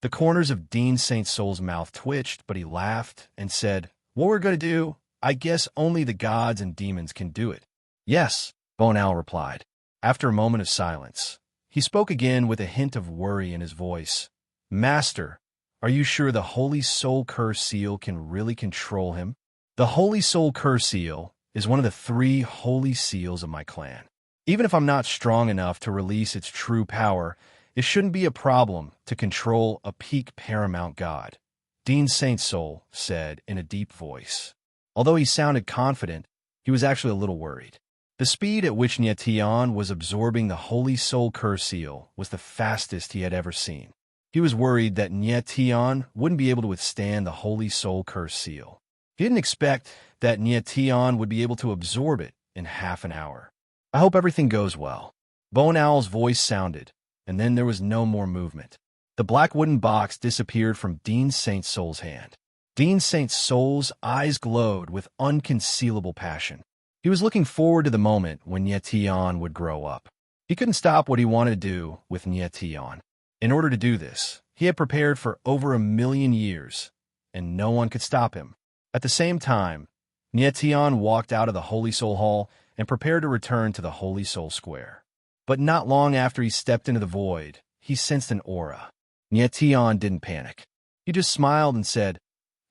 The corners of Dean Saint Soul's mouth twitched, but he laughed and said, "What we're going to do, I guess only the gods and demons can do it." "Yes," Bonal replied. After a moment of silence, he spoke again with a hint of worry in his voice. "Master, are you sure the Holy Soul Curse Seal can really control him?" "The Holy Soul Curse Seal is one of the 3 holy seals of my clan. Even if I'm not strong enough to release its true power, it shouldn't be a problem to control a peak paramount god," Dean Saint Soul said in a deep voice. Although he sounded confident, he was actually a little worried. The speed at which Nietion was absorbing the Holy Soul Curse Seal was the fastest he had ever seen. He was worried that Nietion wouldn't be able to withstand the Holy Soul Curse Seal. He didn't expect that Nietion would be able to absorb it in half an hour. "I hope everything goes well." Bone Owl's voice sounded, and then there was no more movement. The black wooden box disappeared from Dean Saint Soul's hand. Dean Saint Soul's eyes glowed with unconcealable passion. He was looking forward to the moment when Nyetian would grow up. He couldn't stop what he wanted to do with Nyetian. In order to do this, he had prepared for over 1,000,000 years, and no one could stop him. At the same time, Nyetian walked out of the Holy Soul Hall and prepared to return to the Holy Soul Square. But not long after he stepped into the void, he sensed an aura. Nyetian didn't panic. He just smiled and said,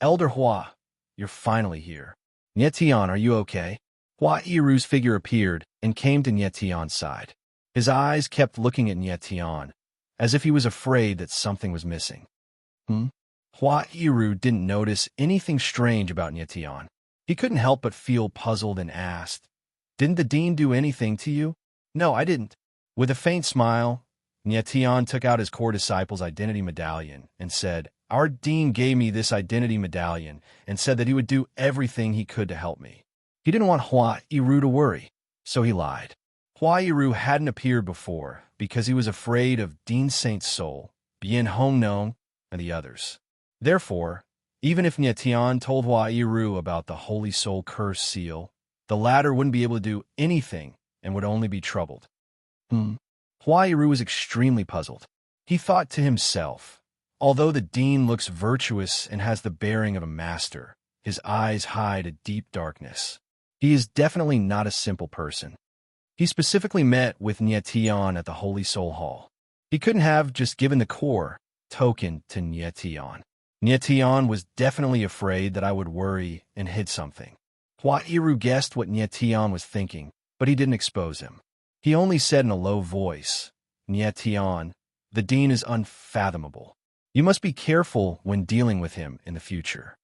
"Elder Hua, you're finally here. Nyetian, are you okay?" Hua Iru's figure appeared and came to Nyetian's side. His eyes kept looking at Nyetian, as if he was afraid that something was missing. Hua Iru didn't notice anything strange about Nyetian. He couldn't help but feel puzzled and asked, "Didn't the dean do anything to you?" "No, I didn't." With a faint smile, Nyetian took out his core disciple's identity medallion and said, "Our dean gave me this identity medallion and said that he would do everything he could to help me." He didn't want Hua Iru to worry, so he lied. Hua Iru hadn't appeared before because he was afraid of Dean Saint Soul, Bien Hongnon, and the others. Therefore, even if Nyetian told Hua Iru about the Holy Soul Curse seal, the latter wouldn't be able to do anything and would only be troubled. Hua Iru was extremely puzzled. He thought to himself, although the dean looks virtuous and has the bearing of a master, his eyes hide a deep darkness. He is definitely not a simple person. He specifically met with Nyetian at the Holy Soul Hall. He couldn't have just given the core token to Nyetian. Nyetian was definitely afraid that I would worry and hid something. Hua Iru guessed what Nyetian was thinking, but he didn't expose him. He only said in a low voice, "Nyetian, the dean is unfathomable. You must be careful when dealing with him in the future."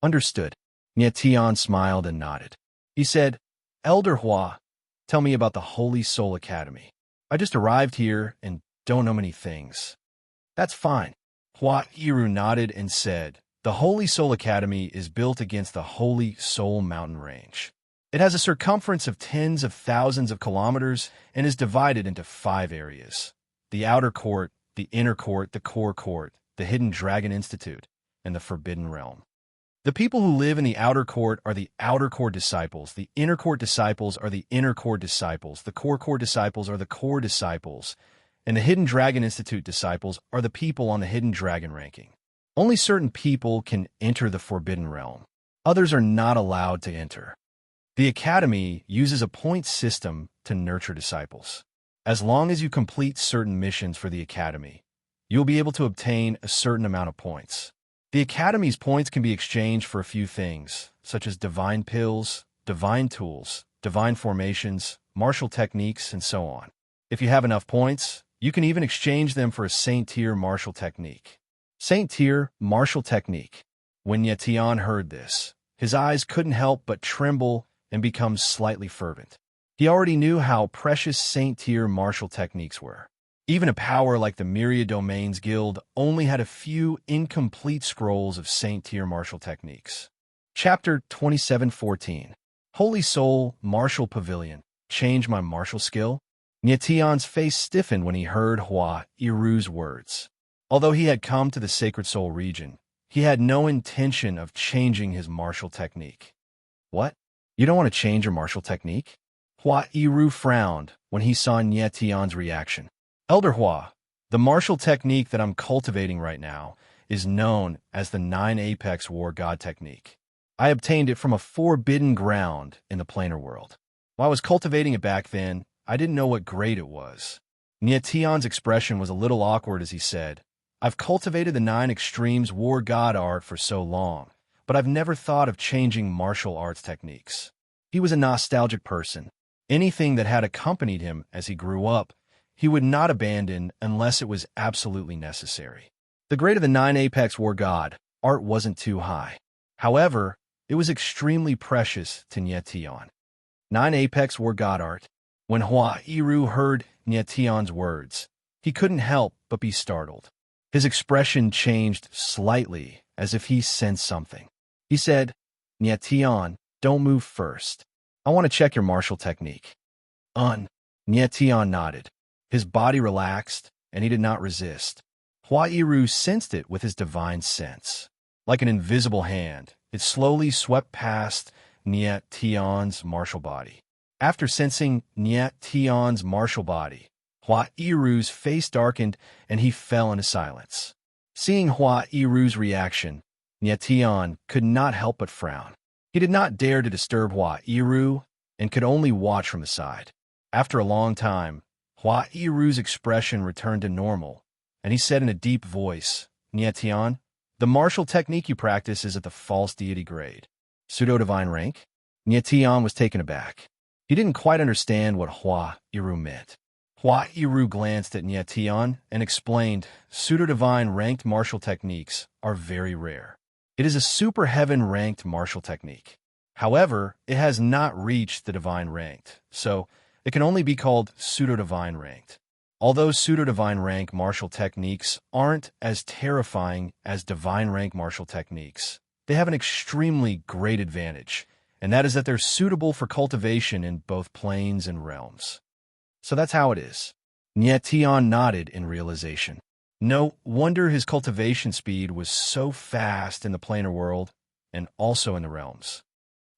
"Understood." Nyetian smiled and nodded. He said, "Elder Hua, tell me about the Holy Soul Academy. I just arrived here and don't know many things." "That's fine." Hua Iru nodded and said, "The Holy Soul Academy is built against the Holy Soul Mountain Range. It has a circumference of tens of thousands of kilometers and is divided into 5 areas: the Outer Court, the Inner Court, the Core Court, the Hidden Dragon Institute, and the Forbidden Realm. The people who live in the Outer Court are the Outer Court disciples, the Inner Court disciples are the Inner Court disciples, the Core Court disciples are the Core disciples, and the Hidden Dragon Institute disciples are the people on the Hidden Dragon ranking. Only certain people can enter the Forbidden Realm. Others are not allowed to enter. The Academy uses a point system to nurture disciples. As long as you complete certain missions for the Academy, you'll be able to obtain a certain amount of points. The Academy's points can be exchanged for a few things, such as divine pills, divine tools, divine formations, martial techniques, and so on. If you have enough points, you can even exchange them for a Saint-tier martial technique. Saint-tier martial technique. When Nyetian heard this, his eyes couldn't help but tremble and become slightly fervent. He already knew how precious Saint-tier martial techniques were. Even a power like the Myriad Domains Guild only had a few incomplete scrolls of Saint-tier martial techniques. Chapter 27:14. Holy Soul Martial Pavilion. Change my martial skill? Nyetian's face stiffened when he heard Hua Iru's words. Although he had come to the Sacred Soul region, he had no intention of changing his martial technique. "What? You don't want to change your martial technique?" Hua Iru frowned when he saw Nyetian's reaction. "Elder Hua, the martial technique that I'm cultivating right now is known as the 9 Apex War God technique. I obtained it from a forbidden ground in the planar world. While I was cultivating it back then, I didn't know what grade it was." Nyetian's expression was a little awkward as he said, "I've cultivated the 9 Extremes War God art for so long, but I've never thought of changing martial arts techniques." He was a nostalgic person. Anything that had accompanied him as he grew up, he would not abandon unless it was absolutely necessary. The grade of the 9 Apex War God art wasn't too high. However, it was extremely precious to Nyetian. 9 Apex War God art. When Hua Iru heard Nyetian's words, he couldn't help but be startled. His expression changed slightly as if he sensed something. He said, "Nyetian, don't move first. I want to check your martial technique." Nyetian nodded. His body relaxed, and he did not resist. Hua Iru sensed it with his divine sense. Like an invisible hand, it slowly swept past Nyat Tian's martial body. After sensing Nyat Tian's martial body, Hua Iru's face darkened and he fell into silence. Seeing Hua Iru's reaction, Nyat Tian could not help but frown. He did not dare to disturb Hua Iru and could only watch from the side. After a long time, Hua Iru's expression returned to normal, and he said in a deep voice, Nyat Tian, the martial technique you practice is at the false deity grade. Pseudo-divine rank? Nyat Tian was taken aback. He didn't quite understand what Hua Iru meant. Hua Iru glanced at Nyat Tian and explained, pseudo-divine ranked martial techniques are very rare. It is a super heaven ranked martial technique. However, it has not reached the divine ranked, so it can only be called pseudo-divine ranked. Although pseudo-divine rank martial techniques aren't as terrifying as divine rank martial techniques, they have an extremely great advantage, and that is that they're suitable for cultivation in both planes and realms. So that's how it is. Nyat Tian nodded in realization. No wonder his cultivation speed was so fast in the planar world and also in the realms.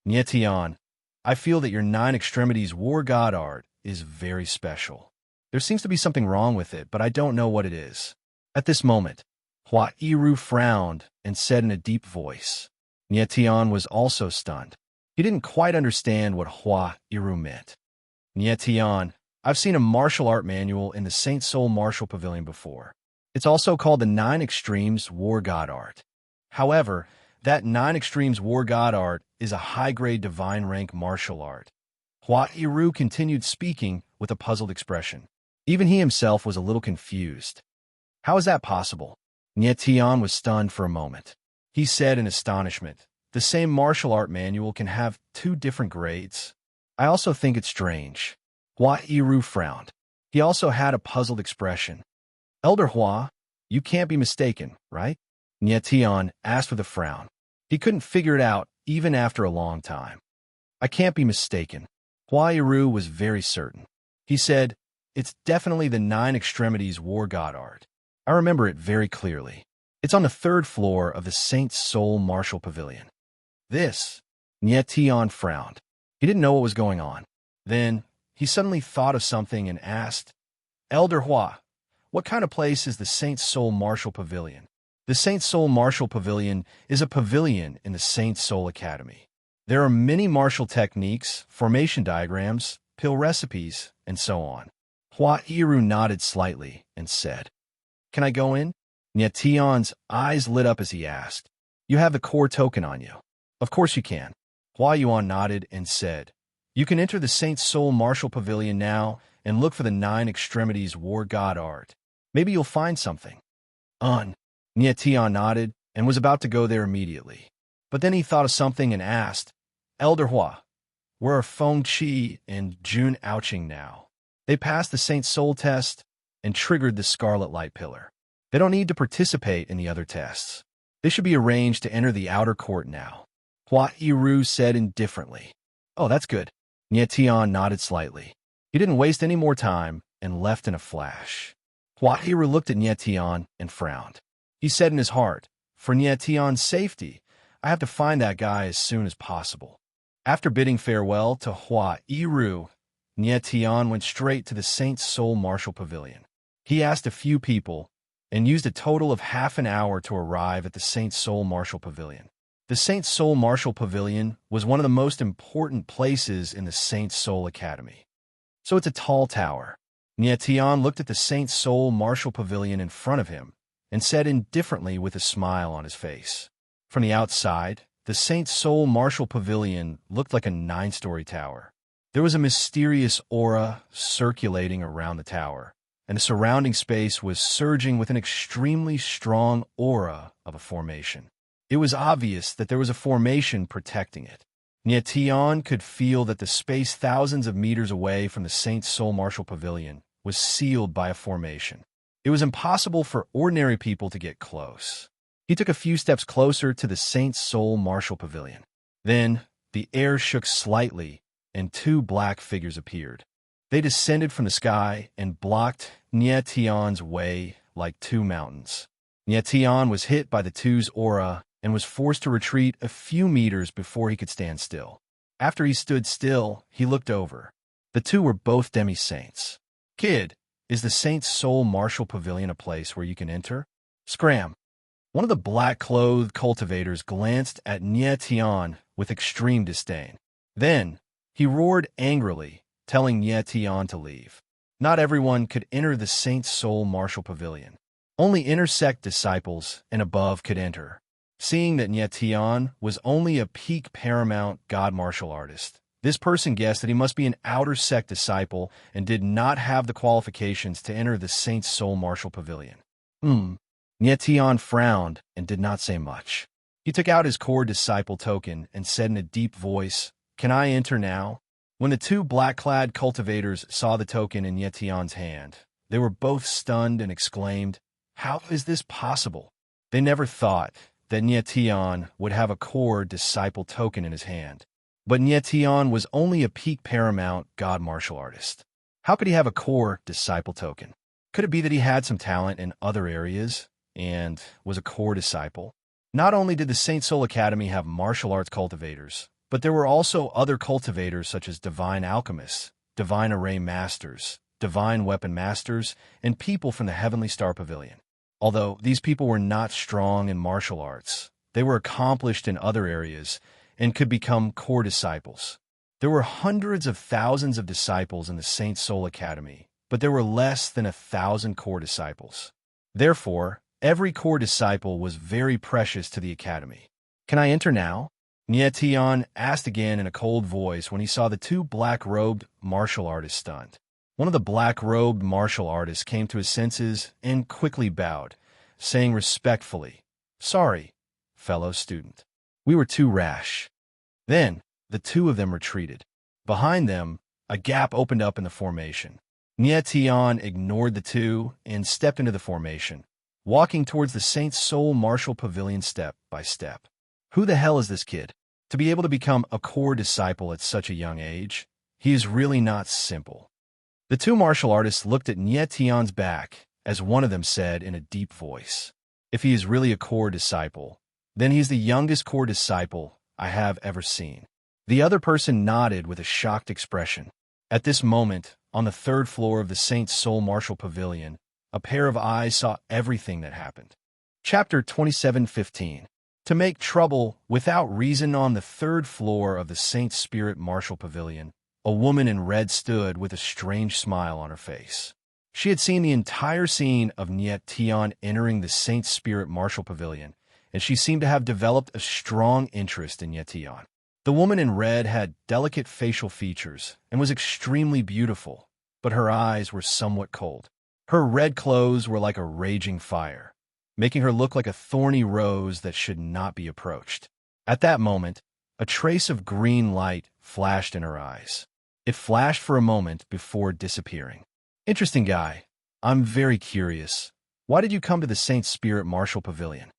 Nyat Tian, I feel that your nine extremities war god art is very special. There seems to be something wrong with it, but I don't know what it is. At this moment, Hua Iru frowned and said in a deep voice. Nyat Tian was also stunned. He didn't quite understand what Hua Iru meant. Nyat Tian, I've seen a martial art manual in the Saint Soul Martial Pavilion before. It's also called the Nine Extremes War God Art. However, that Nine Extremes War God Art is a high-grade divine rank martial art. Hua Iru continued speaking with a puzzled expression. Even he himself was a little confused. How is that possible? Nyat Tian was stunned for a moment. He said in astonishment, the same martial art manual can have two different grades. I also think it's strange. Hua Iru frowned. He also had a puzzled expression. Elder Hua, you can't be mistaken, right? Nyat Tian asked with a frown. He couldn't figure it out even after a long time. I can't be mistaken. Hua Iru was very certain. He said, it's definitely the Nine Extremities War God Art. I remember it very clearly. It's on the third floor of the Saint Soul Martial Pavilion. This, Nyat Tian frowned. He didn't know what was going on. Then, he suddenly thought of something and asked, Elder Hua, what kind of place is the Saint Soul Martial Pavilion? The Saint Soul Martial Pavilion is a pavilion in the Saint Soul Academy. There are many martial techniques, formation diagrams, pill recipes, and so on. Hua Iru nodded slightly and said, Can I go in? Nyat Tian's eyes lit up as he asked, You have the core token on you. Of course you can. Hua Yuan nodded and said, You can enter the Saint Soul Martial Pavilion now and look for the Nine Extremities War God Art. Maybe you'll find something. Nyat Tian nodded and was about to go there immediately. But then he thought of something and asked, Elder Hua, where are Feng Qi and Jun Ouching now? They passed the Saint Soul test and triggered the Scarlet Light Pillar. They don't need to participate in the other tests. They should be arranged to enter the outer court now. Hua Iru said indifferently. Oh, that's good. Nyat Tian nodded slightly. He didn't waste any more time and left in a flash. Hua Iru looked at Nyat Tian and frowned. He said in his heart, For Nyat Tian's safety, I have to find that guy as soon as possible. After bidding farewell to Hua Iru, Nyat Tian went straight to the Saint Soul Martial Pavilion. He asked a few people and used a total of half an hour to arrive at the Saint Soul Martial Pavilion. The Saint Soul Martial Pavilion was one of the most important places in the Saint Soul Academy. So it's a tall tower. Nyat Tian looked at the Saint Soul Martial Pavilion in front of him and said indifferently with a smile on his face. From the outside, the Saint Soul Martial Pavilion looked like a 9-story tower. There was a mysterious aura circulating around the tower, and the surrounding space was surging with an extremely strong aura of a formation. It was obvious that there was a formation protecting it. Nyat Tian could feel that the space thousands of meters away from the Saint Soul Martial Pavilion was sealed by a formation. It was impossible for ordinary people to get close. He took a few steps closer to the Saint Soul Martial Pavilion. Then, the air shook slightly, and two black figures appeared. They descended from the sky and blocked Nietian's way like two mountains. Nietian was hit by the two's aura and was forced to retreat a few meters before he could stand still. After he stood still, he looked over. The two were both demi-saints. "Kid, is the Saint's Soul Martial Pavilion a place where you can enter?" Scram. One of the black-clothed cultivators glanced at Nietian with extreme disdain. Then, he roared angrily, telling Nietian to leave. Not everyone could enter the Saint's Soul Martial Pavilion. Only intersect disciples and above could enter. Seeing that Nietian was only a peak paramount god martial artist, this person guessed that he must be an outer sect disciple and did not have the qualifications to enter the Saint's Soul Martial Pavilion. Nietian frowned and did not say much. He took out his core disciple token and said in a deep voice, "Can I enter now?" When the two black-clad cultivators saw the token in Nietian's hand, they were both stunned and exclaimed, "How is this possible?" They never thought that Nietian would have a core disciple token in his hand. But Nietian was only a peak paramount god martial artist. How could he have a core disciple token? Could it be that he had some talent in other areas and was a core disciple? Not only did the Saint Soul Academy have martial arts cultivators, but there were also other cultivators such as divine alchemists, divine array masters, divine weapon masters, and people from the Heavenly Star Pavilion. Although these people were not strong in martial arts, they were accomplished in other areas and could become core disciples. There were hundreds of thousands of disciples in the Saint Soul Academy, but there were less than 1,000 core disciples. Therefore, every core disciple was very precious to the Academy. "Can I enter now?" Nietian asked again in a cold voice when he saw the two black-robed martial artists stunned. One of the black-robed martial artists came to his senses and quickly bowed, saying respectfully, "Sorry, fellow student. We were too rash." Then, the two of them retreated. Behind them, a gap opened up in the formation. Nietian ignored the two and stepped into the formation, walking towards the Saint Soul Martial Pavilion step by step. Who the hell is this kid? To be able to become a core disciple at such a young age, he is really not simple. The two martial artists looked at Nietian's back as one of them said in a deep voice, "If he is really a core disciple, then he's the youngest core disciple I have ever seen." The other person nodded with a shocked expression. At this moment, on the third floor of the Saint Soul Martial Pavilion, a pair of eyes saw everything that happened. Chapter 27:15. To make trouble without reason. On the third floor of the Saint Spirit Martial Pavilion, a woman in red stood with a strange smile on her face. She had seen the entire scene of Nietian entering the Saint Spirit Martial Pavilion, and she seemed to have developed a strong interest in Nietian. The woman in red had delicate facial features and was extremely beautiful, but her eyes were somewhat cold. Her red clothes were like a raging fire, making her look like a thorny rose that should not be approached. At that moment, a trace of green light flashed in her eyes. It flashed for a moment before disappearing. "Interesting guy. I'm very curious. Why did you come to the Saint Spirit Martial Pavilion?"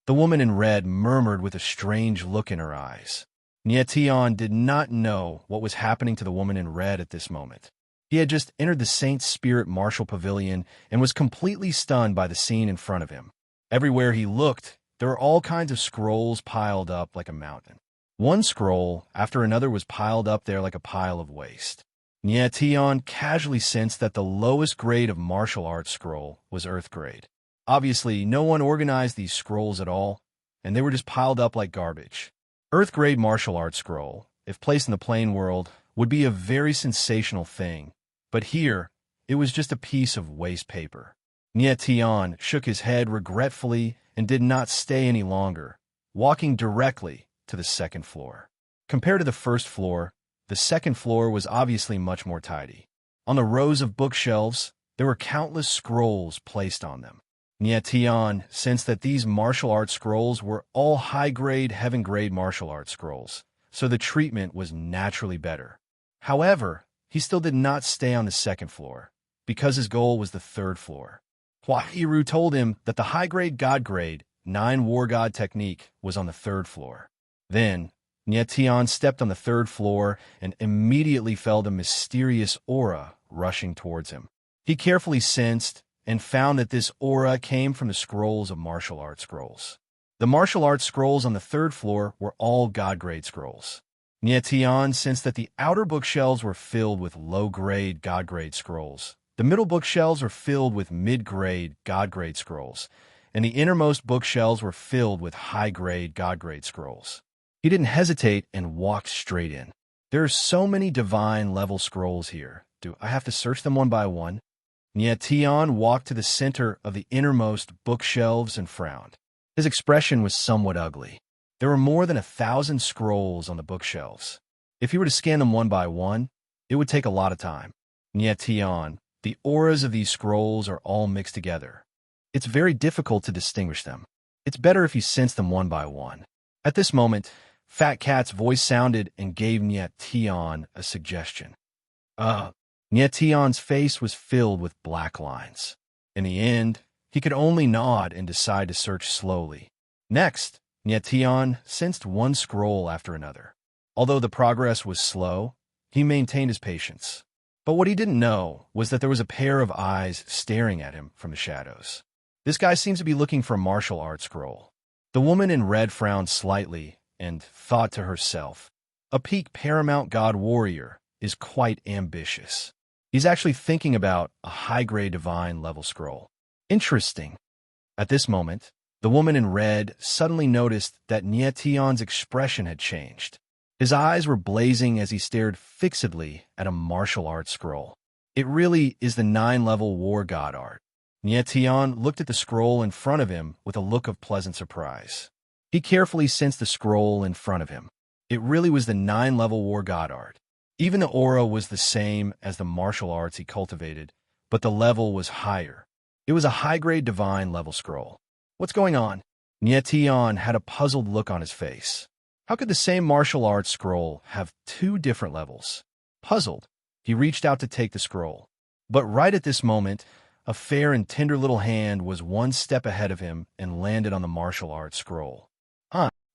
The woman in red murmured with a strange look in her eyes. Nietian did not know what was happening to the woman in red at this moment. He had just entered the Saint Spirit Martial Pavilion and was completely stunned by the scene in front of him. Everywhere he looked, there were all kinds of scrolls piled up like a mountain. One scroll after another was piled up there like a pile of waste. Nietian casually sensed that the lowest grade of martial arts scroll was Earth grade. Obviously, no one organized these scrolls at all, and they were just piled up like garbage. Earth grade martial arts scroll, if placed in the plain world, would be a very sensational thing, but here, it was just a piece of waste paper. Nietian shook his head regretfully and did not stay any longer, walking directly to the second floor. Compared to the first floor, the second floor was obviously much more tidy. On the rows of bookshelves, there were countless scrolls placed on them. Nietian sensed that these martial arts scrolls were all high-grade, heaven-grade martial arts scrolls, so the treatment was naturally better. However, he still did not stay on the second floor, because his goal was the third floor. Huairu told him that the high-grade god-grade 9 War God technique was on the third floor. Then, Nietian stepped on the third floor and immediately felt a mysterious aura rushing towards him. He carefully sensed and found that this aura came from the scrolls of martial arts scrolls. The martial arts scrolls on the third floor were all God-grade scrolls. Tian sensed that the outer bookshelves were filled with low-grade God-grade scrolls. The middle bookshelves were filled with mid-grade God-grade scrolls, and the innermost bookshelves were filled with high-grade God-grade scrolls. He didn't hesitate and walked straight in. There are so many divine-level scrolls here. Do I have to search them one by one? Tian walked to the center of the innermost bookshelves and frowned. His expression was somewhat ugly. There were more than 1,000 scrolls on the bookshelves. If he were to scan them one by one, it would take a lot of time. Tian, the auras of these scrolls are all mixed together. It's very difficult to distinguish them. It's better if you sense them one by one. At this moment, Fat Cat's voice sounded and gave Tian a suggestion. Tian's face was filled with black lines. In the end, he could only nod and decide to search slowly. Next, Tian sensed one scroll after another. Although the progress was slow, he maintained his patience. But what he didn't know was that there was a pair of eyes staring at him from the shadows. This guy seems to be looking for a martial arts scroll. The woman in red frowned slightly and thought to herself, a peak paramount god warrior is quite ambitious. He's actually thinking about a high-grade divine level scroll. Interesting. At this moment, the woman in red suddenly noticed that Tian's expression had changed. His eyes were blazing as he stared fixedly at a martial arts scroll. It really is the 9-level war god art. Tian looked at the scroll in front of him with a look of pleasant surprise. He carefully sensed the scroll in front of him. It really was the 9-level war god art. Even the aura was the same as the martial arts he cultivated, but the level was higher. It was a high-grade divine level scroll. What's going on? Tian had a puzzled look on his face. How could the same martial arts scroll have 2 different levels? Puzzled, he reached out to take the scroll. But right at this moment, a fair and tender little hand was one step ahead of him and landed on the martial arts scroll.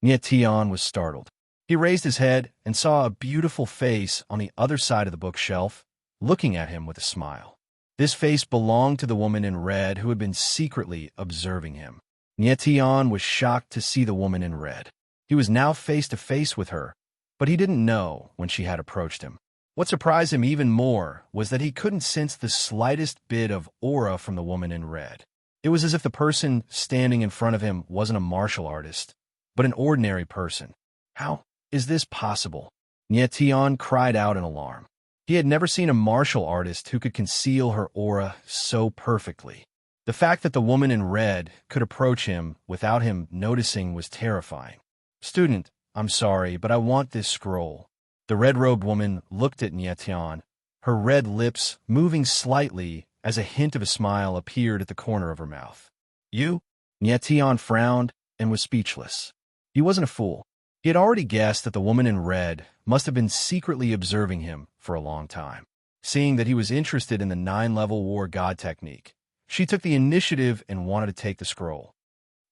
Tian was startled. He raised his head and saw a beautiful face on the other side of the bookshelf, looking at him with a smile. This face belonged to the woman in red who had been secretly observing him. Tian was shocked to see the woman in red. He was now face to face with her, but he didn't know when she had approached him. What surprised him even more was that he couldn't sense the slightest bit of aura from the woman in red. It was as if the person standing in front of him wasn't a martial artist, but an ordinary person. How is this possible? Tian cried out in alarm. He had never seen a martial artist who could conceal her aura so perfectly. The fact that the woman in red could approach him without him noticing was terrifying. "Student, I'm sorry, but I want this scroll." The red-robed woman looked at Tian, her red lips moving slightly as a hint of a smile appeared at the corner of her mouth. "You?" Tian frowned and was speechless. He wasn't a fool. He had already guessed that the woman in red must have been secretly observing him for a long time. Seeing that he was interested in the 9-level war god technique, she took the initiative and wanted to take the scroll.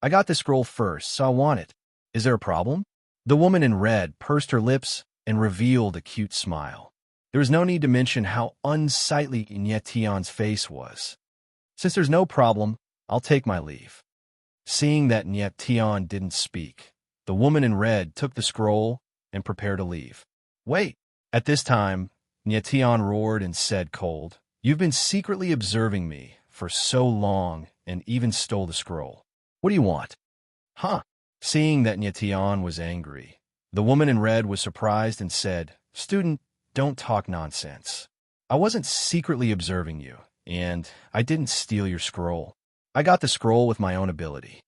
"I got the scroll first, so I want it. Is there a problem?" The woman in red pursed her lips and revealed a cute smile. There was no need to mention how unsightly Tian's face was. "Since there's no problem, I'll take my leave." Seeing that Tian didn't speak, the woman in red took the scroll and prepared to leave. "Wait!" At this time, Tian roared and said cold, "You've been secretly observing me for so long and even stole the scroll. What do you want?" "Huh?" Seeing that Tian was angry, the woman in red was surprised and said, "Student, don't talk nonsense. I wasn't secretly observing you, and I didn't steal your scroll. I got the scroll with my own ability."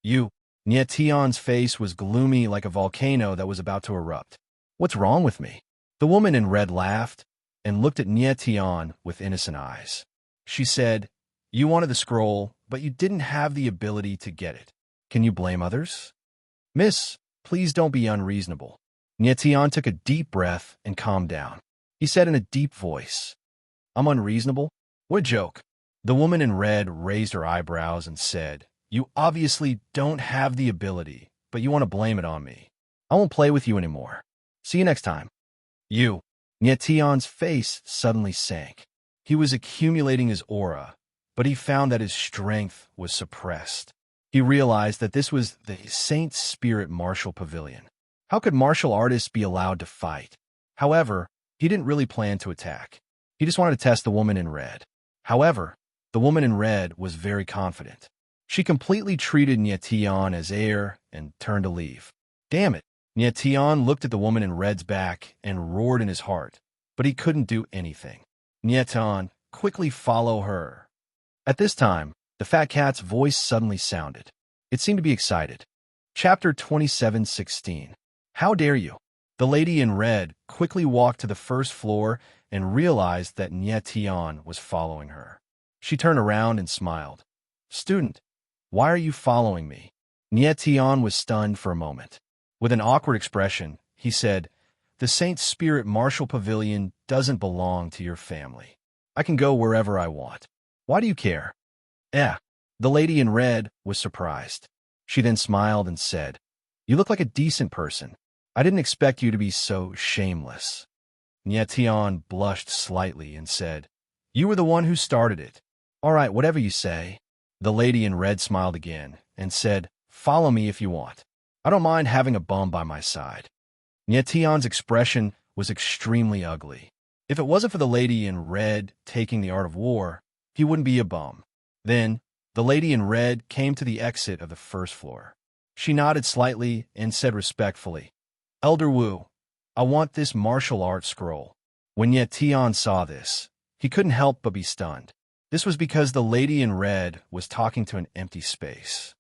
"You..." Tian's face was gloomy like a volcano that was about to erupt. "What's wrong with me?" The woman in red laughed and looked at Tian with innocent eyes. She said, "You wanted the scroll, but you didn't have the ability to get it. Can you blame others?" "Miss, please don't be unreasonable." Tian took a deep breath and calmed down. He said in a deep voice, "I'm unreasonable? What a joke." The woman in red raised her eyebrows and said, "You obviously don't have the ability, but you want to blame it on me. I won't play with you anymore. See you next time." "You." Tian's face suddenly sank. He was accumulating his aura, but he found that his strength was suppressed. He realized that this was the Saint Spirit Martial Pavilion. How could martial artists be allowed to fight? However, he didn't really plan to attack. He just wanted to test the woman in red. However, the woman in red was very confident. She completely treated Nyetian as air and turned to leave. Damn it! Nyetian looked at the woman in red's back and roared in his heart, but he couldn't do anything. Nyetian, quickly follow her. At this time, the fat cat's voice suddenly sounded. It seemed to be excited. Chapter 27:16. How dare you? The lady in red quickly walked to the first floor and realized that Nyetian was following her. She turned around and smiled. Student, why are you following me? Nyetian was stunned for a moment. With an awkward expression, he said, The Saint Spirit Martial Pavilion doesn't belong to your family. I can go wherever I want. Why do you care? The lady in red was surprised. She then smiled and said, You look like a decent person. I didn't expect you to be so shameless. Nyetian blushed slightly and said, You were the one who started it. All right, whatever you say. The lady in red smiled again and said, Follow me if you want. I don't mind having a bum by my side. Nyetian's expression was extremely ugly. If it wasn't for the lady in red taking the art of war, he wouldn't be a bum. Then, the lady in red came to the exit of the first floor. She nodded slightly and said respectfully, Elder Wu, I want this martial arts scroll. When Nyetian saw this, he couldn't help but be stunned. This was because the lady in red was talking to an empty space.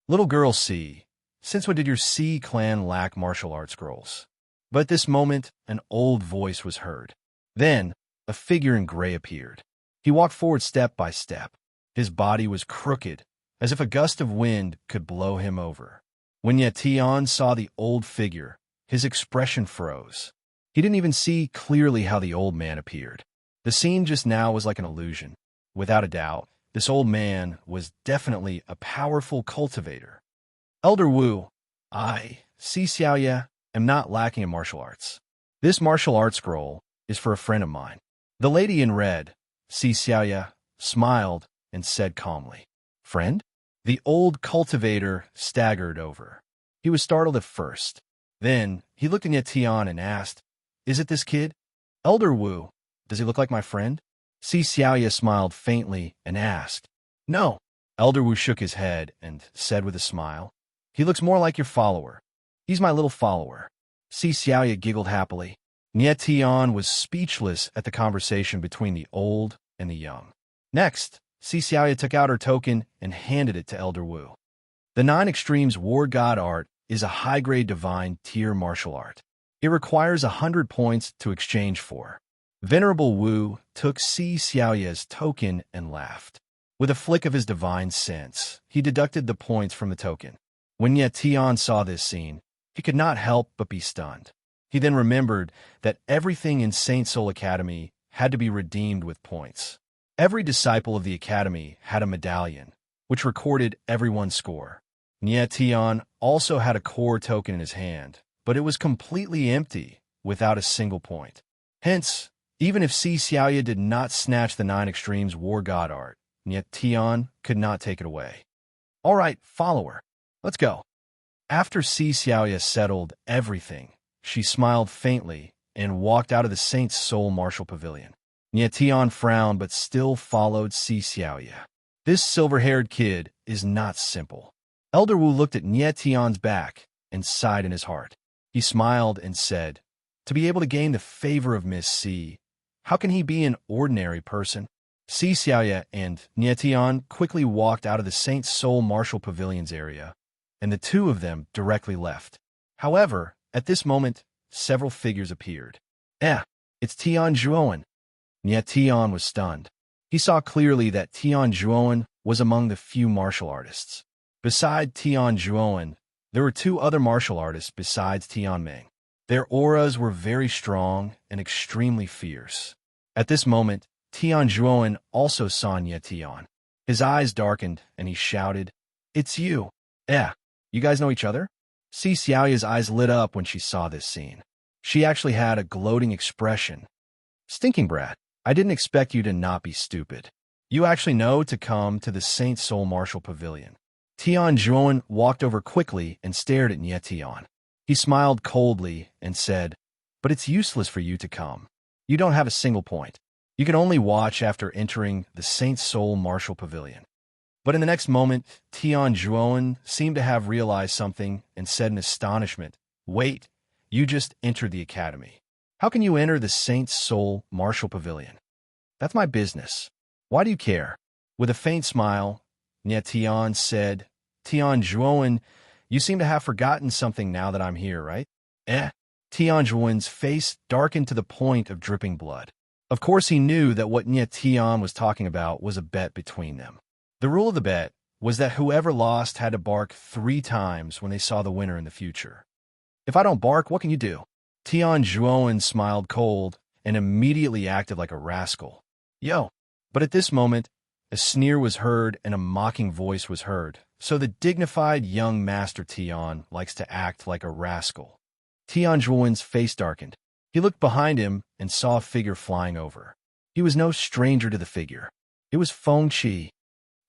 Little girl C, since when did your C clan lack martial arts scrolls? But at this moment, an old voice was heard. Then, a figure in gray appeared. He walked forward step by step. His body was crooked, as if a gust of wind could blow him over. When Nyetian saw the old figure, his expression froze. He didn't even see clearly how the old man appeared. The scene just now was like an illusion. Without a doubt, this old man was definitely a powerful cultivator. Elder Wu, I, Si Xiaoye, am not lacking in martial arts. This martial arts scroll is for a friend of mine. The lady in red, Si Xiaoye, smiled and said calmly, Friend? The old cultivator staggered over. He was startled at first. Then, he looked at Nyetian and asked, Is it this kid? Elder Wu, does he look like my friend? Si Xiaoye smiled faintly and asked, No. Elder Wu shook his head and said with a smile, He looks more like your follower. He's my little follower. Si Xiaoye giggled happily. Nyetian was speechless at the conversation between the old and the young. Next, Si Xiaoye took out her token and handed it to Elder Wu. The 9 Extremes War God art is a high-grade divine tier martial art. It requires 100 points to exchange for. Venerable Wu took Si Xiaoye's token and laughed. With a flick of his divine sense, he deducted the points from the token. When Nyetian saw this scene, he could not help but be stunned. He then remembered that everything in Saint Soul Academy had to be redeemed with points. Every disciple of the academy had a medallion, which recorded everyone's score. Nyetian also had a core token in his hand, but it was completely empty, without a single point. Hence, even if Si Xiaoye did not snatch the 9 Extremes War God art, Nyetian could not take it away. All right, follower, let's go. After Si Xiaoye settled everything, she smiled faintly and walked out of the Saint's Soul Martial Pavilion. Nyetian frowned but still followed Si Xiaoye. This silver-haired kid is not simple. Elder Wu looked at Nyetian's back and sighed in his heart. He smiled and said, To be able to gain the favor of Miss C, how can he be an ordinary person? Si Xiaoye and Nyetian quickly walked out of the Saint Soul Martial Pavilion's area, and the two of them directly left. However, at this moment, several figures appeared. It's Tian Zhuowen. Nyetian was stunned. He saw clearly that Tian Zhuowen was among the few martial artists. Beside Tian Zhuowen, there were 2 other martial artists besides Tian Meng. Their auras were very strong and extremely fierce. At this moment, Tian Zhuowen also saw Nyetian. His eyes darkened and he shouted, It's you. You guys know each other? Si Xiaoye's eyes lit up when she saw this scene. She actually had a gloating expression. Stinking brat. I didn't expect you to not be stupid. You actually know to come to the Saint Soul Martial Pavilion. Tian Juan walked over quickly and stared at Nie Tian. He smiled coldly and said, "But it's useless for you to come. You don't have a single point. You can only watch after entering the Saint Soul Martial Pavilion." But in the next moment, Tian Juan seemed to have realized something and said in astonishment, "Wait, you just entered the academy. How can you enter the Saint Soul Martial Pavilion?" "That's my business. Why do you care?" With a faint smile, Nie Tian said, "Tian Juan, you seem to have forgotten something now that I'm here, right?" Tian Juan's face darkened to the point of dripping blood. Of course he knew that what Nie Tian was talking about was a bet between them. The rule of the bet was that whoever lost had to bark 3 times when they saw the winner in the future. "If I don't bark, what can you do?" Tian Juan smiled cold and immediately acted like a rascal. "Yo!" But at this moment, a sneer was heard and a mocking voice was heard, so the dignified young Master Tian likes to act like a rascal. Tian Juan's face darkened. He looked behind him and saw a figure flying over. He was no stranger to the figure. It was Feng Qi.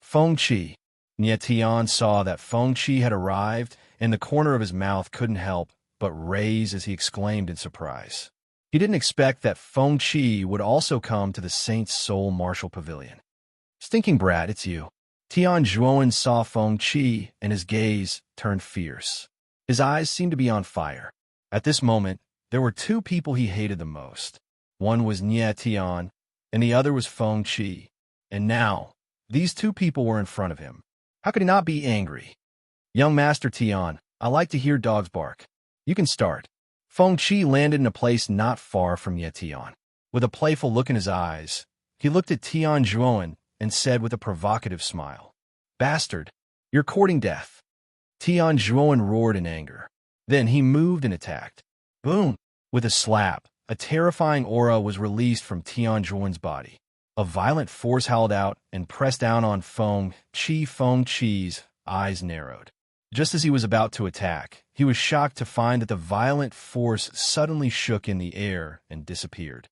Feng Qi. Nie Tian saw that Feng Qi had arrived, and the corner of his mouth couldn't help but raise as he exclaimed in surprise. He didn't expect that Feng Qi would also come to the Saint Soul Martial Pavilion. "Stinking brat, it's you." Tian Juan saw Feng Qi, and his gaze turned fierce. His eyes seemed to be on fire. At this moment, there were 2 people he hated the most. One was Nie Tian, and the other was Feng Qi. And now, these 2 people were in front of him. How could he not be angry? "Young Master Tian, I like to hear dogs bark. You can start." Feng Qi landed in a place not far from Nie Tian. With a playful look in his eyes, he looked at Tian Juan and said with a provocative smile, "Bastard, you're courting death." Tian Juan roared in anger. Then he moved and attacked. Boom! With a slap, a terrifying aura was released from Tian Juan's body. A violent force howled out and pressed down on Feng Qi. Feng Qi's eyes narrowed. Just as he was about to attack, he was shocked to find that the violent force suddenly shook in the air and disappeared.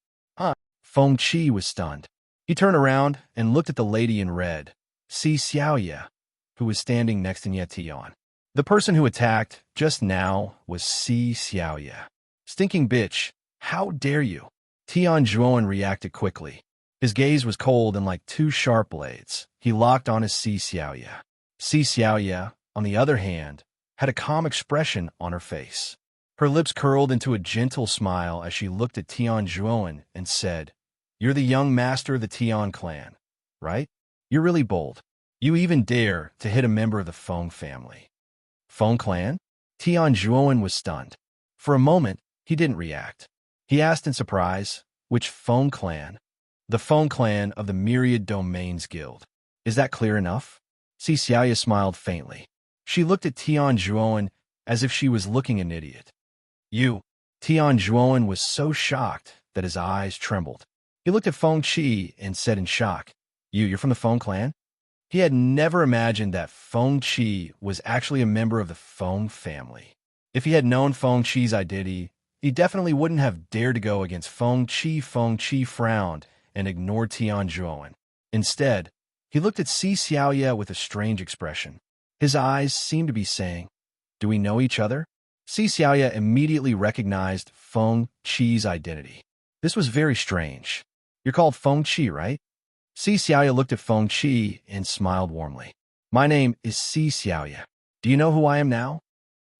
Feng Qi was stunned. He turned around and looked at the lady in red, Si Xiaoye, who was standing next to Nie Tian. The person who attacked just now was Si Xiaoye. "Stinking bitch, how dare you?" Tian Juan reacted quickly. His gaze was cold and like 2 sharp blades. He locked on his Si Xiaoye. Si Xiaoye, on the other hand, had a calm expression on her face. Her lips curled into a gentle smile as she looked at Tian Juan and said, "You're the young master of the Tian clan, right? You're really bold. You even dare to hit a member of the Feng family." "Feng clan?" Tian Juan was stunned. For a moment, he didn't react. He asked in surprise, "Which Feng clan?" "The Feng clan of the Myriad Domains Guild. Is that clear enough?" Si Xiaoye smiled faintly. She looked at Tian Juan as if she was looking an idiot. "You." Tian Juan was so shocked that his eyes trembled. He looked at Feng Qi and said in shock, You're from the Feng clan?" He had never imagined that Feng Qi was actually a member of the Feng family. If he had known Feng Qi's identity, he definitely wouldn't have dared to go against Feng Qi. Feng Qi frowned and ignored Tian Juan. Instead, he looked at Si Xiaoye with a strange expression. His eyes seemed to be saying, "Do we know each other?" Si Xiaoye immediately recognized Feng Qi's identity. This was very strange. "You're called Feng Qi, right?" Si Xiaoye looked at Feng Qi and smiled warmly. "My name is Si Xiaoye. Do you know who I am now?"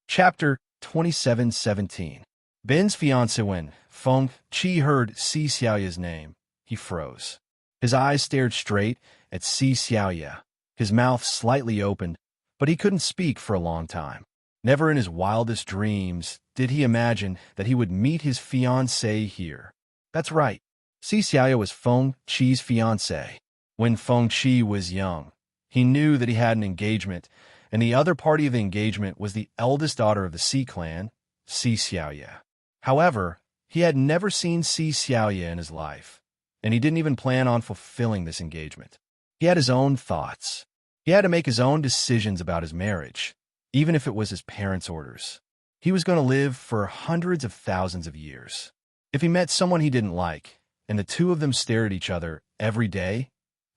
Chapter 27:17. Ben's fiancé. When Feng Qi heard Si Xiaoye's name, he froze. His eyes stared straight at Si Xiaoye. His mouth slightly opened, but he couldn't speak for a long time. Never in his wildest dreams did he imagine that he would meet his fiancée here. That's right. Si Xiaoye was Feng Qi's fiancée. When Feng Qi was young, he knew that he had an engagement, and the other party of the engagement was the eldest daughter of the Si clan, Si Xiaoye. However, he had never seen Si Xiaoye in his life, and he didn't even plan on fulfilling this engagement. He had his own thoughts. He had to make his own decisions about his marriage, even if it was his parents' orders. He was going to live for hundreds of thousands of years. If he met someone he didn't like, and the two of them stared at each other every day,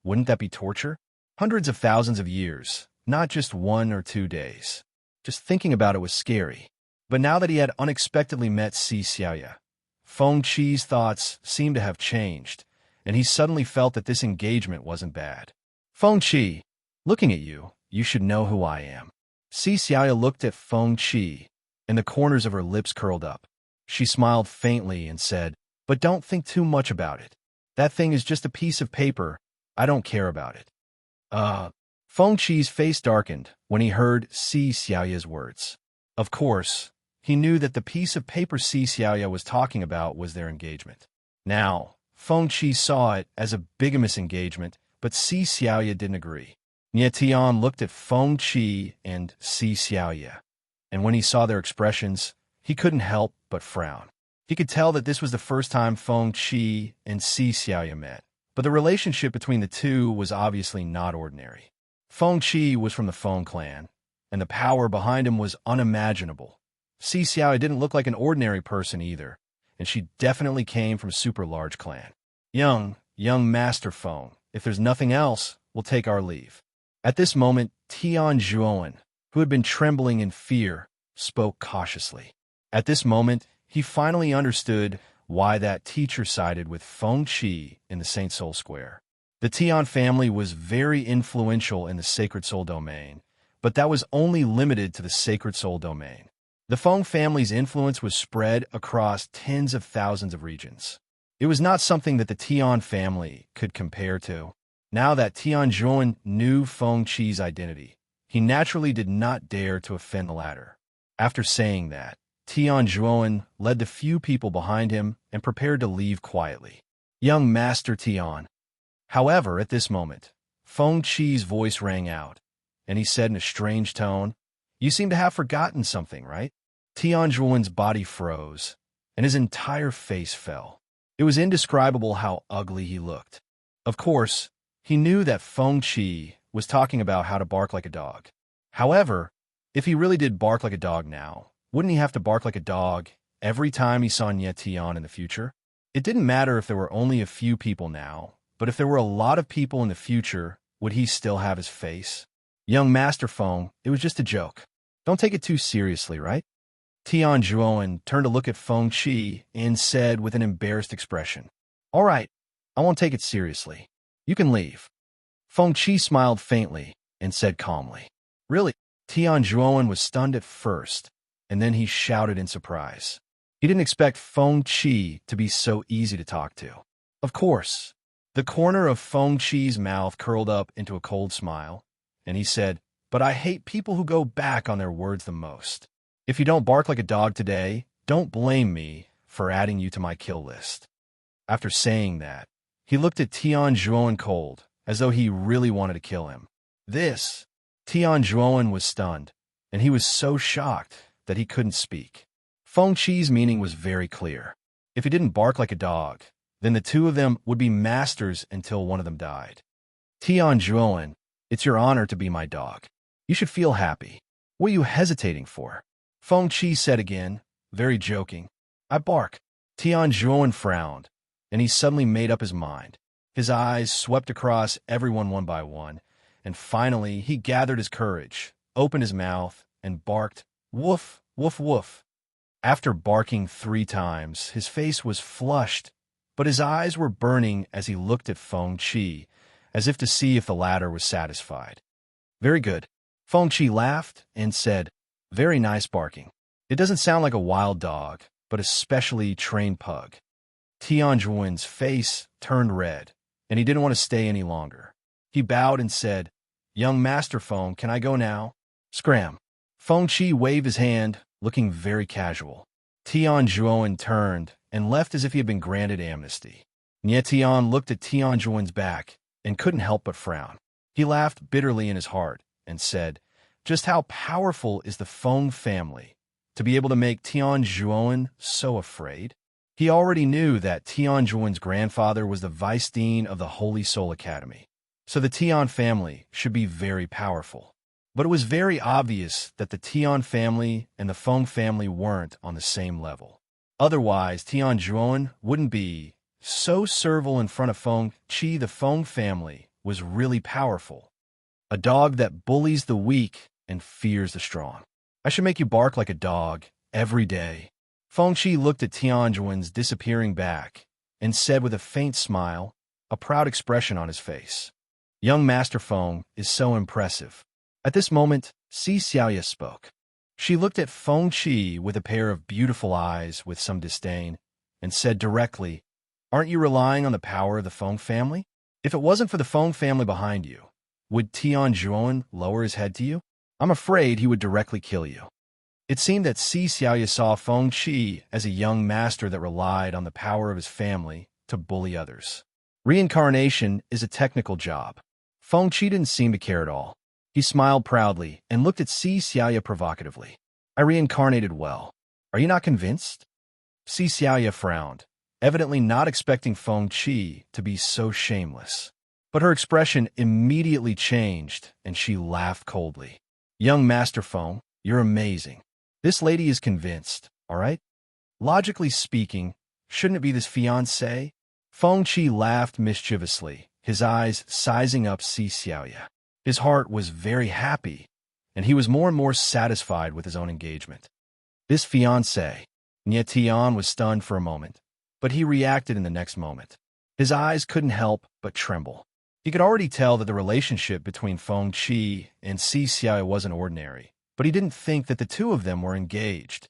wouldn't that be torture? Hundreds of thousands of years, not just 1 or 2 days. Just thinking about it was scary. But now that he had unexpectedly met Si Xiaoya, Feng Qi's thoughts seemed to have changed, and he suddenly felt that this engagement wasn't bad. Feng Qi, looking at you, you should know who I am. Si Xiaoya looked at Feng Qi, and the corners of her lips curled up. She smiled faintly and said, "But don't think too much about it. That thing is just a piece of paper. I don't care about it." Feng Qi's face darkened when he heard Si Xiaoya's words. Of course, he knew that the piece of paper Si Xiaoya was talking about was their engagement. Now, Feng Qi saw it as a bigamous engagement, but Si Xiaoya didn't agree. Nie Tian looked at Feng Qi and Si Xiaoya, and when he saw their expressions, he couldn't help but frown. He could tell that this was the first time Feng Qi and Si Xiaoya met, but the relationship between the two was obviously not ordinary. Feng Qi was from the Feng clan, and the power behind him was unimaginable. Si Xiaoya didn't look like an ordinary person either, and she definitely came from a super large clan. Young Master Feng, if there's nothing else, we'll take our leave." At this moment, Tian Zhuowen, who had been trembling in fear, spoke cautiously. At this moment, he finally understood why that teacher sided with Feng Qi in the Saint Soul Square. The Tian family was very influential in the Sacred Soul domain, but that was only limited to the Sacred Soul domain. The Feng family's influence was spread across tens of thousands of regions. It was not something that the Tian family could compare to. Now that Tian Zhuowen knew Feng Qi's identity, he naturally did not dare to offend the latter. After saying that, Tian Zhuowen led the few people behind him and prepared to leave quietly. "Young Master Tian." However, at this moment, Feng Qi's voice rang out, and he said in a strange tone, "You seem to have forgotten something, right?" Tian Zhuowen's body froze, and his entire face fell. It was indescribable how ugly he looked. Of course, he knew that Feng Qi was talking about how to bark like a dog. However, if he really did bark like a dog now, wouldn't he have to bark like a dog every time he saw Nie Tian in the future? It didn't matter if there were only a few people now, but if there were a lot of people in the future, would he still have his face? "Young Master Feng, it was just a joke. Don't take it too seriously, right?" Tian Zhuowen turned to look at Feng Qi and said with an embarrassed expression, "All right, I won't take it seriously. You can leave." Feng Qi smiled faintly and said calmly, "Really?" Tian Zhuowen was stunned at first, and then he shouted in surprise. He didn't expect Feng Qi to be so easy to talk to. Of course, the corner of Feng Qi's mouth curled up into a cold smile, and he said, "But I hate people who go back on their words the most. If you don't bark like a dog today, don't blame me for adding you to my kill list." After saying that, he looked at Tian Zhuowen cold, as though he really wanted to kill him. Tian Zhuowen was stunned, and he was so shocked that he couldn't speak. Feng Qi's meaning was very clear. If he didn't bark like a dog, then the two of them would be masters until one of them died. "Tian Zhuowen, it's your honor to be my dog. You should feel happy. What are you hesitating for?" Feng Qi said again, very joking, "I bark." Tian Zhuowen frowned, and he suddenly made up his mind. His eyes swept across everyone one by one, and finally he gathered his courage, opened his mouth, and barked, "Woof, woof, woof." After barking 3 times, his face was flushed, but his eyes were burning as he looked at Feng Qi, as if to see if the latter was satisfied. "Very good." Feng Qi laughed and said, "Very nice barking. It doesn't sound like a wild dog, but a specially trained pug." Tian Zhuowen's face turned red, and he didn't want to stay any longer. He bowed and said, "Young Master Feng, can I go now?" Scram. Feng Qi waved his hand, looking very casual. Tian Zhuowen turned and left as if he had been granted amnesty. Nie Tian looked at Tian Zhuowen's back and couldn't help but frown. He laughed bitterly in his heart and said, "Just how powerful is the Feng family to be able to make Tian Zhuowen so afraid?" He already knew that Tian Zhuowen's grandfather was the vice dean of the Holy Soul Academy, so the Tian family should be very powerful. But it was very obvious that the Tian family and the Feng family weren't on the same level. Otherwise, Tian Zhuowen wouldn't be so servile in front of Feng Qi. The Feng family was really powerful. A dog that bullies the weak and fears the strong. I should make you bark like a dog every day. Feng Qi looked at Tianjuan's disappearing back and said with a faint smile, a proud expression on his face, "Young Master Feng is so impressive." At this moment, Si Xiaoya spoke. She looked at Feng Qi with a pair of beautiful eyes with some disdain and said directly, "Aren't you relying on the power of the Feng family? If it wasn't for the Feng family behind you, would Tianjuan lower his head to you? I'm afraid he would directly kill you." It seemed that Si Xiaoya saw Feng Qi as a young master that relied on the power of his family to bully others. Reincarnation is a technical job. Feng Qi didn't seem to care at all. He smiled proudly and looked at Si Xiaoya provocatively. "I reincarnated well. Are you not convinced?" Si Xiaoya frowned, evidently not expecting Feng Qi to be so shameless. But her expression immediately changed, and she laughed coldly. "Young Master Feng, you're amazing. This lady is convinced, all right? Logically speaking, shouldn't it be this fiancé?" Feng Qi laughed mischievously, his eyes sizing up Si Xiaoya. His heart was very happy, and he was more and more satisfied with his own engagement. This fiancé. Nie Tian was stunned for a moment, but he reacted in the next moment. His eyes couldn't help but tremble. He could already tell that the relationship between Feng Qi and Si Xiaoya wasn't ordinary, but he didn't think that the two of them were engaged.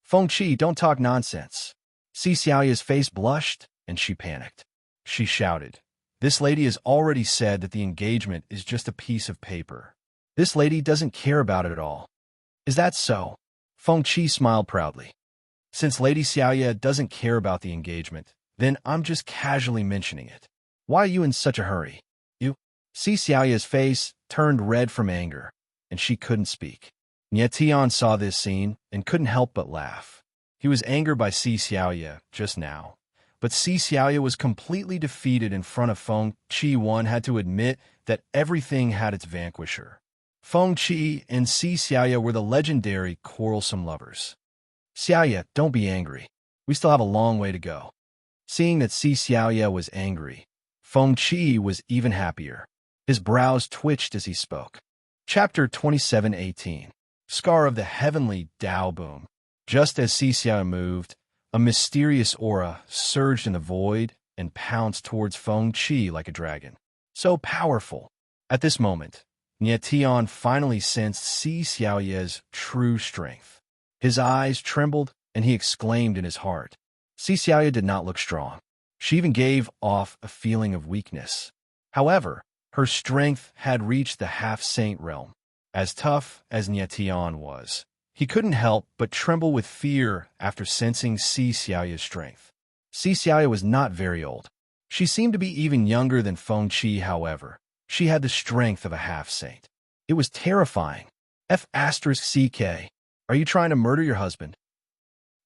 "Feng Qi, don't talk nonsense." Si Xiaoya's face blushed, and she panicked. She shouted, "This lady has already said that the engagement is just a piece of paper. This lady doesn't care about it at all." "Is that so?" Feng Qi smiled proudly. "Since Lady Xiaoya doesn't care about the engagement, then I'm just casually mentioning it. Why are you in such a hurry?" "You?" Si Xiaoya's face turned red from anger, and she couldn't speak. Nie Tian saw this scene and couldn't help but laugh. He was angered by Si Xiaoya just now, but Si Xiaoya was completely defeated in front of Feng Qi. One had to admit that everything had its vanquisher. Feng Qi and Si Xiaoya were the legendary quarrelsome lovers. "Xiaoya, don't be angry. We still have a long way to go." Seeing that Si Xiaoya was angry, Feng Qi was even happier. His brows twitched as he spoke. Chapter 27:18. Scar of the Heavenly Dao Boom. Just as Si Xiaoya moved, a mysterious aura surged in the void and pounced towards Feng Qi like a dragon. So powerful. At this moment, Nie Tian finally sensed Si Xiaoya's true strength. His eyes trembled, and he exclaimed in his heart. Si Xiaoya did not look strong. She even gave off a feeling of weakness. However, her strength had reached the half-saint realm. As tough as Nie Tian was, he couldn't help but tremble with fear after sensing Si Xiaoya's strength. Si Xiaoya was not very old. She seemed to be even younger than Feng Qi, however. She had the strength of a half-saint. It was terrifying. F***CK. Are you trying to murder your husband?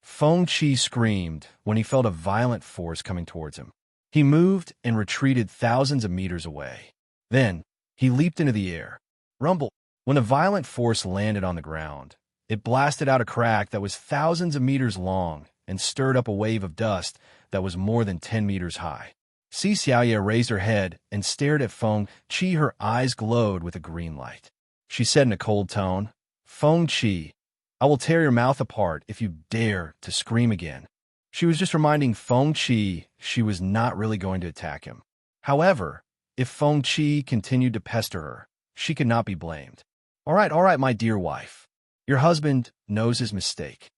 Feng Qi screamed when he felt a violent force coming towards him. He moved and retreated thousands of meters away. Then, he leaped into the air. Rumble. When the violent force landed on the ground, it blasted out a crack that was thousands of meters long and stirred up a wave of dust that was more than 10 meters high. Si Xiaoya raised her head and stared at Feng Qi. Her eyes glowed with a green light. She said in a cold tone, "Feng Qi, I will tear your mouth apart if you dare to scream again." She was just reminding Feng Qi she was not really going to attack him. However, if Feng Qi continued to pester her, she could not be blamed. All right, my dear wife. Your husband knows his mistake."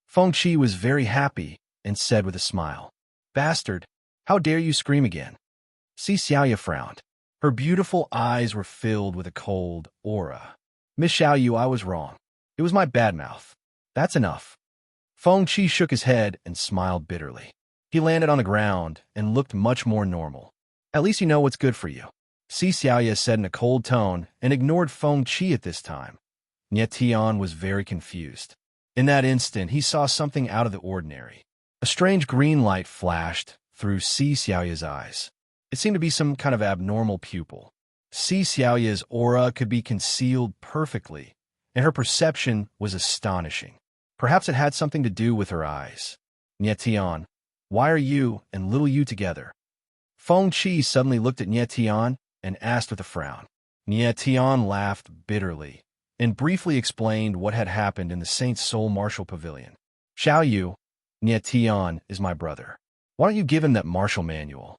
Feng Qi was very happy and said with a smile, "Bastard, how dare you scream again?" Si Xiaoya frowned. Her beautiful eyes were filled with a cold aura. "Miss Xiaoyu, I was wrong. It was my bad mouth. That's enough." Feng Qi shook his head and smiled bitterly. He landed on the ground and looked much more normal. "At least you know what's good for you," Si Xiaoya said in a cold tone and ignored Feng Qi at this time. Nie Tian was very confused. In that instant, he saw something out of the ordinary. A strange green light flashed through Si Xiaoya's eyes. It seemed to be some kind of abnormal pupil. Si Xiaoya's aura could be concealed perfectly, and her perception was astonishing. Perhaps it had something to do with her eyes. Nie Tian, why are you and little you together? Feng Qi suddenly looked at Nie Tian and asked with a frown. Nie Tian laughed bitterly and briefly explained what had happened in the Saint Soul Martial Pavilion. Xiao Yu, Nie Tian is my brother. Why don't you give him that martial manual?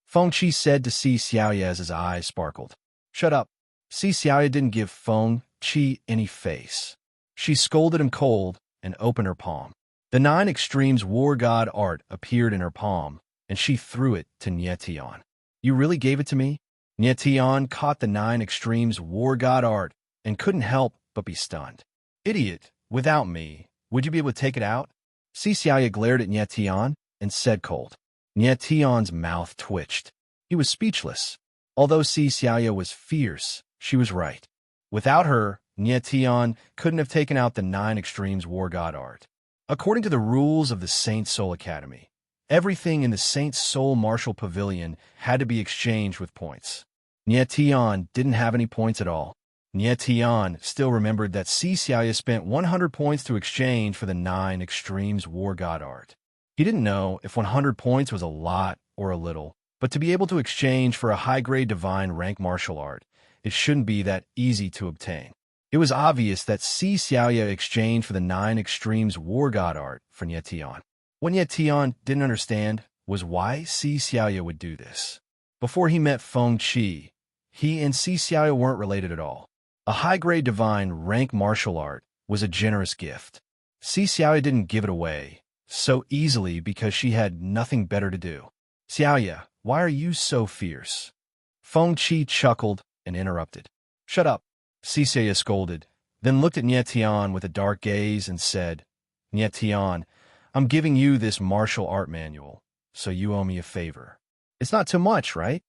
Feng Qi said to Si Xiaoya as his eyes sparkled. Shut up. Si Xiaoya didn't give Feng Qi any face. She scolded him cold and opened her palm. The 9 Extremes War God art appeared in her palm, and she threw it to Nie Tian. You really gave it to me? Nie Tian caught the 9 Extremes War God art and couldn't help but be stunned. Idiot, without me, would you be able to take it out? Si Xiaoya glared at Nie Tian and said cold. Nie Tian's mouth twitched. He was speechless. Although Si Xiaoya was fierce, she was right. Without her, Nie Tian couldn't have taken out the 9 Extremes War God art. According to the rules of the Saint Soul Academy, everything in the Saint Soul Martial Pavilion had to be exchanged with points. Nie Tian didn't have any points at all. Nie Tian still remembered that Si Xiaoya spent 100 points to exchange for the 9 Extremes War God art. He didn't know if 100 points was a lot or a little, but to be able to exchange for a high-grade divine rank martial art, it shouldn't be that easy to obtain. It was obvious that Si Xiaoya exchanged for the 9 Extremes War God art for Nie Tian. What Nie Tian didn't understand was why Si Xiaoya would do this. Before he met Feng Qi, he and Si Xiaoya weren't related at all. A high-grade divine rank martial art was a generous gift. Si Xiaoya didn't give it away so easily because she had nothing better to do. Xiaoya, why are you so fierce? Feng Qi chuckled and interrupted. Shut up. Si Xiaoya scolded, then looked at Nie Tian with a dark gaze and said, Nie Tian, I'm giving you this martial art manual, so you owe me a favor. It's not too much, right?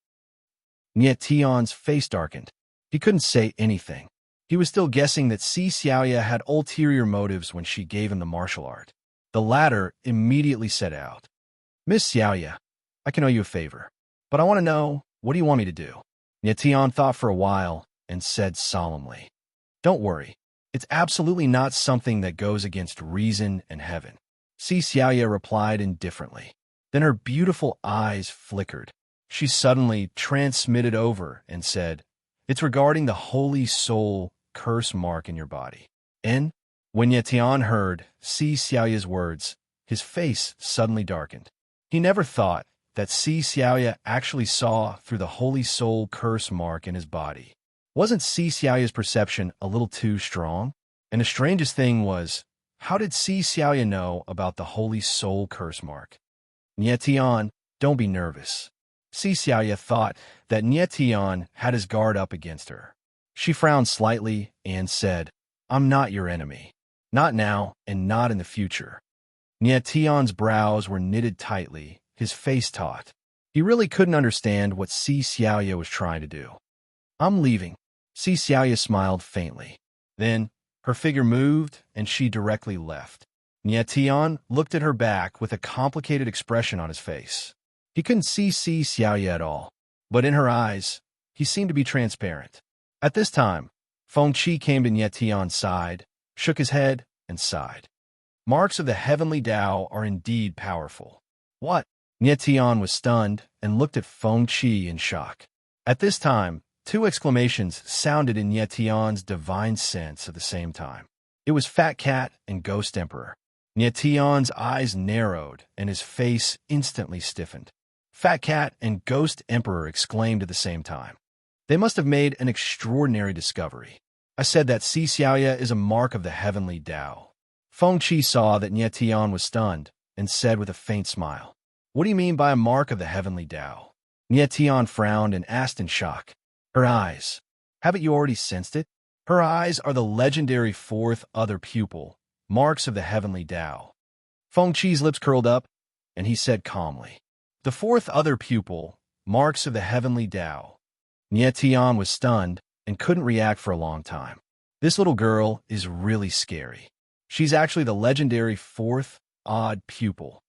Nie Tian's face darkened. He couldn't say anything. He was still guessing that Si Xiaoya had ulterior motives when she gave him the martial art. The latter immediately set out. Miss Xiaoya, I can owe you a favor, but I want to know, what do you want me to do? Nie Tian thought for a while and said solemnly, Don't worry, it's absolutely not something that goes against reason and heaven. Si Xiaoya replied indifferently. Then her beautiful eyes flickered. She suddenly transmitted over and said, It's regarding the holy soul curse mark in your body. And when Nie Tian heard Si Xiaoya's words, his face suddenly darkened. He never thought that Si Xiaoya actually saw through the holy soul curse mark in his body. Wasn't Si Xiaoya's perception a little too strong? And the strangest thing was, how did Si Xiaoya know about the holy soul curse mark? Nie Tian, don't be nervous. Si Xiaoya thought that Nie Tian had his guard up against her. She frowned slightly and said, I'm not your enemy. Not now and not in the future. Nie Tian's brows were knitted tightly, his face taut. He really couldn't understand what Si Xiaoya was trying to do. I'm leaving. Si Xiaoya smiled faintly. Then, her figure moved, and she directly left. Nie Tian looked at her back with a complicated expression on his face. He couldn't see Si Xiaoya at all, but in her eyes, he seemed to be transparent. At this time, Feng Qi came to Nie Tian's side, shook his head, and sighed. Marks of the heavenly Tao are indeed powerful. What? Nie Tian was stunned and looked at Feng Qi in shock. At this time, 2 exclamations sounded in Nie Tian's divine sense at the same time. It was Fat Cat and Ghost Emperor. Nie Tian's eyes narrowed and his face instantly stiffened. Fat Cat and Ghost Emperor exclaimed at the same time. They must have made an extraordinary discovery. I said that Si Xiaoya is a mark of the heavenly Tao. Feng Qi saw that Nie Tian was stunned and said with a faint smile, What do you mean by a mark of the heavenly Tao? Nie Tian frowned and asked in shock. Her eyes. Haven't you already sensed it? Her eyes are the legendary 4th other pupil, marks of the heavenly Tao. Feng Qi's lips curled up, and he said calmly, The 4th other pupil, marks of the heavenly Tao. Nie Tian was stunned and couldn't react for a long time. This little girl is really scary. She's actually the legendary 4th odd pupil.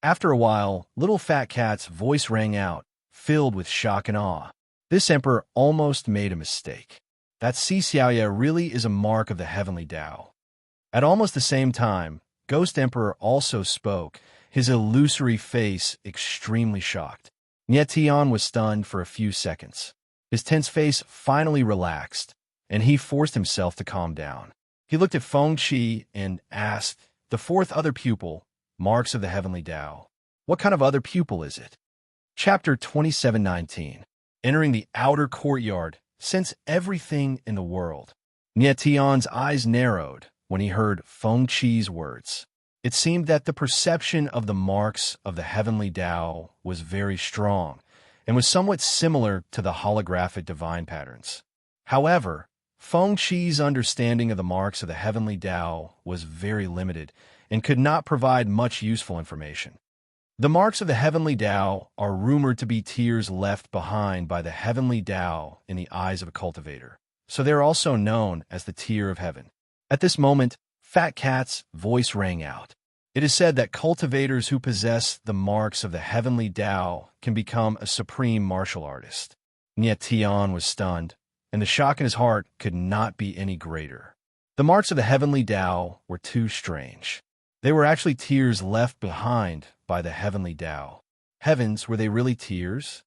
After a while, little Fat Cat's voice rang out, filled with shock and awe. This emperor almost made a mistake. That Si Xiaoya really is a mark of the heavenly Tao. At almost the same time, Ghost Emperor also spoke, his illusory face extremely shocked. Nietion was stunned for a few seconds. His tense face finally relaxed, and he forced himself to calm down. He looked at Feng Qi and asked, "The fourth other pupil, marks of the heavenly Tao. What kind of other pupil is it?" Chapter 27:19. Entering the outer courtyard, sense everything in the world. Nietion's eyes narrowed when he heard Feng Qi's words. It seemed that the perception of the marks of the heavenly Tao was very strong and was somewhat similar to the holographic divine patterns. However, Feng Qi's understanding of the marks of the heavenly Tao was very limited and could not provide much useful information. The marks of the heavenly Tao are rumored to be tears left behind by the heavenly Tao in the eyes of a cultivator, so they are also known as the tear of heaven. At this moment, Fat Cat's voice rang out. It is said that cultivators who possess the marks of the heavenly Tao can become a supreme martial artist. Nietion was stunned, and the shock in his heart could not be any greater. The marks of the heavenly Tao were too strange. They were actually tears left behind by the heavenly Tao. Heavens, were they really tears?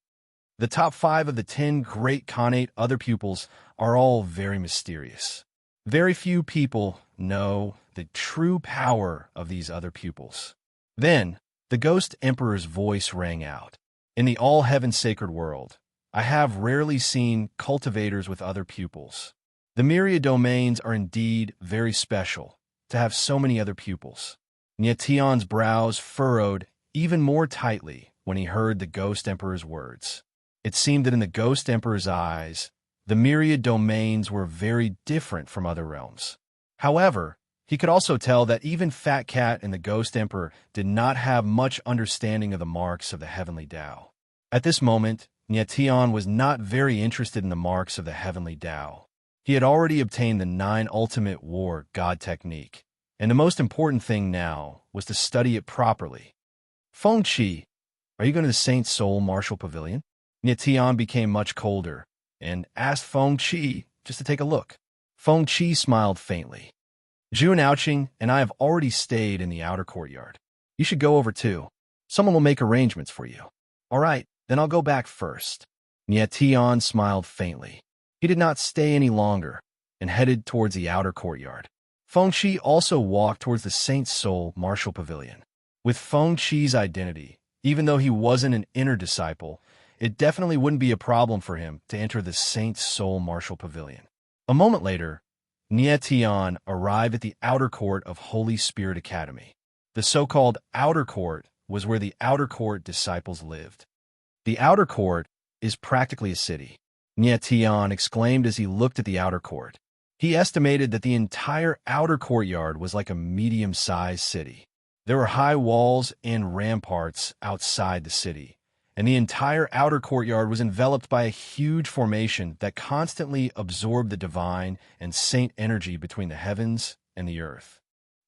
The top 5 of the 10 great Khanate other pupils are all very mysterious. Very few people know the true power of these other pupils. Then, the Ghost Emperor's voice rang out. In the all-heaven sacred world, I have rarely seen cultivators with other pupils. The myriad domains are indeed very special to have so many other pupils. Nietion's brows furrowed even more tightly when he heard the Ghost Emperor's words. It seemed that in the Ghost Emperor's eyes, the myriad domains were very different from other realms. However, he could also tell that even Fat Cat and the Ghost Emperor did not have much understanding of the marks of the heavenly Tao. At this moment, Nietion was not very interested in the marks of the heavenly Tao. He had already obtained the 9 ultimate war god technique, and the most important thing now was to study it properly. Feng Qi, are you going to the Saint Soul Martial Pavilion? Nietion became much colder and asked Feng Qi just to take a look. Feng Qi smiled faintly. Jun Ouching and I have already stayed in the outer courtyard. You should go over too. Someone will make arrangements for you. All right, then I'll go back first. Nietion smiled faintly. He did not stay any longer and headed towards the outer courtyard. Feng Qi also walked towards the Saint Soul Martial Pavilion. With Feng Qi's identity, even though he wasn't an inner disciple, it definitely wouldn't be a problem for him to enter the Saint Soul Martial Pavilion. A moment later, Nietion arrived at the outer court of Holy Spirit Academy. The so-called outer court was where the outer court disciples lived. The outer court is practically a city, Nietion exclaimed as he looked at the outer court. He estimated that the entire outer courtyard was like a medium-sized city. There were high walls and ramparts outside the city, and the entire outer courtyard was enveloped by a huge formation that constantly absorbed the divine and saint energy between the heavens and the earth.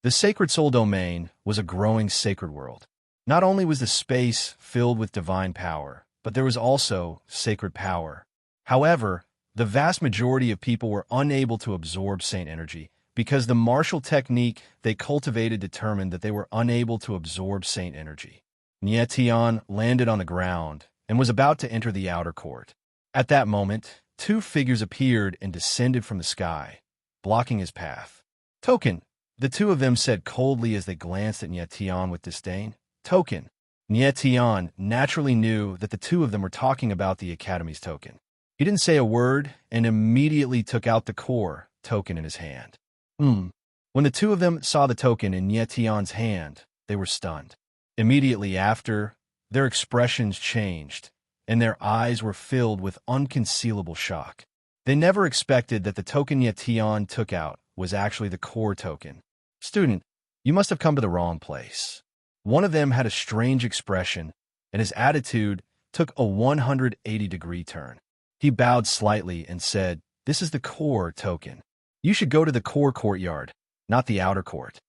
The Sacred Soul Domain was a growing sacred world. Not only was the space filled with divine power, but there was also sacred power. However, the vast majority of people were unable to absorb saint energy because the martial technique they cultivated determined that they were unable to absorb saint energy. Nietion landed on the ground and was about to enter the outer court. At that moment, 2 figures appeared and descended from the sky, blocking his path. "Token," the 2 of them said coldly as they glanced at Nietion with disdain. "Token." Nietion naturally knew that the 2 of them were talking about the Academy's token. He didn't say a word and immediately took out the core token in his hand. When the 2 of them saw the token in Nietion's hand, they were stunned. Immediately after, their expressions changed, and their eyes were filled with unconcealable shock. They never expected that the token Nietion took out was actually the core token. "Student, you must have come to the wrong place." One of them had a strange expression, and his attitude took a 180-degree turn. He bowed slightly and said, "This is the core token. You should go to the core courtyard, not the outer court."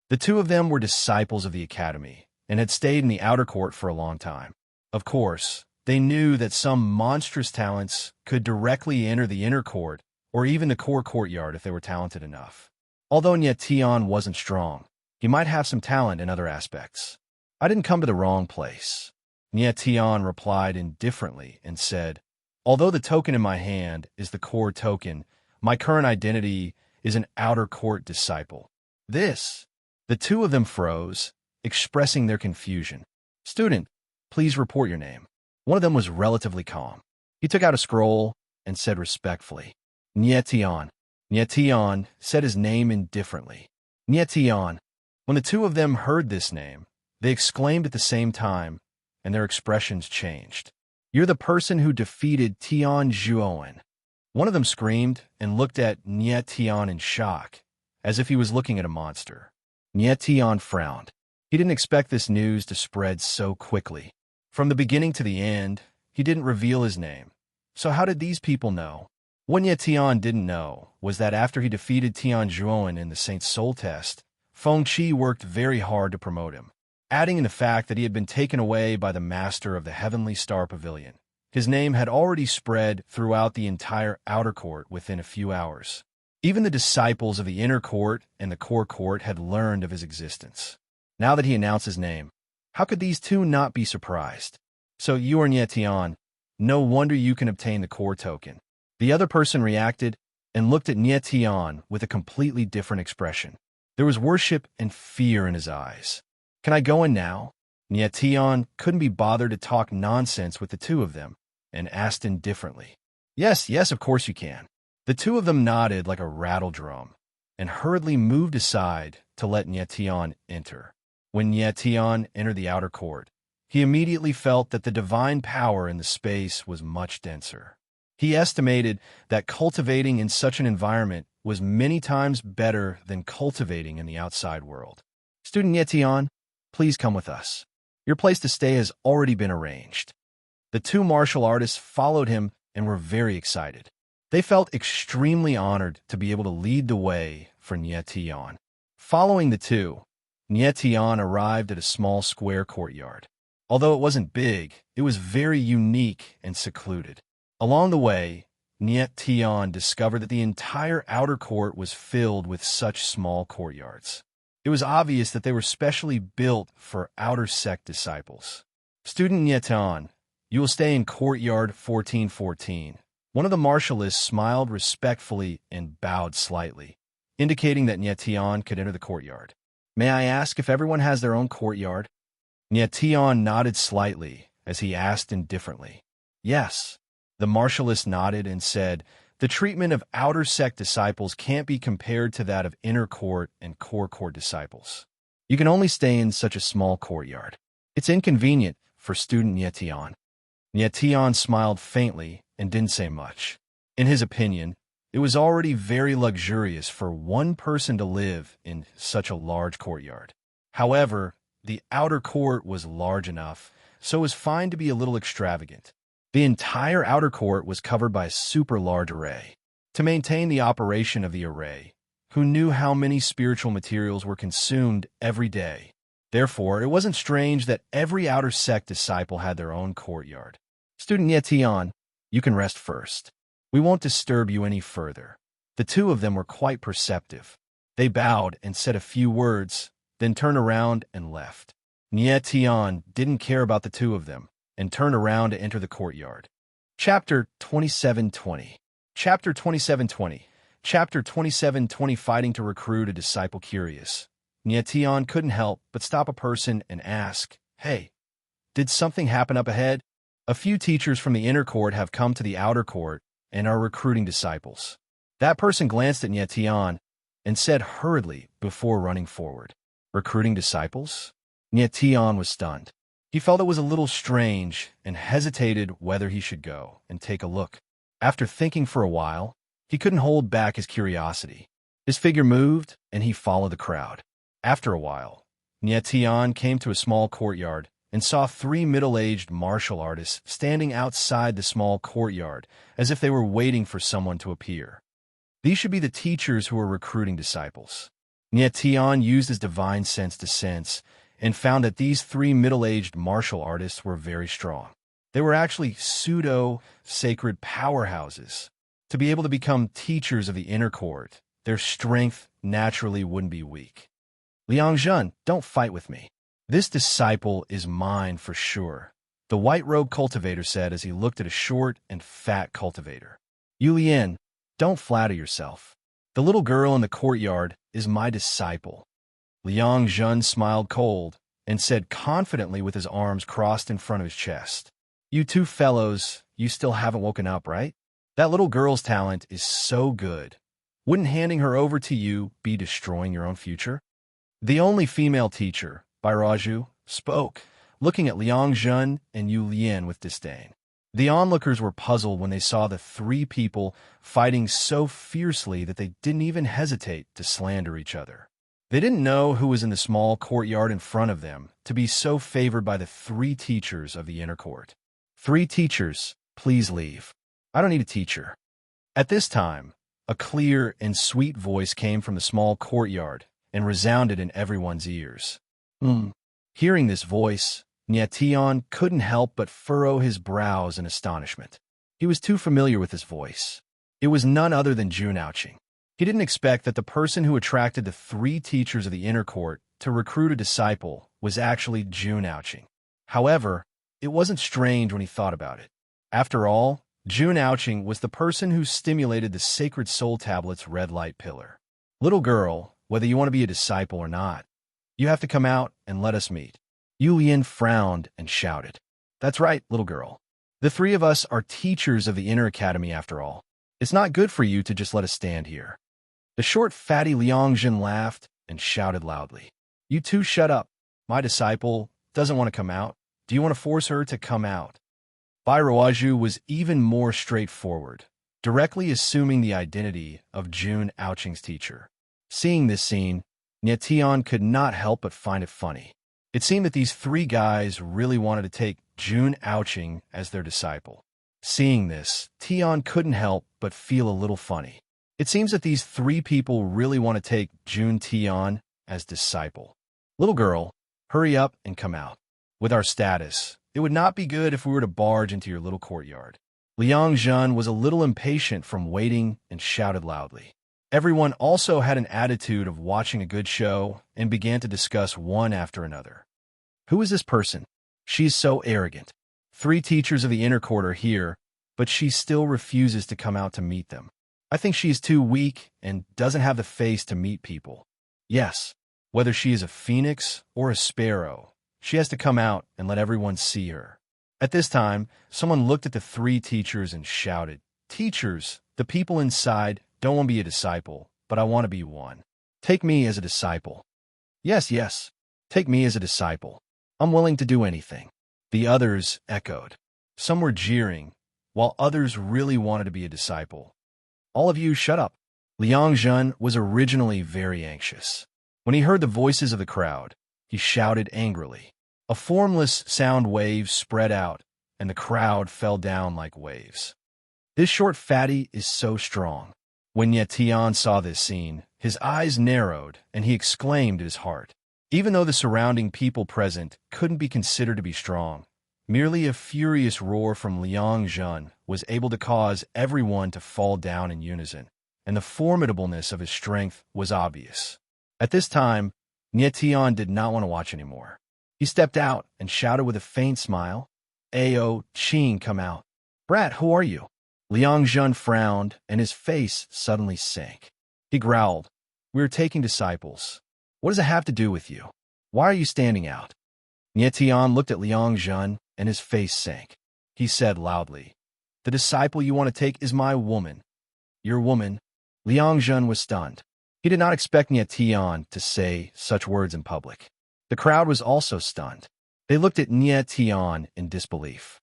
The 2 of them were disciples of the Academy and had stayed in the outer court for a long time. Of course, they knew that some monstrous talents could directly enter the inner court or even the core courtyard if they were talented enough. Although Nietion wasn't strong, he might have some talent in other aspects. I didn't come to the wrong place. Nie Tian replied indifferently and said, although the token in my hand is the core token, my current identity is an outer court disciple. This. The two of them froze, expressing their confusion. Student, please report your name. One of them was relatively calm. He took out a scroll and said respectfully, Nie Tian. Nie Tian said his name indifferently. Nie Tian. When the two of them heard this name, they exclaimed at the same time, and their expressions changed. You're the person who defeated Tian Zhuowen. One of them screamed and looked at Nie Tian in shock, as if he was looking at a monster. Nie Tian frowned. He didn't expect this news to spread so quickly. From the beginning to the end, he didn't reveal his name. So how did these people know? What Nie Tian didn't know was that after he defeated Tian Zhuowen in the Saint Soul test, Feng Qi worked very hard to promote him, adding in the fact that he had been taken away by the master of the Heavenly Star Pavilion. His name had already spread throughout the entire outer court within a few hours. Even the disciples of the inner court and the core court had learned of his existence. Now that he announced his name, how could these two not be surprised? So you are Nie Tian. No wonder you can obtain the core token. The other person reacted and looked at Nie Tian with a completely different expression. There was worship and fear in his eyes. Can I go in now? Nie Tian couldn't be bothered to talk nonsense with the two of them, and asked indifferently. Yes, of course you can. The two of them nodded like a rattle drum, and hurriedly moved aside to let Nie Tian enter. When Nie Tian entered the outer court, he immediately felt that the divine power in the space was much denser. He estimated that cultivating in such an environment was many times better than cultivating in the outside world. Student Nie Tian, please come with us. Your place to stay has already been arranged. The two martial artists followed him and were very excited. They felt extremely honored to be able to lead the way for Nie Tian. Following the two, Nie Tian arrived at a small square courtyard. Although it wasn't big, it was very unique and secluded. Along the way, Nie Tian discovered that the entire outer court was filled with such small courtyards. It was obvious that they were specially built for outer sect disciples. Student Nie Tian, you will stay in courtyard 1414. One of the martialists smiled respectfully and bowed slightly, indicating that Nie Tian could enter the courtyard. May I ask if everyone has their own courtyard? Nie Tian nodded slightly as he asked indifferently. Yes. The martialist nodded and said, the treatment of outer sect disciples can't be compared to that of inner court and core court disciples. You can only stay in such a small courtyard. It's inconvenient for student Nie Tian. Nie Tian smiled faintly and didn't say much. In his opinion, it was already very luxurious for one person to live in such a large courtyard. However, the outer court was large enough, so it was fine to be a little extravagant. The entire outer court was covered by a super large array. To maintain the operation of the array, who knew how many spiritual materials were consumed every day? Therefore, it wasn't strange that every outer sect disciple had their own courtyard. Student Nie Tian, you can rest first. We won't disturb you any further. The two of them were quite perceptive. They bowed and said a few words, then turned around and left. Nie Tian didn't care about the two of them, and turned around to enter the courtyard. Chapter 2720. Chapter 2720. Chapter 2720. Fighting to recruit a disciple. Curious, Nie Tian couldn't help but stop a person and ask, Hey, did something happen up ahead? A few teachers from the inner court have come to the outer court and are recruiting disciples. That person glanced at Nie Tian and said hurriedly before running forward, Recruiting disciples? Nie Tian was stunned. He felt it was a little strange and hesitated whether he should go and take a look. After thinking for a while, he couldn't hold back his curiosity. His figure moved, and he followed the crowd. After a while, Nie Tian came to a small courtyard and saw three middle-aged martial artists standing outside the small courtyard as if they were waiting for someone to appear. These should be the teachers who were recruiting disciples. Nie Tian used his divine sense to sense and found that these three middle-aged martial artists were very strong. They were actually pseudo-sacred powerhouses. To be able to become teachers of the inner court, their strength naturally wouldn't be weak. Liang Zhen, don't fight with me. "This disciple is mine for sure," the white-robed cultivator said as he looked at a short and fat cultivator. "Yulian, don't flatter yourself. The little girl in the courtyard is my disciple." Liang Zhen smiled cold and said confidently with his arms crossed in front of his chest, "You two fellows, you still haven't woken up, right? That little girl's talent is so good. Wouldn't handing her over to you be destroying your own future?" The only female teacher, Bairaju, spoke, looking at Liang Zhen and Yu Lian with disdain. The onlookers were puzzled when they saw the three people fighting so fiercely that they didn't even hesitate to slander each other. They didn't know who was in the small courtyard in front of them to be so favored by the three teachers of the inner court. "Three teachers, please leave. I don't need a teacher." At this time, a clear and sweet voice came from the small courtyard and resounded in everyone's ears. Hearing this voice, Nietian couldn't help but furrow his brows in astonishment. He was too familiar with this voice. It was none other than Jun Aoqing. He didn't expect that the person who attracted the three teachers of the inner court to recruit a disciple was actually Jun Aoqing. However, it wasn't strange when he thought about it. After all, Jun Aoqing was the person who stimulated the Sacred Soul Tablet's red light pillar. "Little girl, whether you want to be a disciple or not, you have to come out and let us meet." Yu Lian frowned and shouted, "That's right, little girl. The three of us are teachers of the Inner Academy after all. It's not good for you to just let us stand here." The short, fatty Liang Zhen laughed and shouted loudly, "You two shut up. My disciple doesn't want to come out. Do you want to force her to come out?" Bairaju was even more straightforward, directly assuming the identity of Jun Aoqing's teacher. Seeing this scene, Nietian could not help but find it funny. It seemed that these three guys really wanted to take Jun Aoqing as their disciple. Seeing this, Tian couldn't help but feel a little funny. It seems that these three people really want to take Jun Tian as disciple. "Little girl, hurry up and come out. With our status, it would not be good if we were to barge into your little courtyard." Liang Zhen was a little impatient from waiting and shouted loudly. Everyone also had an attitude of watching a good show and began to discuss one after another. "Who is this person? She's so arrogant. Three teachers of the inner court are here, but she still refuses to come out to meet them. I think she is too weak and doesn't have the face to meet people. Yes, whether she is a phoenix or a sparrow, she has to come out and let everyone see her." At this time, someone looked at the three teachers and shouted, "Teachers, the people inside don't want to be a disciple, but I want to be one. Take me as a disciple." Yes, take me as a disciple. I'm willing to do anything." The others echoed. Some were jeering, while others really wanted to be a disciple. "All of you shut up." Liang Zhen was originally very anxious. When he heard the voices of the crowd, he shouted angrily. A formless sound wave spread out, and the crowd fell down like waves. "This short fatty is so strong." When Nietian saw this scene, his eyes narrowed, and he exclaimed in his heart. Even though the surrounding people present couldn't be considered to be strong, merely a furious roar from Liang Zhen was able to cause everyone to fall down in unison, and the formidableness of his strength was obvious. At this time, Nietian did not want to watch anymore. He stepped out and shouted with a faint smile, "Ao Qing, come out." "Brat, who are you?" Liang Zhen frowned, and his face suddenly sank. He growled, "We are taking disciples. What does it have to do with you? Why are you standing out?" Nietian looked at Liang Zhen, and his face sank. He said loudly, "The disciple you want to take is my woman." "Your woman?" Liang Zhen was stunned. He did not expect Nietian to say such words in public. The crowd was also stunned. They looked at Nietian in disbelief.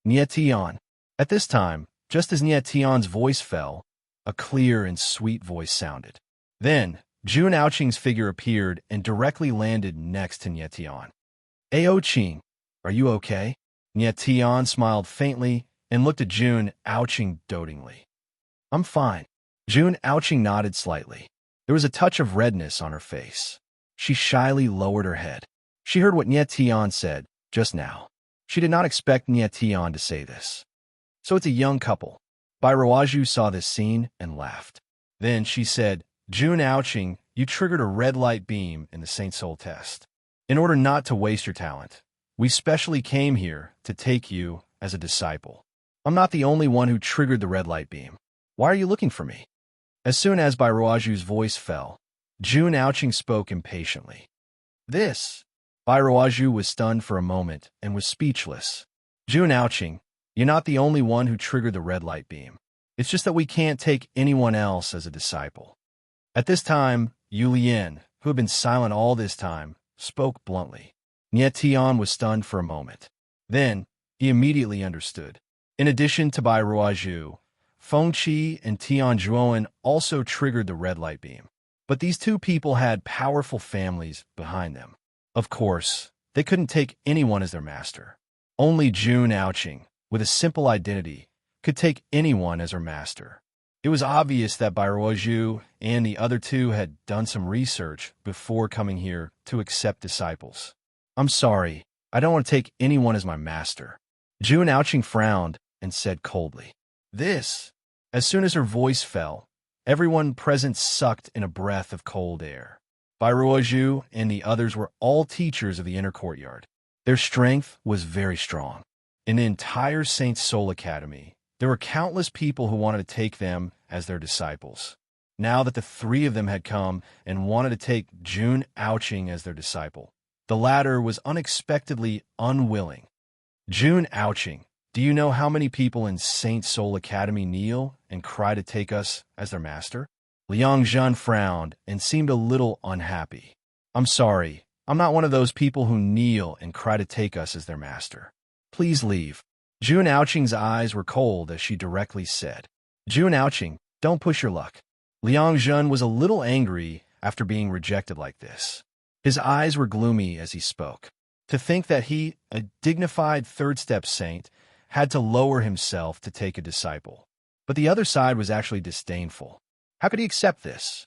"Nietian." At this time, just as Nietian's voice fell, a clear and sweet voice sounded. Then, Jun Aoqing's figure appeared and directly landed next to Nietian. "Ao Qing, are you okay?" Nietian smiled faintly and looked at Jun Aoqing dotingly. "I'm fine." Jun Aoqing nodded slightly. There was a touch of redness on her face. She shyly lowered her head. She heard what Nietian said just now. She did not expect Nietian to say this. "So it's a young couple." Bairaju saw this scene and laughed. Then she said, "Jun Aoqing, you triggered a red light beam in the Saint Soul test. In order not to waste your talent, we specially came here to take you as a disciple. I'm not the only one who triggered the red light beam. Why are you looking for me? As soon as Bairuaju's voice fell, Jun Aoqing spoke impatiently. This. Bairuaju was stunned for a moment and was speechless. Jun Aoqing, you're not the only one who triggered the red light beam. It's just that we can't take anyone else as a disciple. At this time, Yu Lian, who had been silent all this time, spoke bluntly. Nie Tian was stunned for a moment. Then, he immediately understood. In addition to Bai Ruaju, Feng Qi and Tian Zhuoan also triggered the red light beam. But these two people had powerful families behind them. Of course, they couldn't take anyone as their master. Only Jun Aoqing, with a simple identity, could take anyone as her master. It was obvious that Bai Ruaju and the other two had done some research before coming here to accept disciples. I'm sorry, I don't want to take anyone as my master. Jun Aoqing frowned and said coldly. This. As soon as her voice fell, everyone present sucked in a breath of cold air. Bai Ruaju and the others were all teachers of the inner courtyard. Their strength was very strong. In the entire Saint Soul Academy, there were countless people who wanted to take them as their disciples. Now that the three of them had come and wanted to take Jun Aoqing as their disciple, the latter was unexpectedly unwilling. Jun Aoqing, do you know how many people in Saint Soul Academy kneel and cry to take us as their master? Liang Zhan frowned and seemed a little unhappy. I'm sorry, I'm not one of those people who kneel and cry to take us as their master. Please leave. Jun Aoqing's eyes were cold as she directly said. Jun Aoqing, don't push your luck. Liang Zhan was a little angry after being rejected like this. His eyes were gloomy as he spoke. To think that he, a dignified third-step saint, had to lower himself to take a disciple. But the other side was actually disdainful. How could he accept this?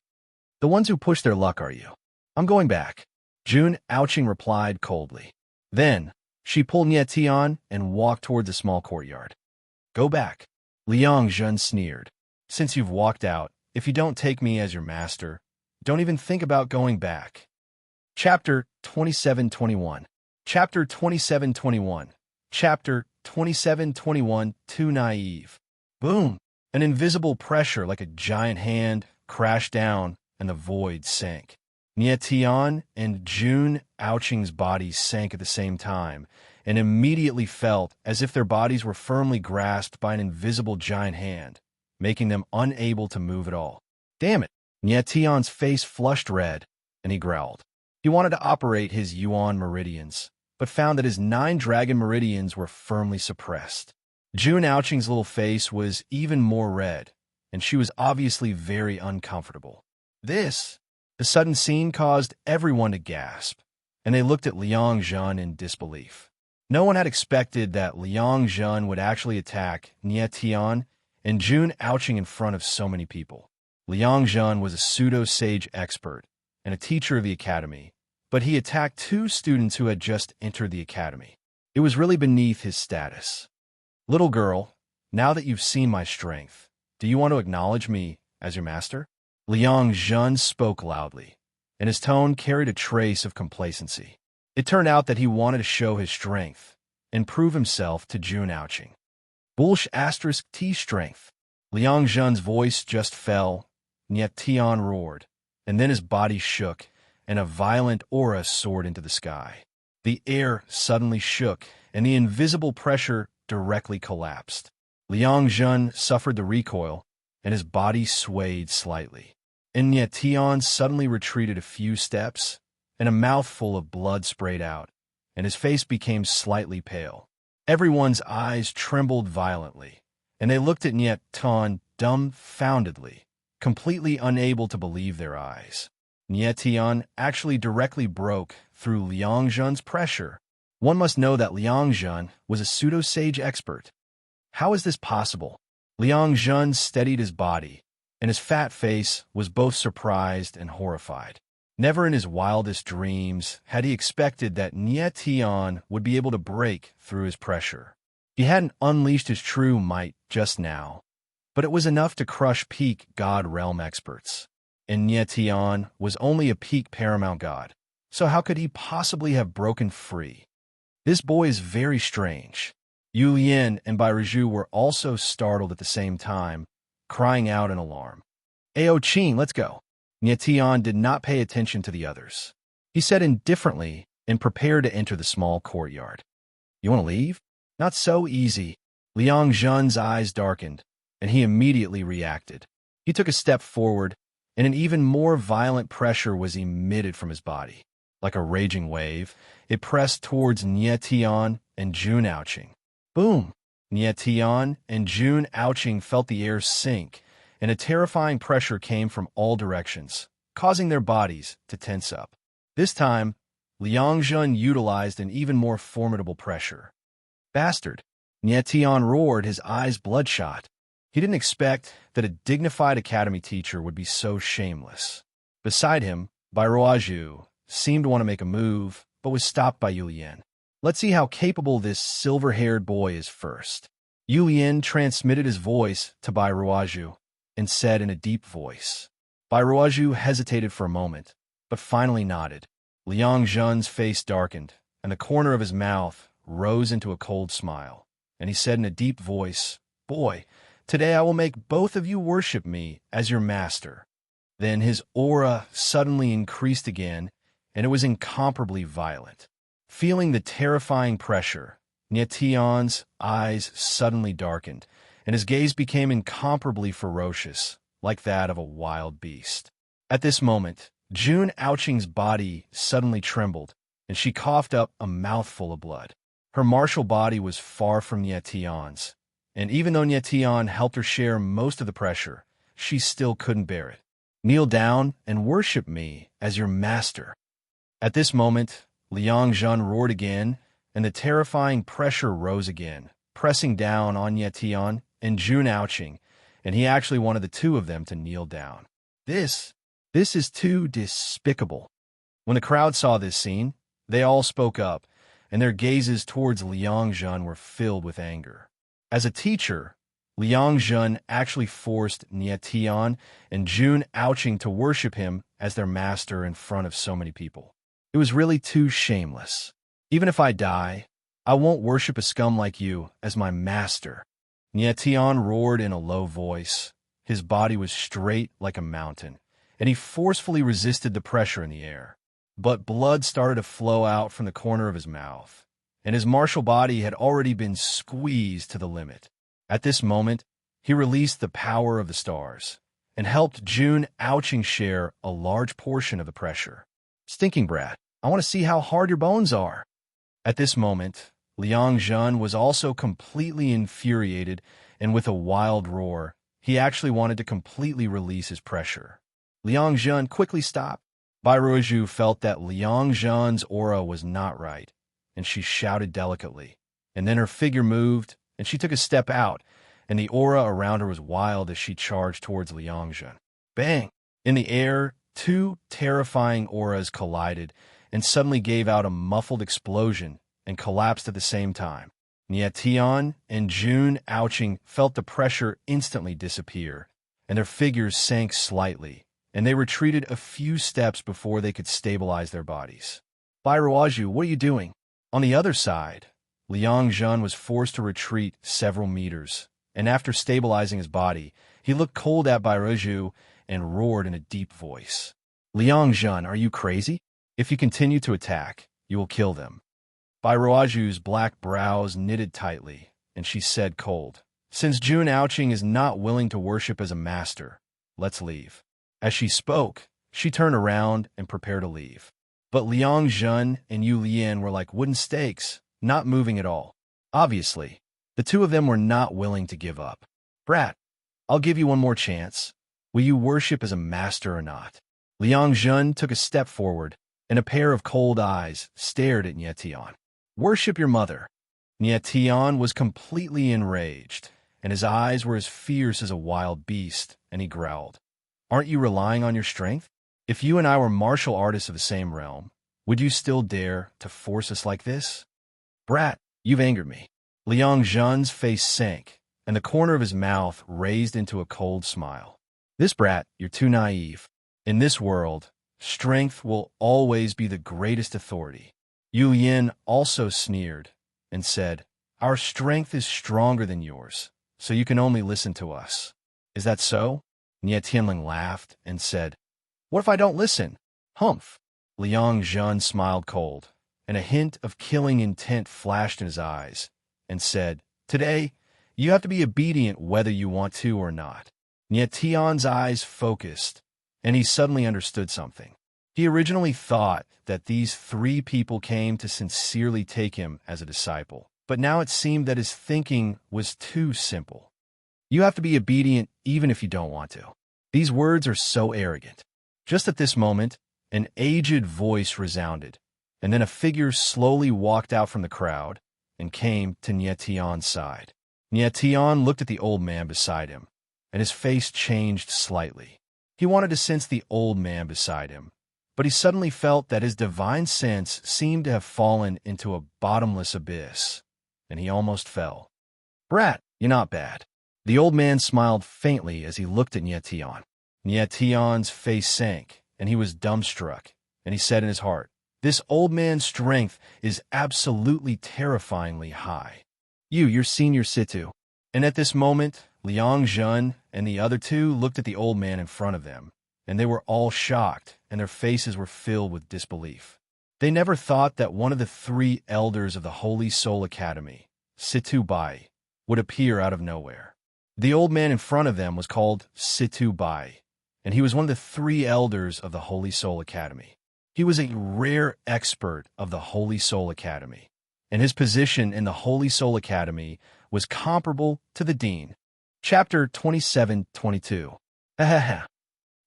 The ones who push their luck are you. I'm going back. Jun Aoqing replied coldly. Then, she pulled Nie Tian and walked toward the small courtyard. Go back. Liang Zhen sneered. Since you've walked out, if you don't take me as your master, don't even think about going back. Chapter 27-21. Chapter 27-21. Chapter 27-21. Too naive. Boom! An invisible pressure like a giant hand crashed down and the void sank. Nie Tian and Jun Aoqing's bodies sank at the same time and immediately felt as if their bodies were firmly grasped by an invisible giant hand, making them unable to move at all. Damn it! Nie Tian's face flushed red, and he growled. He wanted to operate his Yuan meridians, but found that his 9 dragon meridians were firmly suppressed. Jun Aoqing's little face was even more red, and she was obviously very uncomfortable. The sudden scene caused everyone to gasp, and they looked at Liang Zhan in disbelief. No one had expected that Liang Zhan would actually attack Nie Tian and Jun Aoqing in front of so many people. Liang Zhan was a pseudo-sage expert and a teacher of the academy, but he attacked 2 students who had just entered the academy. It was really beneath his status. Little girl, now that you've seen my strength, do you want to acknowledge me as your master? Liang Zhen spoke loudly, and his tone carried a trace of complacency. It turned out that he wanted to show his strength and prove himself to Jun Aoqing. *T strength. Liang Zhen's voice just fell, Nie Tian roared, and then his body shook, and a violent aura soared into the sky. The air suddenly shook, and the invisible pressure directly collapsed. Liang Zhen suffered the recoil, and his body swayed slightly. And Nie Tian suddenly retreated a few steps, and a mouthful of blood sprayed out, and his face became slightly pale. Everyone's eyes trembled violently, and they looked at Nie Tian dumbfoundedly, completely unable to believe their eyes. Nie Tian actually directly broke through Liang Zhen's pressure. One must know that Liang Zhen was a pseudo-sage expert. How is this possible? Liang Zhen steadied his body, and his fat face was both surprised and horrified. Never in his wildest dreams had he expected that Nie Tian would be able to break through his pressure. He hadn't unleashed his true might just now, but it was enough to crush peak God realm experts. And Nie Tian was only a peak paramount god. So how could he possibly have broken free? This boy is very strange. Yu Lian and Bai Raju were also startled at the same time, crying out in alarm. Ao Qin, let's go. Nye Tian did not pay attention to the others. He said indifferently and prepared to enter the small courtyard. You want to leave? Not so easy. Liang Zhen's eyes darkened, and he immediately reacted. He took a step forward, and an even more violent pressure was emitted from his body. Like a raging wave, it pressed towards Nye Tian and Jun Aoqing. Boom! Nye Tian and Jun Aoqing felt the air sink, and a terrifying pressure came from all directions, causing their bodies to tense up. This time, Liang Zhen utilized an even more formidable pressure. Bastard! Nye Tian roared, his eyes bloodshot. He didn't expect that a dignified academy teacher would be so shameless. Beside him, Bai Ruaju seemed to want to make a move, but was stopped by Yu Lian. Let's see how capable this silver-haired boy is first. Yu Lian transmitted his voice to Bai Ruaju and said in a deep voice. Bai Ruaju hesitated for a moment, but finally nodded. Liang Zhen's face darkened, and the corner of his mouth rose into a cold smile, and he said in a deep voice, Boy, today I will make both of you worship me as your master. Then his aura suddenly increased again, and it was incomparably violent. Feeling the terrifying pressure, Nye Tian's eyes suddenly darkened, and his gaze became incomparably ferocious, like that of a wild beast. At this moment, Jun Aoqing's body suddenly trembled, and she coughed up a mouthful of blood. Her martial body was far from Nye Tian's, and even though Nye Tian helped her share most of the pressure, she still couldn't bear it. Kneel down and worship me as your master. At this moment, Liang Zhen roared again, and the terrifying pressure rose again, pressing down on Nye Tian and Jun Aoqing, and he actually wanted the two of them to kneel down. This is too despicable. When the crowd saw this scene, they all spoke up, and their gazes towards Liang Zhen were filled with anger. As a teacher, Liang Zhen actually forced Nye Tian and Jun Aoqing to worship him as their master in front of so many people. It was really too shameless. Even if I die, I won't worship a scum like you as my master. Nye Tian roared in a low voice. His body was straight like a mountain, and he forcefully resisted the pressure in the air. But blood started to flow out from the corner of his mouth, and his martial body had already been squeezed to the limit. At this moment, he released the power of the stars and helped Jun Aoqing share a large portion of the pressure. Stinking brat, I want to see how hard your bones are. At this moment, Liang Zhen was also completely infuriated, and with a wild roar, he actually wanted to completely release his pressure. Liang Zhen quickly stopped. Bai Ruiju felt that Liang Zhen's aura was not right, and she shouted delicately. And then her figure moved, and she took a step out, and the aura around her was wild as she charged towards Liang Zhen. Bang! In the air, two terrifying auras collided and suddenly gave out a muffled explosion and collapsed at the same time. Nye Tian and Jun Aoqing felt the pressure instantly disappear, and their figures sank slightly, and they retreated a few steps before they could stabilize their bodies. Bai Ruaju, what are you doing? On the other side, Liang Zhen was forced to retreat several meters, and after stabilizing his body, he looked cold at Bai Ruiju and roared in a deep voice. Liang Zhen, are you crazy? If you continue to attack, you will kill them. Bai Ruaju's black brows knitted tightly, and she said cold, Since Jun Aoqing is not willing to worship as a master, let's leave. As she spoke, she turned around and prepared to leave. But Liang Zhen and Yu Lian were like wooden stakes, not moving at all. Obviously, the two of them were not willing to give up. Brat, I'll give you one more chance. Will you worship as a master or not? Liang Zhen took a step forward, and a pair of cold eyes stared at Nye Tian. Worship your mother. Nye Tian was completely enraged, and his eyes were as fierce as a wild beast, and he growled. Aren't you relying on your strength? If you and I were martial artists of the same realm, would you still dare to force us like this? Brat, you've angered me. Liang Zhen's face sank, and the corner of his mouth raised into a cold smile. This brat, you're too naive. In this world, Strength will always be the greatest authority. Yu Yin also sneered and said, Our strength is stronger than yours, so you can only listen to us. Is that so? Nie Tianling laughed and said, What if I don't listen? Humph. Liang Zhen smiled cold, and a hint of killing intent flashed in his eyes, and said, Today, you have to be obedient whether you want to or not. Nie Tian's eyes focused, and he suddenly understood something. He originally thought that these three people came to sincerely take him as a disciple, but now it seemed that his thinking was too simple. You have to be obedient even if you don't want to. These words are so arrogant. Just at this moment, an aged voice resounded, and then a figure slowly walked out from the crowd and came to Nie Tian's side. Nie Tian looked at the old man beside him, and his face changed slightly. He wanted to sense the old man beside him, but he suddenly felt that his divine sense seemed to have fallen into a bottomless abyss, and he almost fell. Brat, you're not bad. The old man smiled faintly as he looked at Nie Tian. Nie Tian's face sank, and he was dumbstruck, and he said in his heart, This old man's strength is absolutely terrifyingly high. You're senior Situ. And at this moment, Liang Zhen and the other two looked at the old man in front of them, and they were all shocked, and their faces were filled with disbelief. They never thought that one of the three elders of the Holy Soul Academy, Situ Bai, would appear out of nowhere. The old man in front of them was called Situ Bai, and he was one of the three elders of the Holy Soul Academy. He was a rare expert of the Holy Soul Academy, and his position in the Holy Soul Academy was comparable to the dean. Chapter 27-22. Ha ha ha.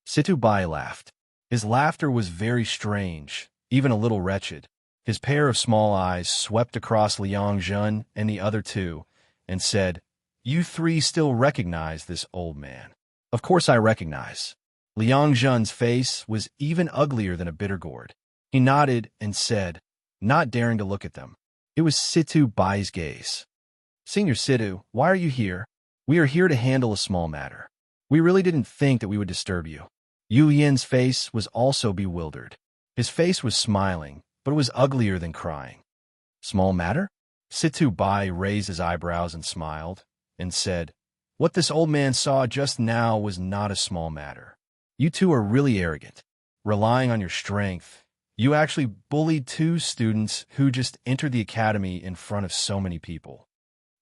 Situ Bai laughed. His laughter was very strange, even a little wretched. His pair of small eyes swept across Liang Zhen and the other two, and said, You three still recognize this old man. Of course I recognize. Liang Zhen's face was even uglier than a bitter gourd. He nodded and said, not daring to look at them. It was Situ Bai's gaze. Senior Situ, why are you here? We are here to handle a small matter. We really didn't think that we would disturb you. Yu Yin's face was also bewildered. His face was smiling, but it was uglier than crying. Small matter? Situ Bai raised his eyebrows and smiled, and said, What this old man saw just now was not a small matter. You two are really arrogant. Relying on your strength, you actually bullied two students who just entered the academy in front of so many people.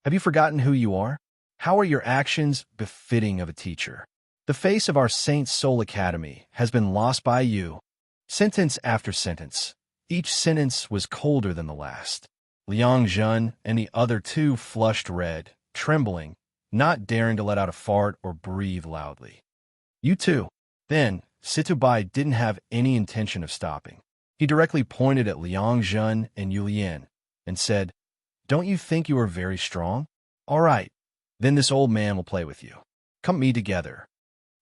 Have you forgotten who you are? How are your actions befitting of a teacher? The face of our Saint Soul Academy has been lost by you. Sentence after sentence. Each sentence was colder than the last. Liang Zhen and the other two flushed red, trembling, not daring to let out a fart or breathe loudly. You too. Then, Situ Bai didn't have any intention of stopping. He directly pointed at Liang Zhen and Yu Lian and said, Don't you think you are very strong? All right, then this old man will play with you. Come meet together.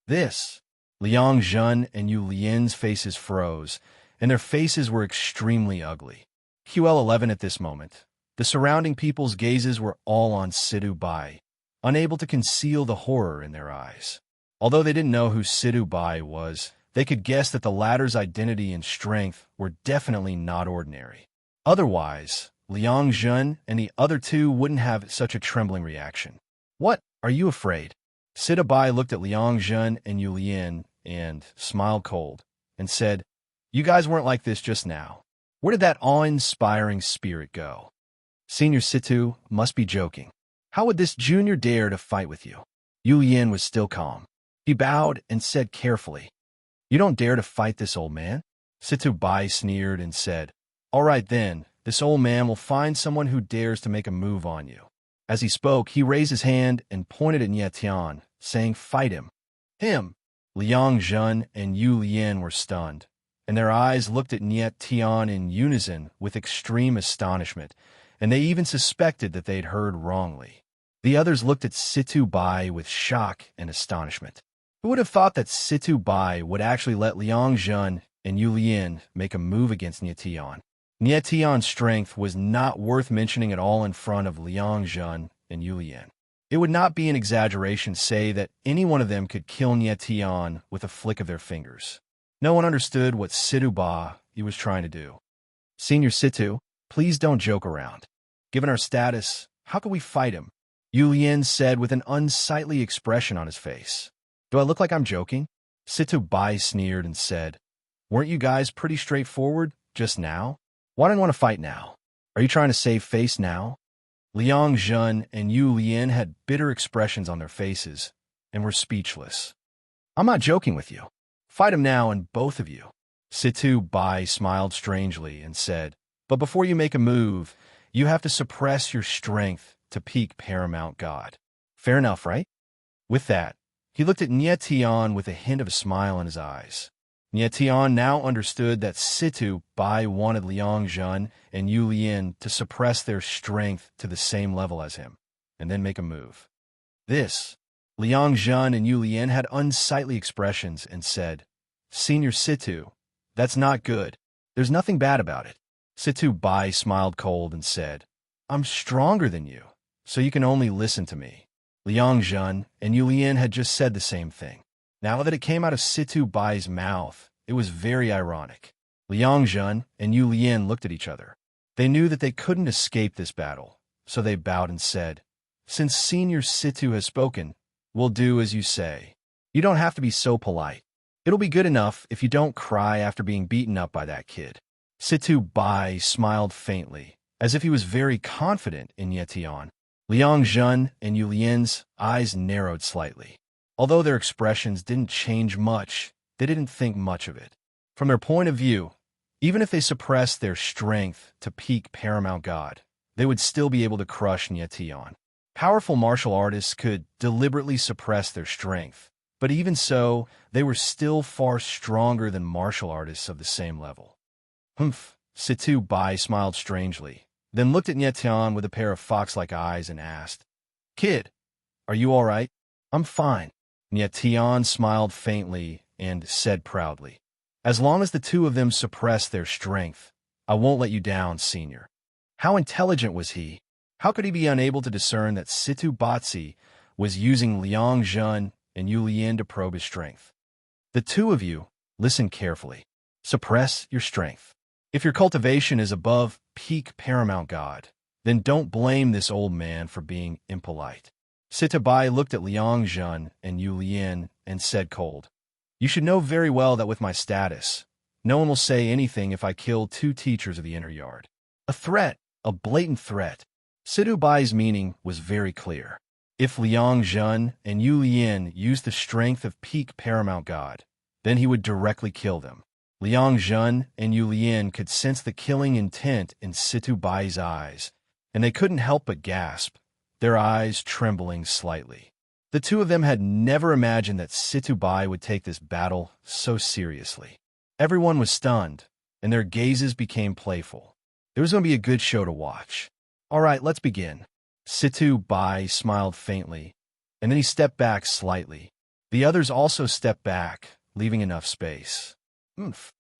This. Liang Zhen and Yu Lian's faces froze, and their faces were extremely ugly. QL11 at this moment. The surrounding people's gazes were all on Situ Bai, unable to conceal the horror in their eyes. Although they didn't know who Situ Bai was, they could guess that the latter's identity and strength were definitely not ordinary. Otherwise, Liang Zhen and the other two wouldn't have such a trembling reaction. What? Are you afraid? Situ Bai looked at Liang Zhen and Yu Lian and smiled cold and said, You guys weren't like this just now. Where did that awe-inspiring spirit go? Senior Situ must be joking. How would this junior dare to fight with you? Yu Yin was still calm. He bowed and said carefully, You don't dare to fight this old man? Situ Bai sneered and said, All right then, this old man will find someone who dares to make a move on you. As he spoke, he raised his hand and pointed at Nie Tian, saying, Fight him. Him. Liang Zhen and Yu Lian were stunned, and their eyes looked at Nie Tian in unison with extreme astonishment, and they even suspected that they had heard wrongly. The others looked at Situ Bai with shock and astonishment. Who would have thought that Situ Bai would actually let Liang Zhen and Yu Lian make a move against Nie Tian? Nie Tian's strength was not worth mentioning at all in front of Liang Zhen and Yu Lian. It would not be an exaggeration to say that any one of them could kill Nie Tian with a flick of their fingers. No one understood what Situ Ba he was trying to do. Senior Situ, please don't joke around. Given our status, how could we fight him? Yu Lien said with an unsightly expression on his face. Do I look like I'm joking? Situ Bai sneered and said, weren't you guys pretty straightforward just now? Why don't you want to fight now? Are you trying to save face now? Liang Zhen and Yu Lien had bitter expressions on their faces and were speechless. I'm not joking with you. Fight him now, and both of you. Situ Bai smiled strangely and said, but before you make a move, you have to suppress your strength to peak paramount god. Fair enough, right? With that, he looked at Nie Tian with a hint of a smile in his eyes. Nie Tian now understood that Situ Bai wanted Liang Zhen and Yu Lien to suppress their strength to the same level as him, and then make a move. Liang Zhen and Yu Lien had unsightly expressions and said, Senior Situ, that's not good. There's nothing bad about it. Situ Bai smiled cold and said, I'm stronger than you, so you can only listen to me. Liang Zhen and Yu Lien had just said the same thing. Now that it came out of Situ Bai's mouth, it was very ironic. Liang Zhen and Yu Lien looked at each other. They knew that they couldn't escape this battle, so they bowed and said, since Senior Situ has spoken, we'll do as you say. You don't have to be so polite. It'll be good enough if you don't cry after being beaten up by that kid. Situ Bai smiled faintly, as if he was very confident in Nie Tian. Liang Zhen and Yu Lien's eyes narrowed slightly. Although their expressions didn't change much, they didn't think much of it. From their point of view, even if they suppressed their strength to peak paramount god, they would still be able to crush Nie Tian. Powerful martial artists could deliberately suppress their strength, but even so, they were still far stronger than martial artists of the same level. Humph, Situ Bai smiled strangely, then looked at Nie Tian with a pair of fox-like eyes and asked, Kid, are you all right? I'm fine. Nie Tian smiled faintly and said proudly, as long as the two of them suppress their strength, I won't let you down, Senior. How intelligent was he? How could he be unable to discern that Situ Batsi was using Liang Zhen and Yu Lien to probe his strength? The two of you, listen carefully. Suppress your strength. If your cultivation is above peak paramount god, then don't blame this old man for being impolite. Situ Bai looked at Liang Zhen and Yu Lien and said cold, you should know very well that with my status, no one will say anything if I kill two teachers of the inner yard. A threat, a blatant threat. Situ Bai's meaning was very clear. If Liang Zhen and Yu Lien used the strength of peak paramount god, then he would directly kill them. Liang Zhen and Yu Lien could sense the killing intent in Situ Bai's eyes, and they couldn't help but gasp, their eyes trembling slightly. The two of them had never imagined that Situ Bai would take this battle so seriously. Everyone was stunned, and their gazes became playful. It was going to be a good show to watch. All right, let's begin. Situ Bai smiled faintly, and then he stepped back slightly. The others also stepped back, leaving enough space.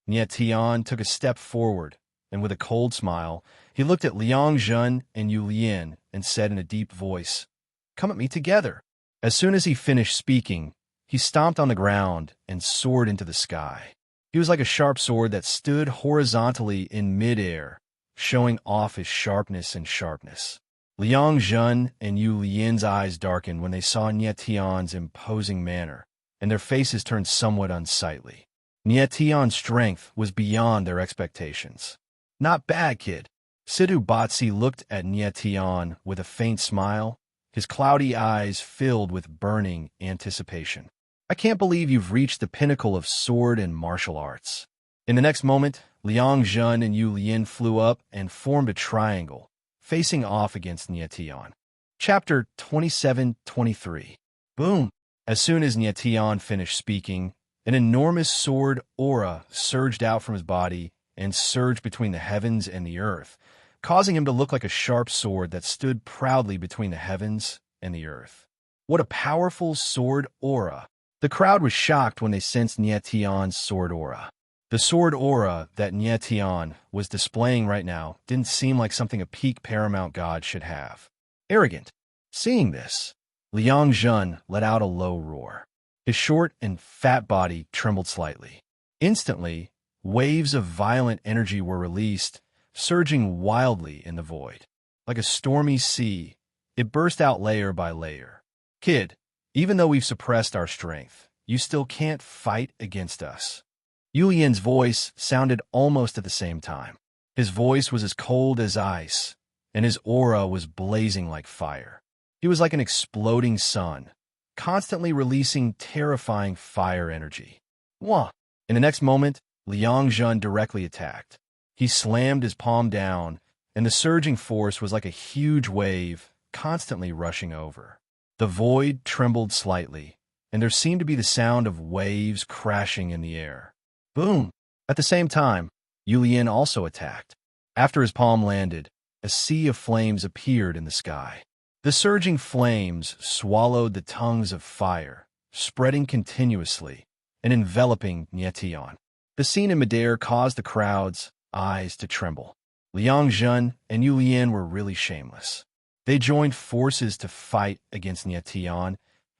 Nie Tian took a step forward, and with a cold smile, he looked at Liang Zhen and Yu Lien and said in a deep voice, come at me together. As soon as he finished speaking, he stomped on the ground and soared into the sky. He was like a sharp sword that stood horizontally in midair, showing off his sharpness and sharpness. Liang Zhen and Yu Lien's eyes darkened when they saw Nie Tian's imposing manner, and their faces turned somewhat unsightly. Nie Tian's strength was beyond their expectations. Not bad, kid. Situ Batsi looked at Nie Tian with a faint smile, his cloudy eyes filled with burning anticipation. I can't believe you've reached the pinnacle of sword and martial arts. In the next moment, Liang Zhen and Yu Lien flew up and formed a triangle, facing off against Nie Tian. Chapter 27-23. Boom! As soon as Nie Tian finished speaking, an enormous sword aura surged out from his body and surged between the heavens and the earth, causing him to look like a sharp sword that stood proudly between the heavens and the earth. What a powerful sword aura! The crowd was shocked when they sensed Nie Tian's sword aura. The sword aura that Nie Tian was displaying right now didn't seem like something a peak paramount god should have. Arrogant. Seeing this, Liang Zhen let out a low roar. His short and fat body trembled slightly. Instantly, waves of violent energy were released, surging wildly in the void. Like a stormy sea, it burst out layer by layer. Kid, even though we've suppressed our strength, you still can't fight against us. Yulian's voice sounded almost at the same time. His voice was as cold as ice, and his aura was blazing like fire. He was like an exploding sun, constantly releasing terrifying fire energy. Wah! In the next moment, Liang Zhen directly attacked. He slammed his palm down, and the surging force was like a huge wave, constantly rushing over. The void trembled slightly, and there seemed to be the sound of waves crashing in the air. Boom! At the same time, Yulian also attacked. After his palm landed, a sea of flames appeared in the sky. The surging flames swallowed the tongues of fire, spreading continuously and enveloping Nietian. The scene in midair caused the crowd's eyes to tremble. Liang Zhen and Yulian were really shameless. They joined forces to fight against Nietian,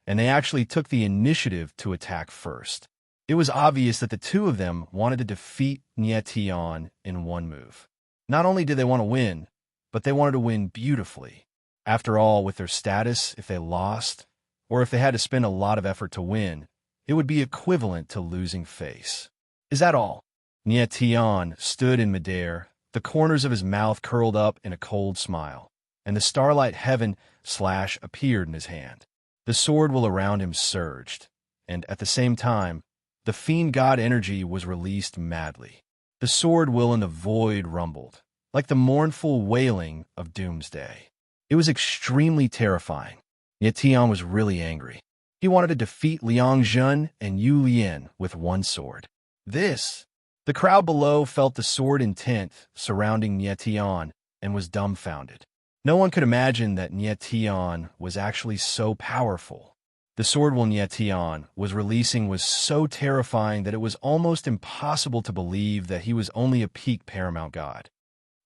and they actually took the initiative to attack first. It was obvious that the two of them wanted to defeat Nietian in one move. Not only did they want to win, but they wanted to win beautifully. After all, with their status, if they lost, or if they had to spend a lot of effort to win, it would be equivalent to losing face. Is that all? Nietian stood in midair, the corners of his mouth curled up in a cold smile, and the starlight heaven slash appeared in his hand. The sword will around him surged, and at the same time, the fiend god energy was released madly. The sword will in the void rumbled, like the mournful wailing of doomsday. It was extremely terrifying. Yet Tian was really angry. He wanted to defeat Liang Zhen and Yu Lian with one sword. The crowd below felt the sword intent surrounding Nietian and was dumbfounded. No one could imagine that Nietian was actually so powerful. The sword will Nietian was releasing was so terrifying that it was almost impossible to believe that he was only a peak paramount god.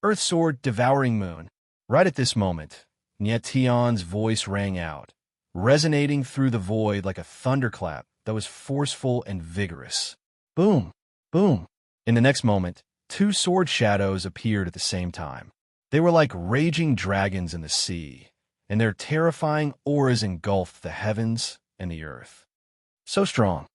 Earth sword devouring moon. Right at this moment, Nietian's voice rang out, resonating through the void like a thunderclap that was forceful and vigorous. Boom! Boom! In the next moment, two sword shadows appeared at the same time. They were like raging dragons in the sea, and their terrifying auras engulfed the heavens and the earth. So strong.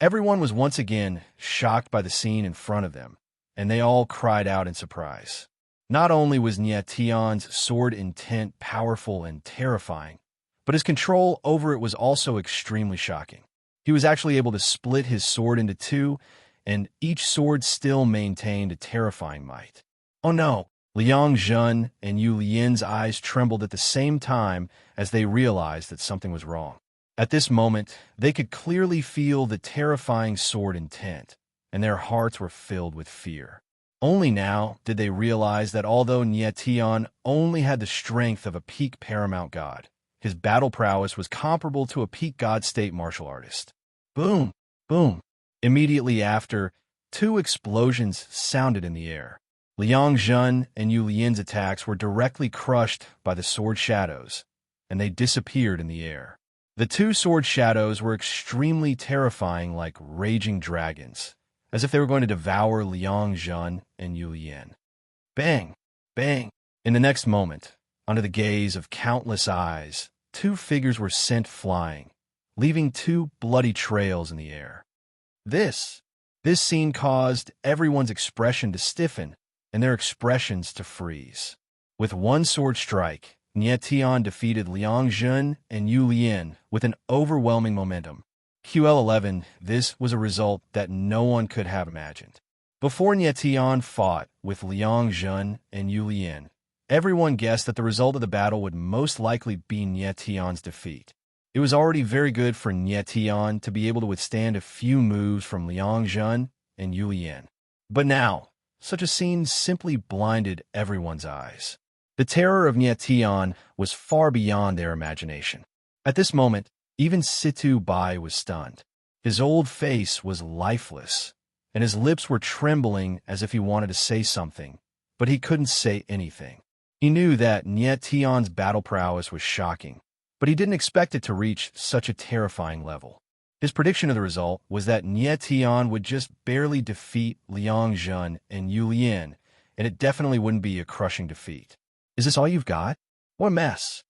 Everyone was once again shocked by the scene in front of them, and they all cried out in surprise. Not only was Nietian's sword intent powerful and terrifying, but his control over it was also extremely shocking. He was actually able to split his sword into two, and each sword still maintained a terrifying might. Oh no! Liang Zhen and Yu Lian's eyes trembled at the same time as they realized that something was wrong. At this moment, they could clearly feel the terrifying sword intent, and their hearts were filled with fear. Only now did they realize that although Nietian only had the strength of a peak paramount god, his battle prowess was comparable to a peak god state martial artist. Boom! Boom! Immediately after, two explosions sounded in the air. Liang Zhen and Yu Lian's attacks were directly crushed by the sword shadows, and they disappeared in the air. The two sword shadows were extremely terrifying like raging dragons, as if they were going to devour Liang Zhen and Yu Lian. Bang! Bang! In the next moment, under the gaze of countless eyes, two figures were sent flying, leaving two bloody trails in the air. This scene caused everyone's expression to stiffen and their expressions to freeze. With one sword strike, Nietian defeated Liang Zhen and Yu Lian with an overwhelming momentum. QL11, this was a result that no one could have imagined. Before Nietian fought with Liang Zhen and Yu Lian, everyone guessed that the result of the battle would most likely be Nietian's defeat. It was already very good for Nietian to be able to withstand a few moves from Liang Zhen and Yu Lian. But now, such a scene simply blinded everyone's eyes. The terror of Nietian was far beyond their imagination. At this moment, even Situ Bai was stunned. His old face was lifeless, and his lips were trembling as if he wanted to say something, but he couldn't say anything. He knew that Nietian's battle prowess was shocking, but he didn't expect it to reach such a terrifying level. His prediction of the result was that Nie Tian would just barely defeat Liang Zhen and Yu Lian, and it definitely wouldn't be a crushing defeat. Is this all you've got? What a mess.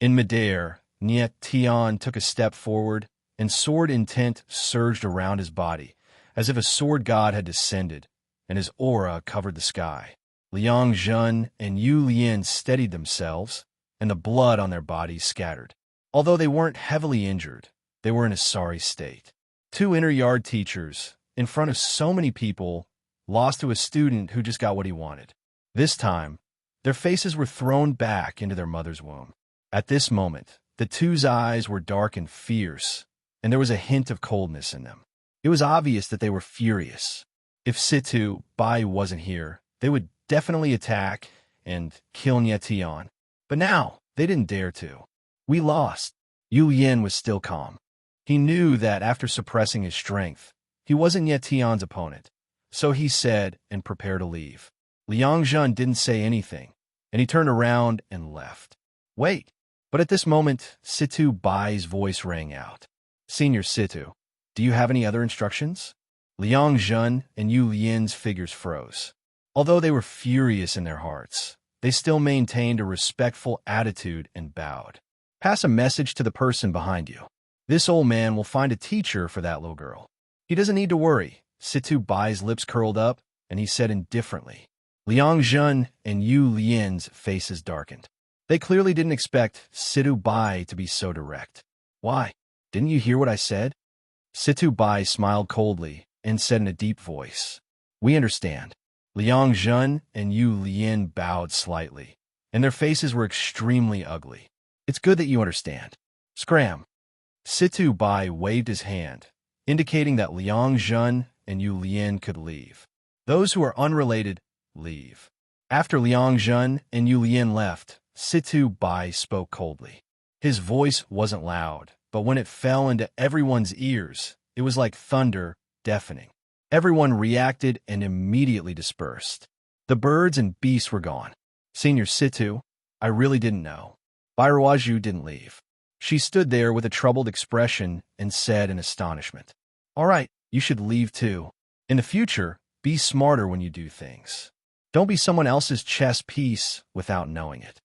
In midair, Nie Tian took a step forward, and sword intent surged around his body, as if a sword god had descended, and his aura covered the sky. Liang Zhen and Yu Lian steadied themselves, and the blood on their bodies scattered. Although they weren't heavily injured, they were in a sorry state. Two inner-yard teachers, in front of so many people, lost to a student who just got what he wanted. This time, their faces were thrown back into their mother's womb. At this moment, the two's eyes were dark and fierce, and there was a hint of coldness in them. It was obvious that they were furious. If Situ Bai wasn't here, they would definitely attack and kill Nie Tian. But now, they didn't dare to. We lost. Yu Yin was still calm. He knew that after suppressing his strength, he wasn't Nie Tian's opponent. So he said and prepared to leave. Liang Zhen didn't say anything, and he turned around and left. Wait. But at this moment, Situ Bai's voice rang out. Senior Situ, do you have any other instructions? Liang Zhen and Yu Lian's figures froze. Although they were furious in their hearts, they still maintained a respectful attitude and bowed. Pass a message to the person behind you. This old man will find a teacher for that little girl. He doesn't need to worry. Situ Bai's lips curled up, and he said indifferently. Liang Zhen and Yu Lian's faces darkened. They clearly didn't expect Situ Bai to be so direct. Why? Didn't you hear what I said? Situ Bai smiled coldly and said in a deep voice, We understand. Liang Zhen and Yu Lian bowed slightly, and their faces were extremely ugly. It's good that you understand. Scram. Situ Bai waved his hand, indicating that Liang Zhen and Yu Lian could leave. Those who are unrelated, leave. After Liang Zhen and Yu Lian left, Situ Bai spoke coldly. His voice wasn't loud, but when it fell into everyone's ears, it was like thunder, deafening. Everyone reacted and immediately dispersed. The birds and beasts were gone. Senior Situ, I really didn't know. Bairuaju didn't leave. She stood there with a troubled expression and said in astonishment, All right, you should leave too. In the future, be smarter when you do things. Don't be someone else's chess piece without knowing it.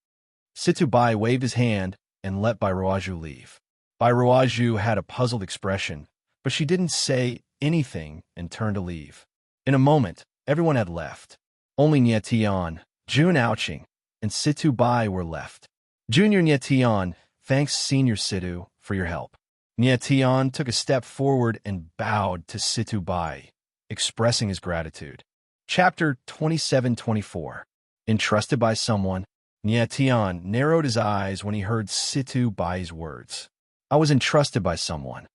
Situ Bai waved his hand and let Bairuaju leave. Bairuaju had a puzzled expression, but she didn't say anything and turned to leave. In a moment, everyone had left. Only Nie Tian, Jun Ouching, and Situ Bai were left. Junior Nie Tian, thanks Senior Situ for your help. Nie Tian took a step forward and bowed to Situ Bai, expressing his gratitude. Chapter 27-24. Entrusted by someone, Nie Tian narrowed his eyes when he heard Situ Bai's words. I was entrusted by someone.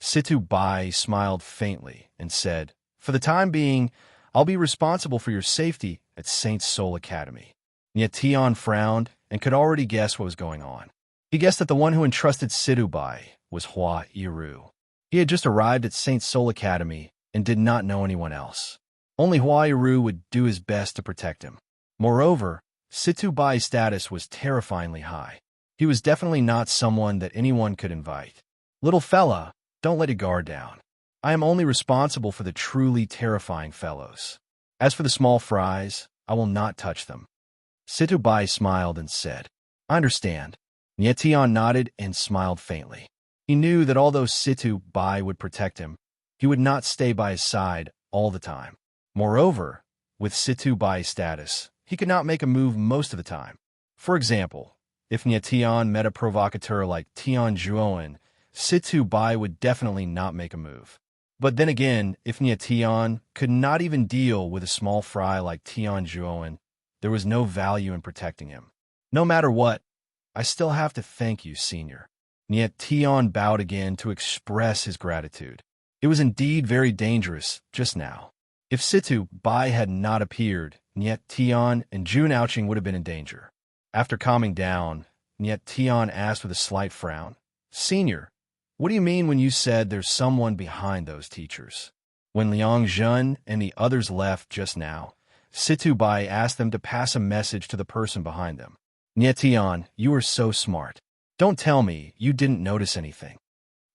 Situ Bai smiled faintly and said, For the time being, I'll be responsible for your safety at Saint Soul Academy. Nie Tian frowned and could already guess what was going on. He guessed that the one who entrusted Situ Bai was Hua Yiru. He had just arrived at Saint Soul Academy and did not know anyone else. Only Hua Yiru would do his best to protect him. Moreover, Situ Bai's status was terrifyingly high. He was definitely not someone that anyone could invite. Little fella, don't let your guard down. I am only responsible for the truly terrifying fellows. As for the small fries, I will not touch them. Situ Bai smiled and said, I understand. Nie Tian nodded and smiled faintly. He knew that although Situ Bai would protect him, he would not stay by his side all the time. Moreover, with Situ Bai's status, he could not make a move most of the time. For example, if Nie Tian met a provocateur like Tian Zhuoen, Situ Bai would definitely not make a move. But then again, if Nie Tian could not even deal with a small fry like Tian Zhuoen, there was no value in protecting him. No matter what, I still have to thank you, Senior. Nie Tian bowed again to express his gratitude. It was indeed very dangerous just now. If Situ Bai had not appeared, Nie Tian and Jun Ouching would have been in danger. After calming down, Nie Tian asked with a slight frown, Senior, what do you mean when you said there's someone behind those teachers? When Liang Zhen and the others left just now, Situ Bai asked them to pass a message to the person behind them. Nie Tian, you are so smart. Don't tell me you didn't notice anything.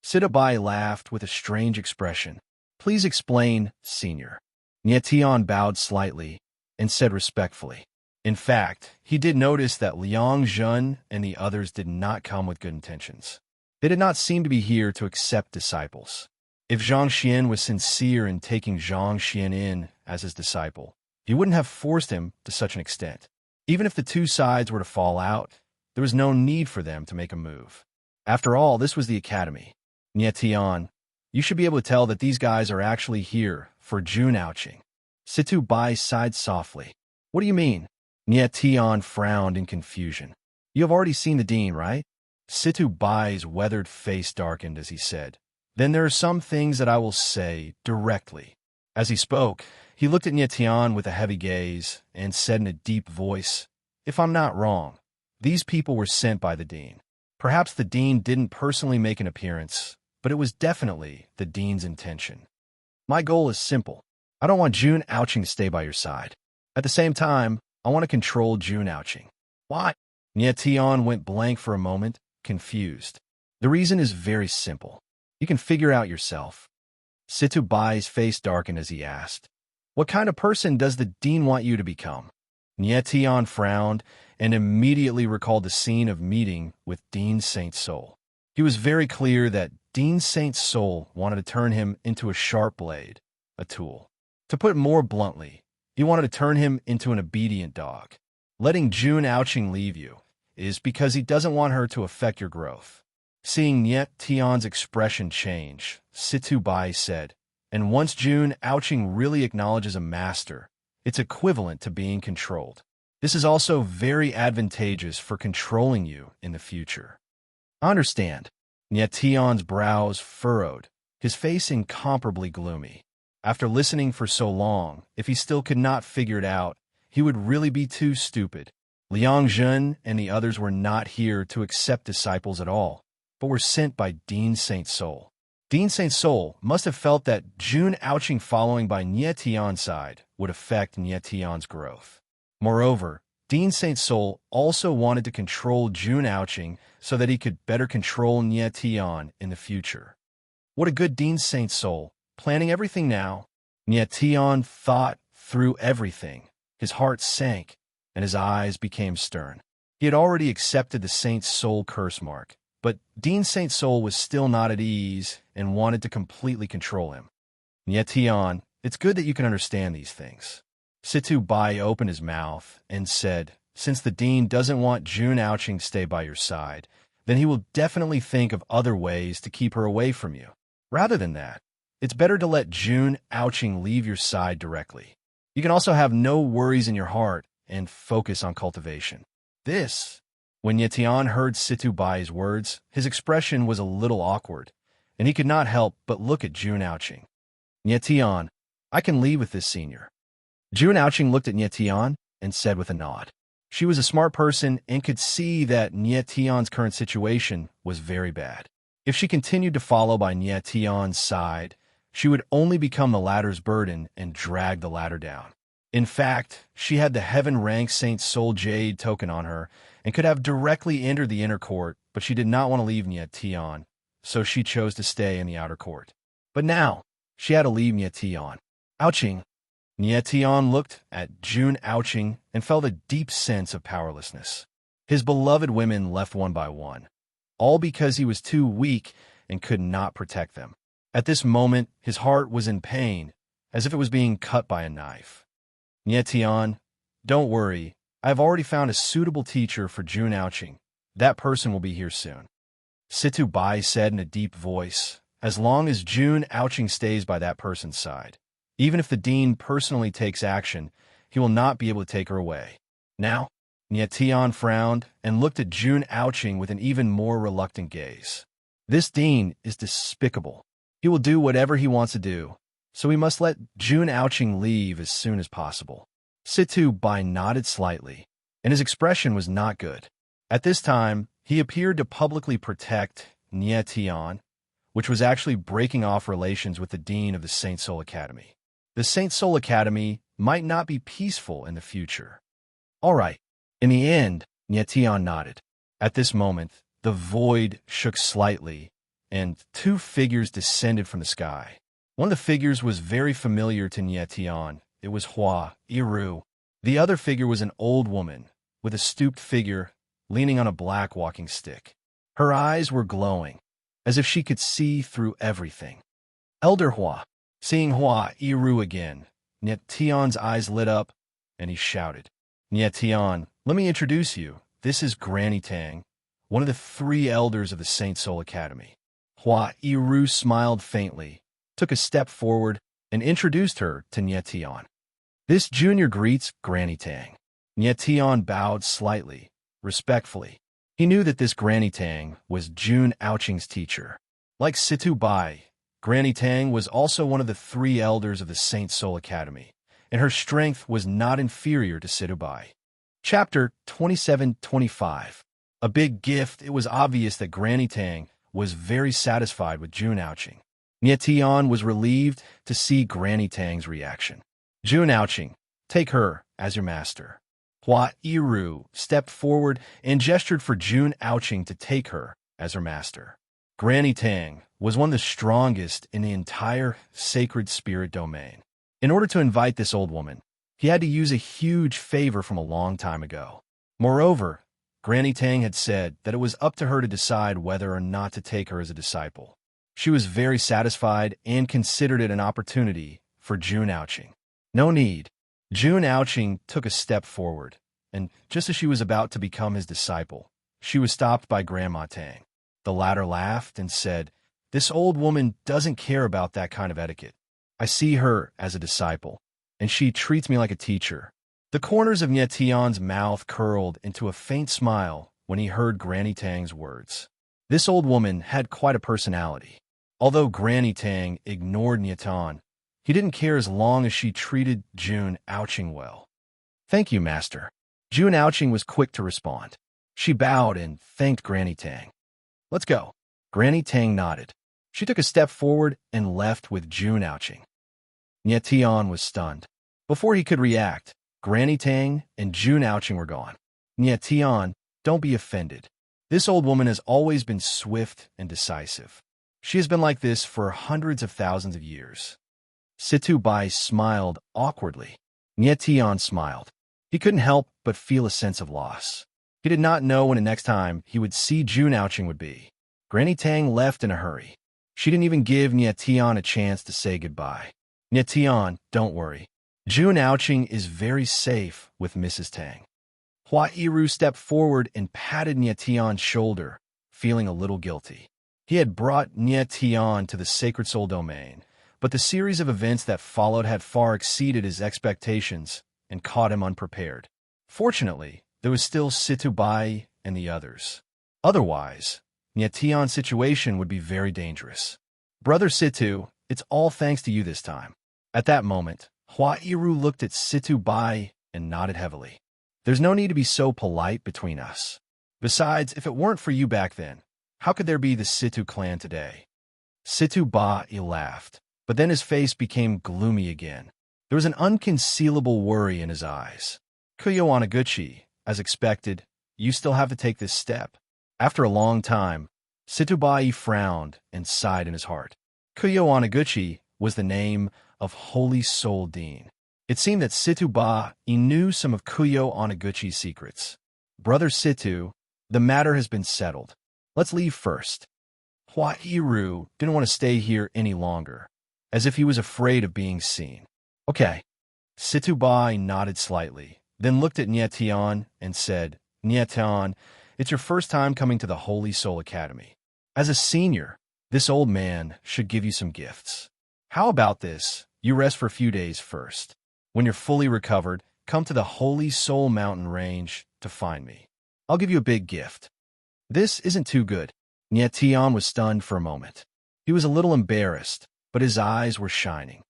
Sitabai laughed with a strange expression. Please explain, senior. Nietian bowed slightly and said respectfully. In fact, he did notice that Liang Zhen and the others did not come with good intentions. They did not seem to be here to accept disciples. If Zhang Xian was sincere in taking Zhang Xian in as his disciple, he wouldn't have forced him to such an extent. Even if the two sides were to fall out, there was no need for them to make a move. After all, this was the academy. Nietian, you should be able to tell that these guys are actually here for Jun Aoqing. Situ Bai sighed softly. What do you mean? Nietian frowned in confusion. You have already seen the dean, right? Situ Bai's weathered face darkened as he said, Then there are some things that I will say directly. As he spoke, he looked at Nietian with a heavy gaze and said in a deep voice, If I'm not wrong, these people were sent by the dean. Perhaps the dean didn't personally make an appearance, but it was definitely the dean's intention. My goal is simple. I don't want Jun Aoqing to stay by your side. At the same time, I want to control Jun Aoqing. Why? Nietian went blank for a moment, confused. The reason is very simple. You can figure out yourself. Situ Bai's face darkened as he asked, What kind of person does the dean want you to become? Nietian frowned and immediately recalled the scene of meeting with Dean Saint Soul. He was very clear that Dean Saint Soul wanted to turn him into a sharp blade, a tool. To put it more bluntly, he wanted to turn him into an obedient dog. Letting Jun Aoqing leave you is because he doesn't want her to affect your growth. Seeing Niet Tian's expression change, Situ Bai said, And once Jun Aoqing really acknowledges a master, it's equivalent to being controlled. This is also very advantageous for controlling you in the future. I understand. Niet Tian's brows furrowed, his face incomparably gloomy. After listening for so long, if he still could not figure it out, he would really be too stupid. Liang Zhen and the others were not here to accept disciples at all, but were sent by Dean Saint Soul. Dean Saint Soul must have felt that Jun Aoqing following by Niet Tian's side would affect Niet Tian's growth. Moreover, Dean Saint Soul also wanted to control Jun Aoqing so that he could better control Niet Tian in the future. What a good Dean Saint Soul, planning everything now. Niet Tian thought through everything. His heart sank, and his eyes became stern. He had already accepted the Saint Soul curse mark, but Dean Saint Soul was still not at ease and wanted to completely control him. Niet Tian, it's good that you can understand these things. Situ Bai opened his mouth and said, Since the dean doesn't want Jun Aoqing to stay by your side, then he will definitely think of other ways to keep her away from you. Rather than that, it's better to let Jun Aoqing leave your side directly. You can also have no worries in your heart and focus on cultivation. When Nietian heard Situ Bai's words, his expression was a little awkward, and he could not help but look at Jun Aoqing. Nietian, I can leave with this senior. Jun Aoqing looked at Nietian and said with a nod. She was a smart person and could see that Niet Tian's current situation was very bad. If she continued to follow by Niet Tian's side, she would only become the latter's burden and drag the ladder down. In fact, she had the heaven-rank Saint Soul Jade token on her and could have directly entered the inner court, but she did not want to leave Niet Tian, so she chose to stay in the outer court. But now, she had to leave Niet Tian. Aoqing. Niet Tian looked at Jun Aoqing and felt a deep sense of powerlessness. His beloved women left one by one, all because he was too weak and could not protect them. At this moment, his heart was in pain, as if it was being cut by a knife. Niet Tian, don't worry. I have already found a suitable teacher for Jun Aoqing. That person will be here soon. Situ Bai said in a deep voice, as long as Jun Aoqing stays by that person's side. Even if the dean personally takes action, he will not be able to take her away. Now, Niet Tian frowned and looked at Jun Aoqing with an even more reluctant gaze. This dean is despicable. He will do whatever he wants to do, so we must let Jun Aoqing leave as soon as possible. Situ Bai nodded slightly, and his expression was not good. At this time, he appeared to publicly protect Niet Tian, which was actually breaking off relations with the dean of the Saint Soul Academy. The Saint Soul Academy might not be peaceful in the future. All right. In the end, Niet Tian nodded. At this moment, the void shook slightly, and two figures descended from the sky. One of the figures was very familiar to Nye Tian. It was Hua Iru. The other figure was an old woman, with a stooped figure, leaning on a black walking stick. Her eyes were glowing, as if she could see through everything. Elder Hua. Seeing Hua Iru again, Nye Tian's eyes lit up, and he shouted, "Nye Tian, let me introduce you. This is Granny Tang, one of the 3 elders of the Saint Soul Academy." Hua Iru smiled faintly, took a step forward, and introduced her to Nye Tian. "This junior greets Granny Tang." Nye Tian bowed slightly, respectfully. He knew that this Granny Tang was Jun Aoqing's teacher. Like Situ Bai, Granny Tang was also one of the 3 elders of the Saint Soul Academy, and her strength was not inferior to Situ Bai. Chapter 27-25. A big gift. It was obvious that Granny Tang was very satisfied with Jun Aoqing. Nye Tian was relieved to see Granny Tang's reaction. "Jun Aoqing, take her as your master." Hua Iru stepped forward and gestured for Jun Aoqing to take her as her master. Granny Tang was one of the strongest in the entire sacred spirit domain. In order to invite this old woman, he had to use a huge favor from a long time ago. Moreover, Granny Tang had said that it was up to her to decide whether or not to take her as a disciple. She was very satisfied and considered it an opportunity for Jun Aoqing. "No need." Jun Aoqing took a step forward, and just as she was about to become his disciple, she was stopped by Grandma Tang. The latter laughed and said, "This old woman doesn't care about that kind of etiquette. I see her as a disciple, and she treats me like a teacher." The corners of Nye Tian's mouth curled into a faint smile when he heard Granny Tang's words. This old woman had quite a personality. Although Granny Tang ignored Nye Tian, he didn't care as long as she treated Jun Aoqing well. "Thank you, Master." Jun Aoqing was quick to respond. She bowed and thanked Granny Tang. "Let's go." Granny Tang nodded. She took a step forward and left with Jun Aoqing. Nye Tian was stunned. Before he could react, Granny Tang and Jun Aoqing were gone. "Nye Tian, don't be offended. This old woman has always been swift and decisive. She has been like this for hundreds of thousands of years." Situ Bai smiled awkwardly. Nye Tian smiled. He couldn't help but feel a sense of loss. He did not know when the next time he would see Jun Aoqing would be. Granny Tang left in a hurry. She didn't even give Nye Tian a chance to say goodbye. "Nye Tian, don't worry. Jun Aoqing is very safe with Mrs. Tang." Hua Iru stepped forward and patted Nye Tian's shoulder, feeling a little guilty. He had brought Nye Tian to the Sacred Soul Domain, but the series of events that followed had far exceeded his expectations and caught him unprepared. Fortunately, there was still Situ Bai and the others. Otherwise, Nye Tian's situation would be very dangerous. "Brother Situ, it's all thanks to you this time." At that moment, Hua Iru looked at Situ Bai and nodded heavily. "There's no need to be so polite between us. Besides, if it weren't for you back then, how could there be the Situ clan today?" Situ Bai laughed, but then his face became gloomy again. There was an unconcealable worry in his eyes. "Kuyo Onaguchi, as expected, you still have to take this step." After a long time, Situ Bai frowned and sighed in his heart. Kuyo Onaguchi was the name of Holy Soul Dean. It seemed that Situ Bai knew some of Kuyo Onaguchi's secrets. "Brother Situ, the matter has been settled. Let's leave first." Hua Iru didn't want to stay here any longer, as if he was afraid of being seen. "Okay." Situ Bai nodded slightly, then looked at Nye Tian and said, "Nye Tian, it's your first time coming to the Holy Soul Academy. As a senior, this old man should give you some gifts. How about this? You rest for a few days first. When you're fully recovered, come to the Holy Soul Mountain Range to find me. I'll give you a big gift." "This isn't too good." Nye Tian was stunned for a moment. He was a little embarrassed, but his eyes were shining.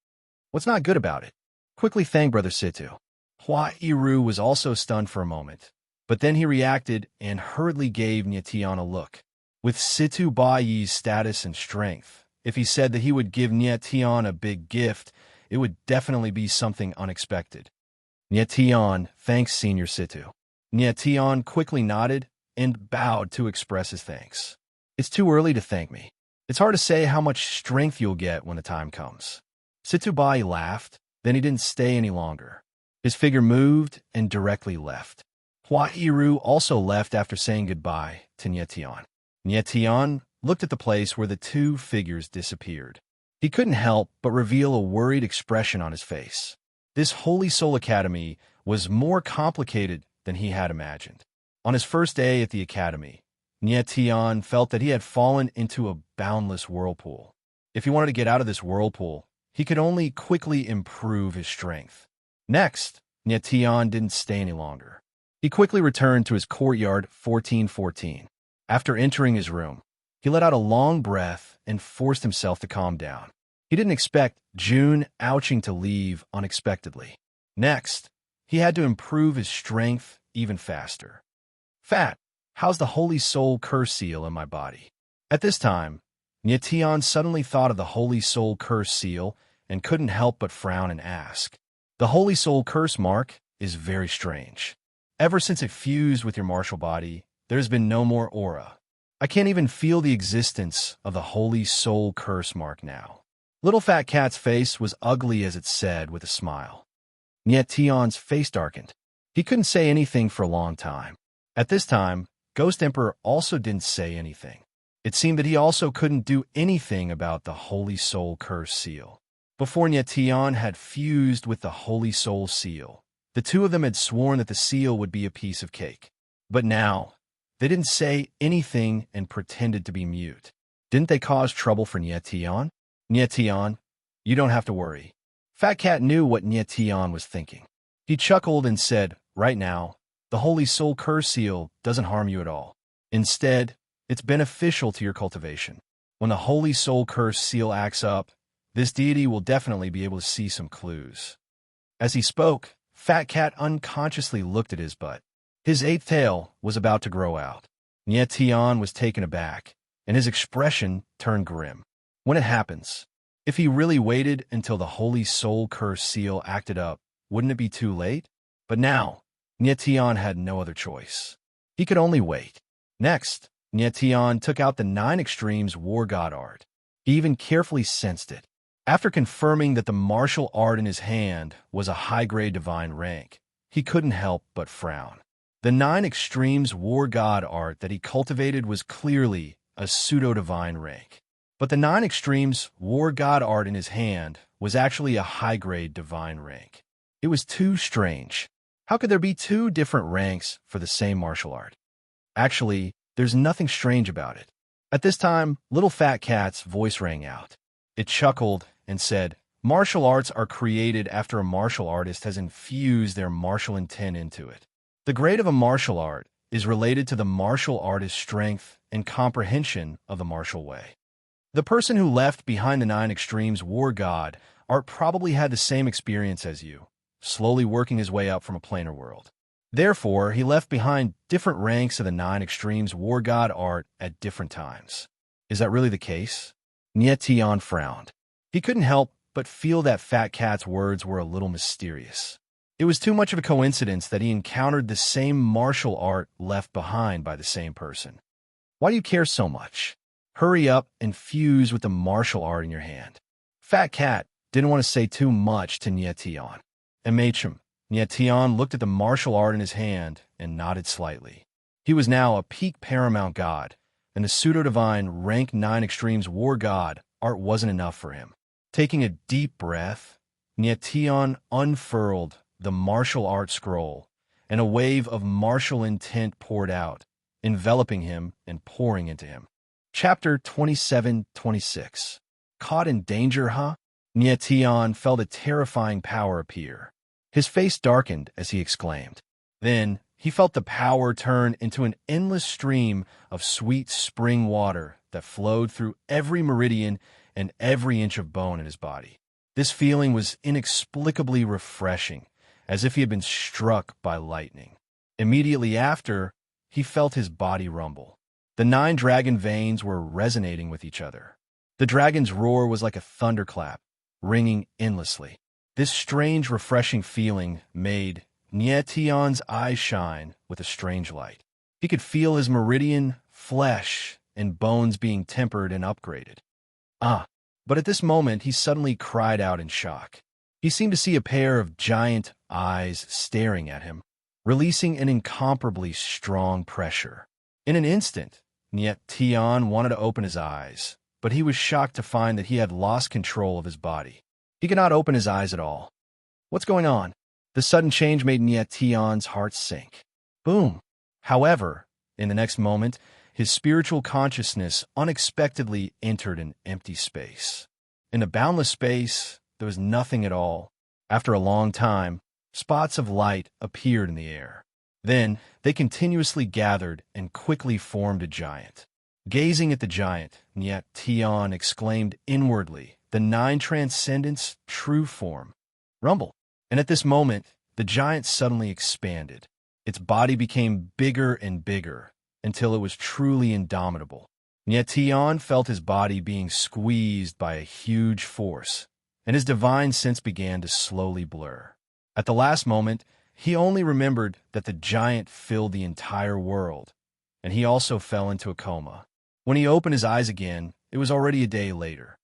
"What's not good about it?" "Quickly thank Brother Situ." Hua Iru was also stunned for a moment, but then he reacted and hurriedly gave Nye Tian a look. With Situ Bai's status and strength, if he said that he would give Nye Tian a big gift, it would definitely be something unexpected. "Nye Tian, thanks, Senior Situ." Nye Tian quickly nodded and bowed to express his thanks. "It's too early to thank me. It's hard to say how much strength you'll get when the time comes. Situbai laughed, then he didn't stay any longer. His figure moved and directly left. Huairu also left after saying goodbye to Nyetian. Nyetian looked at the place where the two figures disappeared. He couldn't help but reveal a worried expression on his face. This Holy Soul Academy was more complicated than he had imagined. On his first day at the academy, Nyetian felt that he had fallen into a boundless whirlpool. If he wanted to get out of this whirlpool, he could only quickly improve his strength. Next, Nyetian didn't stay any longer. He quickly returned to his courtyard 1414. After entering his room, he let out a long breath and forced himself to calm down. He didn't expect June Ouching to leave unexpectedly. Next, he had to improve his strength even faster. Fat, how's the Holy Soul Curse Seal in my body? At this time, Nyetian suddenly thought of the Holy Soul Curse Seal and couldn't help but frown and ask. The Holy Soul Curse mark is very strange. Ever since it fused with your martial body, there's been no more aura. I can't even feel the existence of the Holy Soul Curse mark now. Little Fat Cat's face was ugly as it said with a smile. Nyetian's face darkened. He couldn't say anything for a long time. At this time, Ghost Emperor also didn't say anything. It seemed that he also couldn't do anything about the Holy Soul Curse Seal. Before Nyetian had fused with the Holy Soul Seal, the two of them had sworn that the seal would be a piece of cake. But now, they didn't say anything and pretended to be mute. Didn't they cause trouble for Nyetian? Nyetian, you don't have to worry. Fat Cat knew what Nyetian was thinking. He chuckled and said, right now, the Holy Soul Curse Seal doesn't harm you at all. Instead, it's beneficial to your cultivation. When the Holy Soul Curse Seal acts up, this deity will definitely be able to see some clues. As he spoke, Fat Cat unconsciously looked at his butt. His eighth tail was about to grow out. Nyetian was taken aback, and his expression turned grim. When it happens, if he really waited until the Holy Soul Curse Seal acted up, wouldn't it be too late? But now, Nyetian had no other choice. He could only wait. Next, Nyetian took out the 9 Extremes War God art. He even carefully sensed it. After confirming that the martial art in his hand was a high-grade divine rank, he couldn't help but frown. The 9 Extremes War God art that he cultivated was clearly a pseudo-divine rank. But the 9 Extremes War God art in his hand was actually a high-grade divine rank. It was too strange. How could there be 2 different ranks for the same martial art? Actually, there's nothing strange about it. At this time, Little Fat Cat's voice rang out. It chuckled and said, martial arts are created after a martial artist has infused their martial intent into it. The grade of a martial art is related to the martial artist's strength and comprehension of the martial way. The person who left behind the 9 Extremes War God art probably had the same experience as you, slowly working his way up from a planar world. Therefore, he left behind different ranks of the 9 Extremes War God art at different times. Is that really the case? Nyetian frowned. He couldn't help but feel that Fat Cat's words were a little mysterious. It was too much of a coincidence that he encountered the same martial art left behind by the same person. Why do you care so much? Hurry up and fuse with the martial art in your hand. Fat Cat didn't want to say too much to Nyetian. Nyetian looked at the martial art in his hand and nodded slightly. He was now a peak paramount god, and the pseudo-divine rank 9 Extremes War God art wasn't enough for him. Taking a deep breath, Nyetian unfurled the martial art scroll, and a wave of martial intent poured out, enveloping him and pouring into him. Chapter 27-26. Caught in danger, huh? Nyetian felt a terrifying power appear. His face darkened as he exclaimed. Then, he felt the power turn into an endless stream of sweet spring water that flowed through every meridian and every inch of bone in his body. This feeling was inexplicably refreshing, as if he had been struck by lightning. Immediately after, he felt his body rumble. The 9 dragon veins were resonating with each other. The dragon's roar was like a thunderclap, ringing endlessly. This strange, refreshing feeling made Nyetian's eyes shine with a strange light. He could feel his meridian flesh and bones being tempered and upgraded. Ah! But at this moment, he suddenly cried out in shock. He seemed to see a pair of giant eyes staring at him, releasing an incomparably strong pressure. In an instant, Niet Tian wanted to open his eyes, but he was shocked to find that he had lost control of his body. He could not open his eyes at all. What's going on? The sudden change made Niet Tian's heart sink. Boom! However, in the next moment, his spiritual consciousness unexpectedly entered an empty space. In the boundless space, there was nothing at all. After a long time, spots of light appeared in the air. Then, they continuously gathered and quickly formed a giant. Gazing at the giant, Niet Tian exclaimed inwardly, "The Nine Transcendent's true form." Rumble. And at this moment, the giant suddenly expanded. Its body became bigger and bigger, until it was truly indomitable. Niet Tian felt his body being squeezed by a huge force, and his divine sense began to slowly blur. At the last moment, he only remembered that the giant filled the entire world, and he also fell into a coma. When he opened his eyes again, it was already a day later.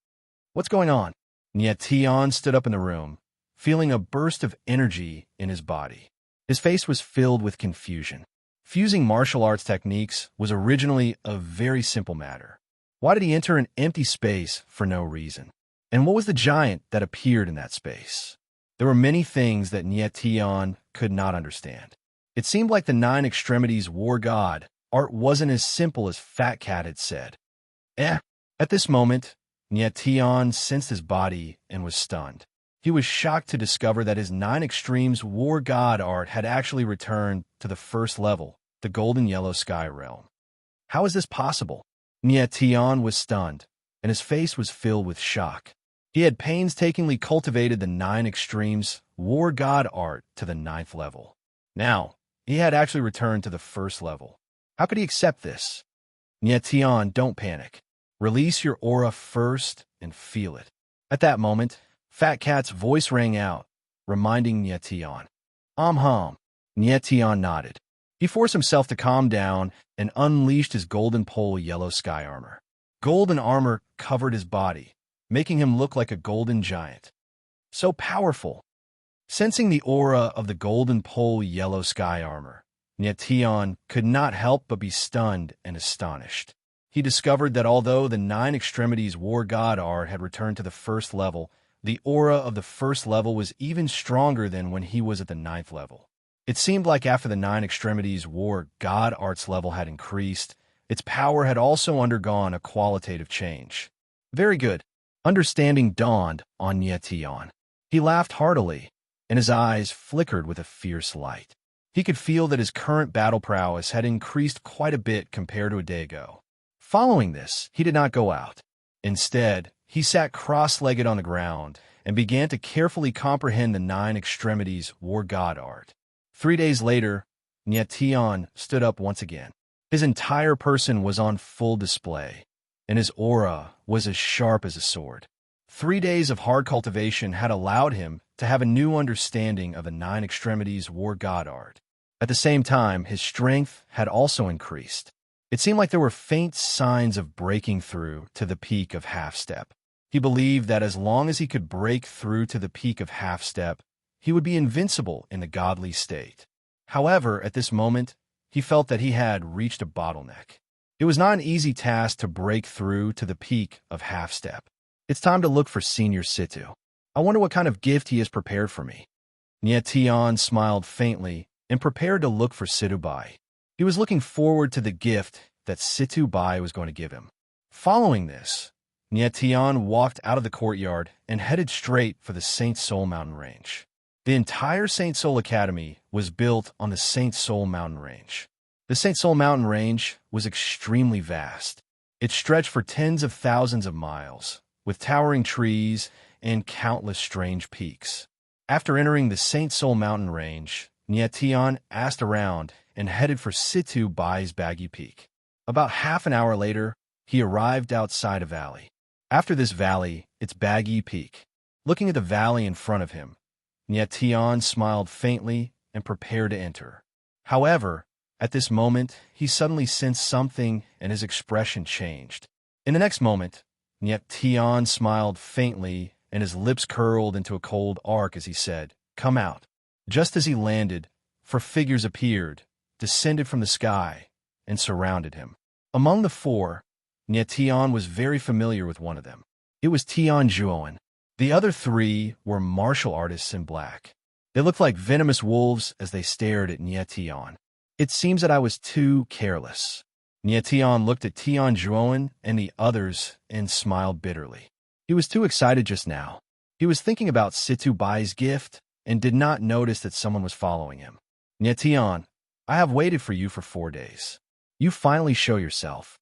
What's going on? Niet Tian stood up in the room, feeling a burst of energy in his body. His face was filled with confusion. Fusing martial arts techniques was originally a very simple matter. Why did he enter an empty space for no reason? And what was the giant that appeared in that space? There were many things that Niet Tian could not understand. It seemed like the Nine Extremities War God art wasn't as simple as Fat Cat had said. At this moment, Niet Tian sensed his body and was stunned. He was shocked to discover that his Nine Extremes War God art had actually returned to the first level, the golden yellow sky realm. How is this possible? Niet Tian was stunned, and his face was filled with shock. He had painstakingly cultivated the Nine Extremes War God art to the 9th level. Now, he had actually returned to the first level. How could he accept this? Niet Tian, don't panic. Release your aura first and feel it. At that moment, Fat Cat's voice rang out, reminding Niet Tian. Niet Tian nodded. He forced himself to calm down and unleashed his golden pole yellow sky armor. Golden armor covered his body, making him look like a golden giant. So powerful. Sensing the aura of the golden pole yellow sky armor, Niet Tian could not help but be stunned and astonished. He discovered that although the Nine Extremities War God art had returned to the first level, the aura of the first level was even stronger than when he was at the 9th level. It seemed like after the Nine Extremities War God art's level had increased, its power had also undergone a qualitative change. Very good. Understanding dawned on Niet Tian. He laughed heartily, and his eyes flickered with a fierce light. He could feel that his current battle prowess had increased quite a bit compared to a day ago. Following this, he did not go out. Instead, he sat cross-legged on the ground and began to carefully comprehend the Nine Extremities War God art. 3 days later, Niet Tian stood up once again. His entire person was on full display, and his aura was as sharp as a sword. 3 days of hard cultivation had allowed him to have a new understanding of the Nine Extremities War God art. At the same time, his strength had also increased. It seemed like there were faint signs of breaking through to the peak of half-step. He believed that as long as he could break through to the peak of half-step, he would be invincible in the godly state. However, at this moment, he felt that he had reached a bottleneck. It was not an easy task to break through to the peak of half-step. It's time to look for Senior Situ. I wonder what kind of gift he has prepared for me. Niet Tian smiled faintly and prepared to look for Situ Bai. He was looking forward to the gift that Situ Bai was going to give him. Following this, Niet Tian walked out of the courtyard and headed straight for the Saint Soul Mountain Range. The entire Saint Soul Academy was built on the Saint Soul Mountain Range. The Saint Soul Mountain Range was extremely vast. It stretched for tens of thousands of miles, with towering trees and countless strange peaks. After entering the Saint Soul Mountain Range, Niet Tian asked around and headed for Situ Bai's Baggy Peak. About half an hour later, he arrived outside a valley. After this valley, it's Baggy Peak. Looking at the valley in front of him, Niet Tian smiled faintly and prepared to enter. However, At this moment, he suddenly sensed something and his expression changed. In the next moment, Niet Tian smiled faintly and his lips curled into a cold arc as he said, "Come out." Just as he landed, four figures appeared, descended from the sky, and surrounded him. Among the four, Niet Tian was very familiar with one of them. It was Tian Juoan. The other three were martial artists in black. They looked like venomous wolves as they stared at Niet Tian. "It seems that I was too careless." Niet Tian looked at Tian Juoan and the others and smiled bitterly. He was too excited just now. He was thinking about Situ Bai's gift and did not notice that someone was following him. "Niet Tian, I have waited for you for 4 days. You finally show yourself."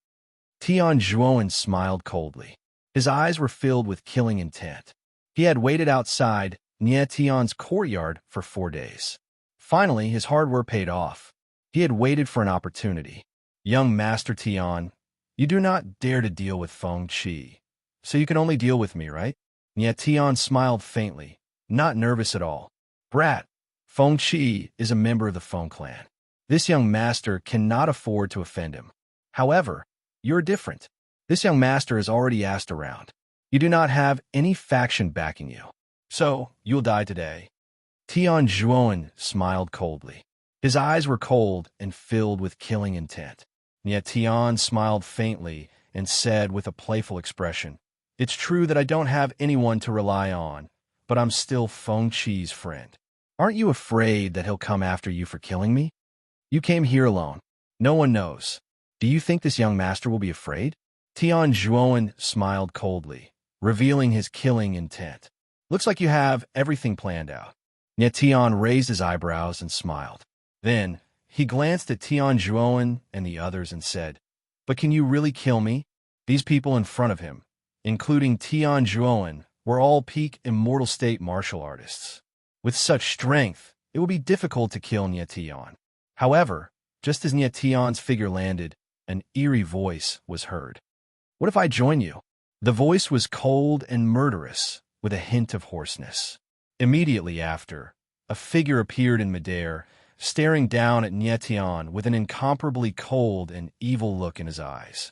Tian Juoan smiled coldly. His eyes were filled with killing intent. He had waited outside Niet Tian's courtyard for 4 days. Finally, his hard work paid off. He had waited for an opportunity. "Young Master Tian, you do not dare to deal with Feng Qi, so you can only deal with me, right?" Niet Tian smiled faintly, not nervous at all. "Brat, Feng Qi is a member of the Feng clan. This young master cannot afford to offend him. However, you're different. This young master has already asked around. You do not have any faction backing you, so you'll die today." Tian Juoan smiled coldly. His eyes were cold and filled with killing intent. Niet Tian smiled faintly and said with a playful expression, "It's true that I don't have anyone to rely on, but I'm still Feng Qi's friend. Aren't you afraid that he'll come after you for killing me? You came here alone. No one knows. Do you think this young master will be afraid?" Tian Juoan smiled coldly, revealing his killing intent. "Looks like you have everything planned out." Niet Tian raised his eyebrows and smiled. Then, he glanced at Tian Juoan and the others and said, "But can you really kill me?" These people in front of him, including Tian Juoan, were all peak immortal state martial artists. With such strength, it would be difficult to kill Niet Tian. However, just as Niet Tian's figure landed, an eerie voice was heard. "What if I join you?" The voice was cold and murderous, with a hint of hoarseness. Immediately after, a figure appeared in midair, staring down at Niet Tian with an incomparably cold and evil look in his eyes.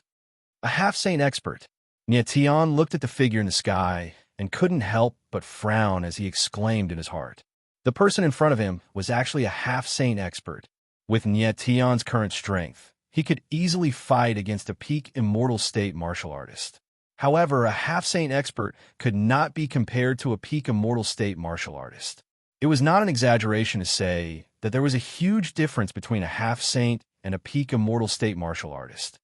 A half-saint expert. Niet Tian looked at the figure in the sky and couldn't help but frown as he exclaimed in his heart. The person in front of him was actually a half-saint expert. With Niet Tian's current strength, he could easily fight against a peak immortal state martial artist. However, a half-saint expert could not be compared to a peak immortal state martial artist. It was not an exaggeration to say that there was a huge difference between a half-saint and a peak immortal state martial artist.